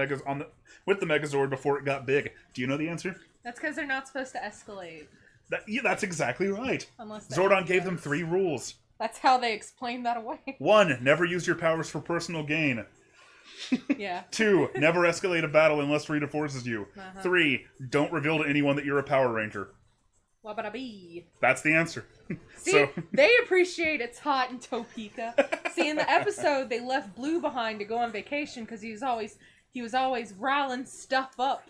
the Megazord before it got big? Do you know the answer? That's because they're not supposed to escalate. That's exactly right. Unless Zordon gave them 3 rules. That's how they explained that away. 1, never use your powers for personal gain. Yeah. 2, never escalate a battle unless Rita forces you. 3, don't reveal to anyone that you're a Power Ranger. Wabba-da-bee. That's the answer. See, they appreciate it's hot in Topeka. See, in the episode, they left Blue behind to go on vacation because he was always riling stuff up.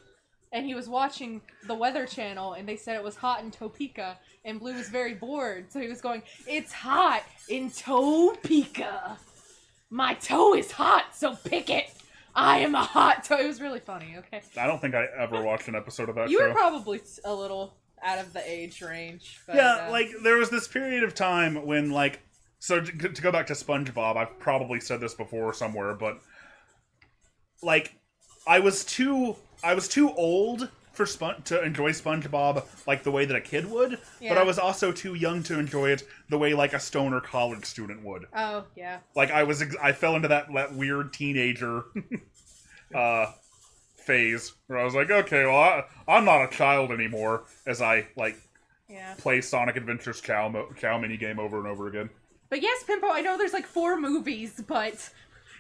And he was watching the Weather Channel, and they said it was hot in Topeka, and Blue was very bored, so he was going, it's hot in Topeka. My toe is hot, so pick it. I am a hot toe. It was really funny, okay? I don't think I ever watched an episode of that You show. were probably a little out of the age range. But, yeah, like, there was this period of time when, like, so to go back to SpongeBob, I've probably said this before somewhere, but, like, I was too old to enjoy SpongeBob like the way that a kid would, but I was also too young to enjoy it the way like a stoner college student would. Oh, yeah. Like I fell into that weird teenager phase where I was like, okay, well I'm not a child anymore as I play Sonic Adventures Cow minigame over and over again. But yes, Pimpo, I know there's like 4 movies, but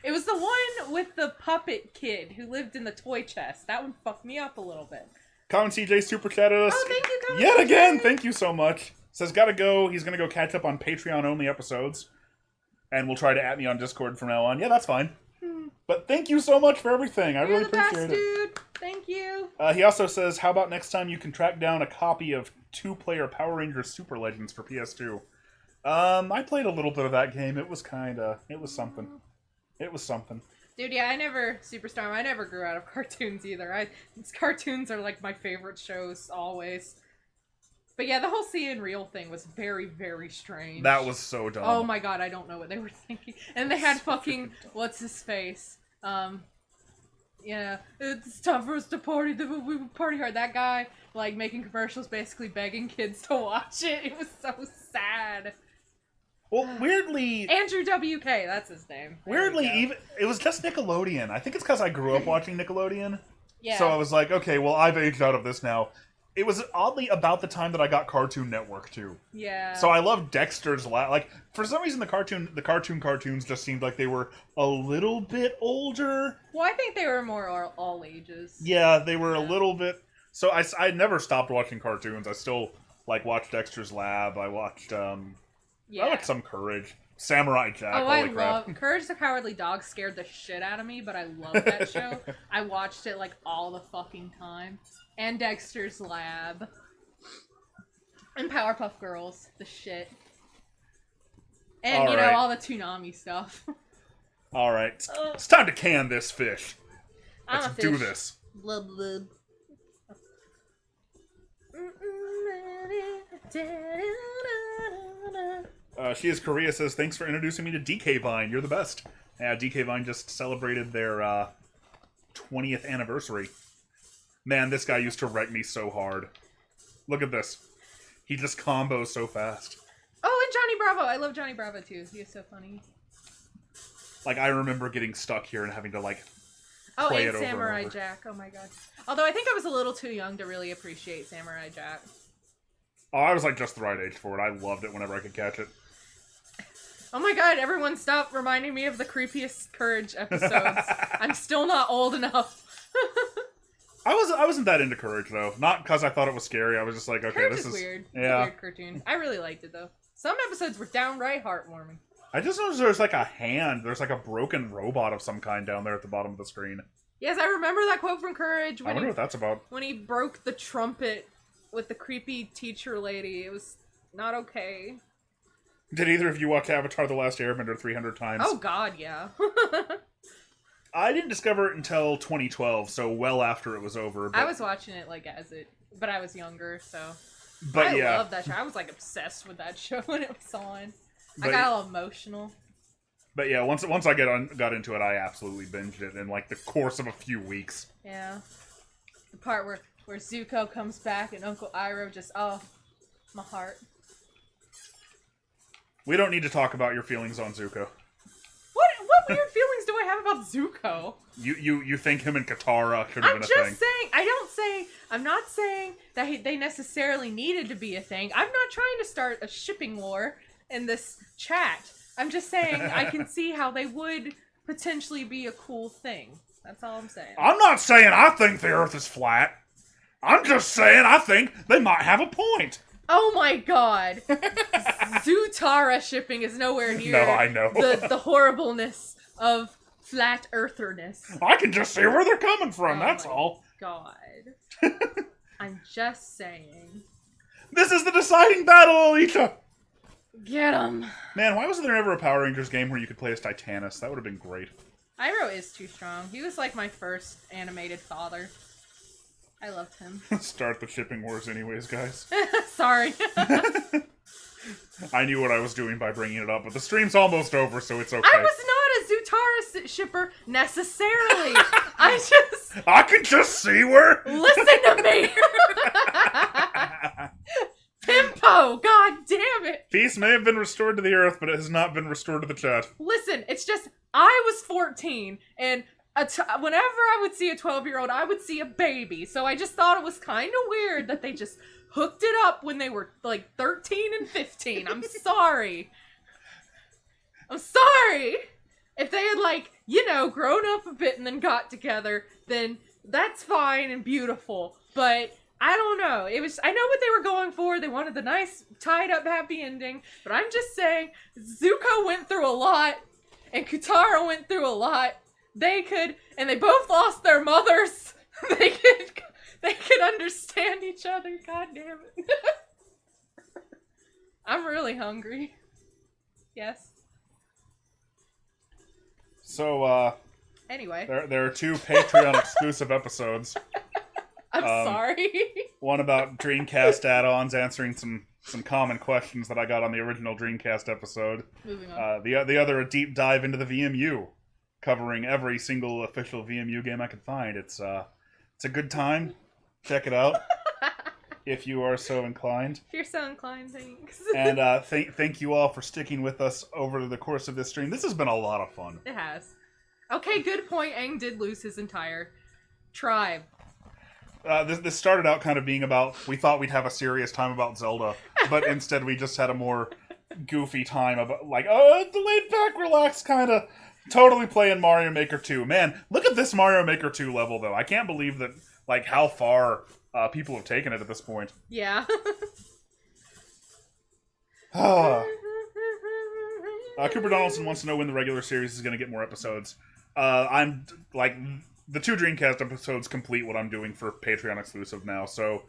it was the one with the puppet kid who lived in the toy chest. That one fucked me up a little bit. Colin CJ super chatted us. Oh, thank you, Colin Yet CJ. again, thank you so much. Says gotta go. He's gonna go catch up on Patreon only episodes. And we'll try to at me on Discord from now on. Yeah, that's fine. But thank you so much for everything. I really appreciate it. Dude. Thank you. He also says, how about next time you can track down a copy of 2-player Power Rangers Super Legends for PS2? I played a little bit of that game. It was something. It was something. Dude, yeah, I never grew out of cartoons either. Cartoons are like my favorite shows always. But yeah, the whole See and Real thing was very, very strange. That was so dumb. Oh my god, I don't know what they were thinking. And they had fucking, what's his face? Yeah, it's time for us to party, we party hard. That guy, like, making commercials basically begging kids to watch it. It was so sad. Well, weirdly... Andrew WK, that's his name. Weirdly, it was just Nickelodeon. I think it's because I grew up watching Nickelodeon. Yeah. So I was like, okay, well, I've aged out of this now. It was oddly about the time that I got Cartoon Network, too. Yeah. So I loved Dexter's like, for some reason the cartoons just seemed like they were a little bit older. Well, I think they were more all ages. Yeah, they were a little bit... So I never stopped watching cartoons. I still, like, watched Dexter's Lab. I watched, I watched some Courage. Samurai Jack, holy crap. Courage the Cowardly Dog scared the shit out of me, but I love that show. I watched it, like, all the fucking time. And Dexter's Lab. And Powerpuff Girls, the shit. And, all the Toonami stuff. Alright, it's time to can this fish. Let's do this. Blub blub. She is Korea says, thanks for introducing me to DK Vine. You're the best. Yeah, DK Vine just celebrated their 20th anniversary. Man, this guy used to wreck me so hard. Look at this. He just combos so fast. Oh, and Johnny Bravo. I love Johnny Bravo, too. He is so funny. Like, I remember getting stuck here and having to, like, oh, play and it Samurai over. Jack. Oh, my God. Although, I think I was a little too young to really appreciate Samurai Jack. Oh, I was, like, just the right age for it. I loved it whenever I could catch it. Oh my God, everyone stop reminding me of the creepiest Courage episodes. I'm still not old enough. I wasn't that into Courage, though. Not because I thought it was scary. I was just like, okay, Courage this is... weird. Yeah. It's a weird cartoon. I really liked it, though. Some episodes were downright heartwarming. I just noticed there's, like, a hand. There's, like, a broken robot of some kind down there at the bottom of the screen. Yes, I remember that quote from Courage. I wonder what that's about. When he broke the trumpet with the creepy teacher lady. It was not okay. Did either of you watch Avatar: The Last Airbender 300 times? Oh God, yeah. I didn't discover it until 2012, so well after it was over. But... I was watching it but I was younger, so. But I love that show. I was like obsessed with that show when it was on. But, I got all emotional. But yeah, once I got into it, I absolutely binged it in like the course of a few weeks. Yeah, the part where Zuko comes back and Uncle Iroh just my heart. We don't need to talk about your feelings on Zuko. What weird feelings do I have about Zuko? You think him and Katara should have been a thing? I'm just saying. I'm not saying that they necessarily needed to be a thing. I'm not trying to start a shipping war in this chat. I'm just saying I can see how they would potentially be a cool thing. That's all I'm saying. I'm not saying I think the Earth is flat. I'm just saying I think they might have a point. Oh my God. Zutara shipping is nowhere near No, I know. the horribleness of flat eartherness. I can just see where they're coming from, that's all. God. I'm just saying. This is the deciding battle, Alita! Get him. Man, why wasn't there ever a Power Rangers game where you could play as Titanus? That would have been great. Iroh is too strong. He was like my first animated father. I loved him. Start the shipping wars anyways, guys. Sorry. I knew what I was doing by bringing it up, but the stream's almost over, so it's okay. I was not a Zutara shipper necessarily. I can just see where... Listen to me! Pimpo! God damn it! Peace may have been restored to the Earth, but it has not been restored to the chat. Listen, it's just, I was 14, and whenever I would see a 12-year-old, I would see a baby, so I just thought it was kind of weird that they just hooked it up when they were, like, 13 and 15. I'm sorry. I'm sorry! If they had, like, grown up a bit and then got together, then that's fine and beautiful, but... I don't know. I know what they were going for. They wanted the nice, tied-up, happy ending. But I'm just saying, Zuko went through a lot, and Katara went through a lot. And they both lost their mothers. They could understand each other. God damn it. I'm really hungry. Yes. So, anyway. There are 2 Patreon exclusive episodes. I'm sorry. One about Dreamcast add-ons, answering some common questions that I got on the original Dreamcast episode. Moving on. The other, a deep dive into the VMU, covering every single official VMU game I could find. It's a good time. Check it out if you are so inclined. If you're so inclined, thanks. And thank you all for sticking with us over the course of this stream. This has been a lot of fun. It has. Okay, good point. Aang did lose his entire tribe. This started out kind of being about, we thought we'd have a serious time about Zelda, but instead we just had a more goofy time about, like, the laid back, relaxed kind of totally playing Mario Maker 2. Man, look at this Mario Maker 2 level, though. I can't believe that, like, how far people have taken it at this point. Yeah. Cooper Donaldson wants to know when the regular series is going to get more episodes. I'm, like... The 2 Dreamcast episodes complete what I'm doing for Patreon exclusive now, so,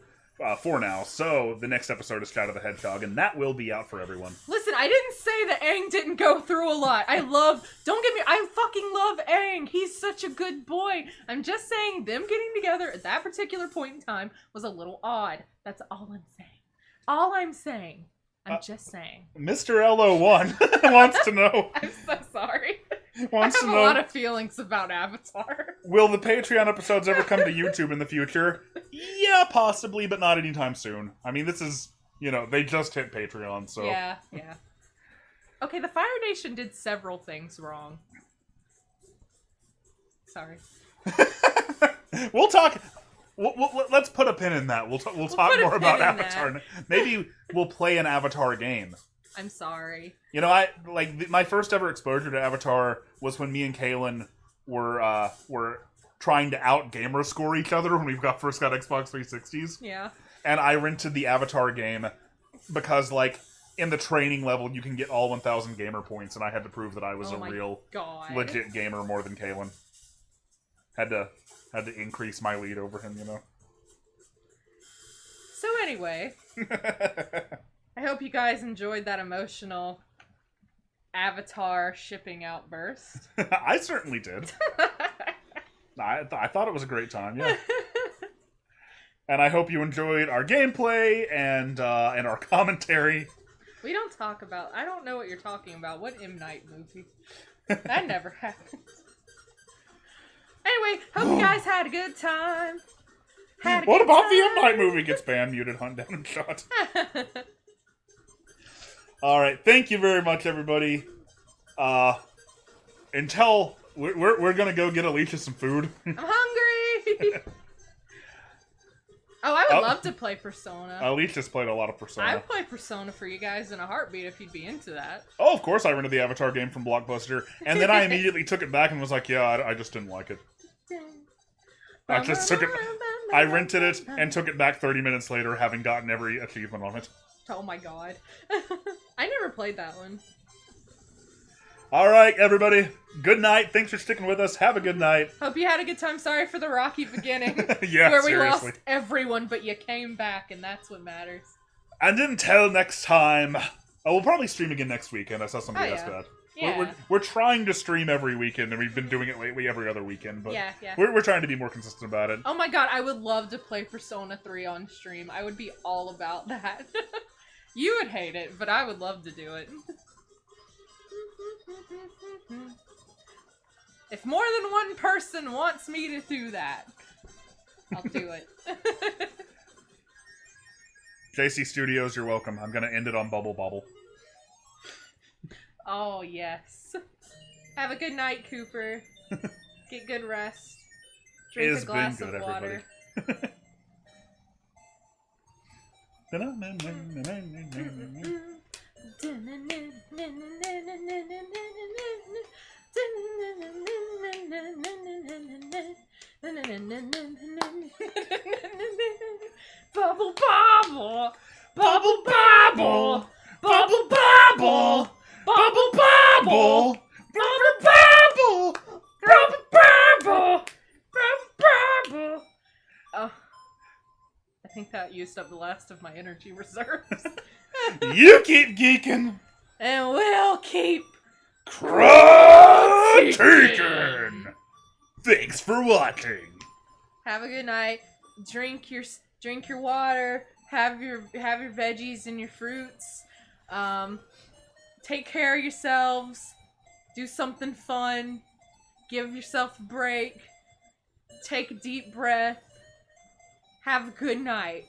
for now. So, the next episode is Shadow the Hedgehog, and that will be out for everyone. Listen, I didn't say that Aang didn't go through a lot. Don't get me, I fucking love Aang. He's such a good boy. I'm just saying, them getting together at that particular point in time was a little odd. That's all I'm saying. All I'm saying. I'm just saying. Mr. LO1 wants to know. I'm so sorry. Wants I have to a know, lot of feelings about Avatar. Will the Patreon episodes ever come to YouTube in the future? Yeah, possibly, but not anytime soon. I mean, this is, they just hit Patreon, so... Yeah. Okay, the Fire Nation did several things wrong. Sorry. We'll talk... let's put a pin in that. We'll talk more about Avatar. Maybe we'll play an Avatar game. I'm sorry. My first ever exposure to Avatar was when me and Kaylin were trying to out-gamer score each other when we first got Xbox 360s. Yeah. And I rented the Avatar game because, in the training level, you can get all 1,000 gamer points, and I had to prove that I was legit gamer more than Kaylin. Had to increase my lead over him, So anyway, I hope you guys enjoyed that emotional Avatar shipping outburst. I certainly did. I thought it was a great time, yeah. And I hope you enjoyed our gameplay and our commentary. We don't talk about... I don't know what you're talking about. What M. Night movie? That never happened. Anyway, hope you guys had a good time. What about the M. Night movie gets banned, muted, hunt down, and shot? Alright, thank you very much, everybody. Until... We're gonna go get Alicia some food. I'm hungry! Oh, I would love to play Persona. Alicia's played a lot of Persona. I would play Persona for you guys in a heartbeat if you'd be into that. Oh, of course I rented the Avatar game from Blockbuster, and then I immediately took it back and was like, yeah, I just didn't like it. I just took it... I rented it and took it back 30 minutes later, having gotten every achievement on it. Oh my god. I never played that one. Alright, everybody. Good night. Thanks for sticking with us. Have a good night. Hope you had a good time. Sorry for the rocky beginning. Yeah, where we seriously. lost everyone, but you came back, and that's what matters. And until next time... Oh, we'll probably stream again next weekend. I saw somebody ask that. Yeah. We're trying to stream every weekend, and we've been doing it lately every other weekend, but yeah. We're trying to be more consistent about it. Oh my god, I would love to play Persona 3 on stream. I would be all about that. You would hate it, but I would love to do it. If more than one person wants me to do that, I'll do it. JC Studios, you're welcome. I'm gonna end it on Bubble Bobble. Oh, yes. Have a good night, Cooper. Get good rest. Drink a glass of water. Bubble bobble! Bubble bobble! Bubble bobble! Bubble bobble! Bubble bobble! Bubble bobble! Bubble bobble! Oh. I think that used up the last of my energy reserves. You keep geeking! And we'll keep critiquing! Thanks for watching. Have a good night. Drink your water. Have your veggies and your fruits. Take care of yourselves. Do something fun. Give yourself a break. Take a deep breath. Have a good night.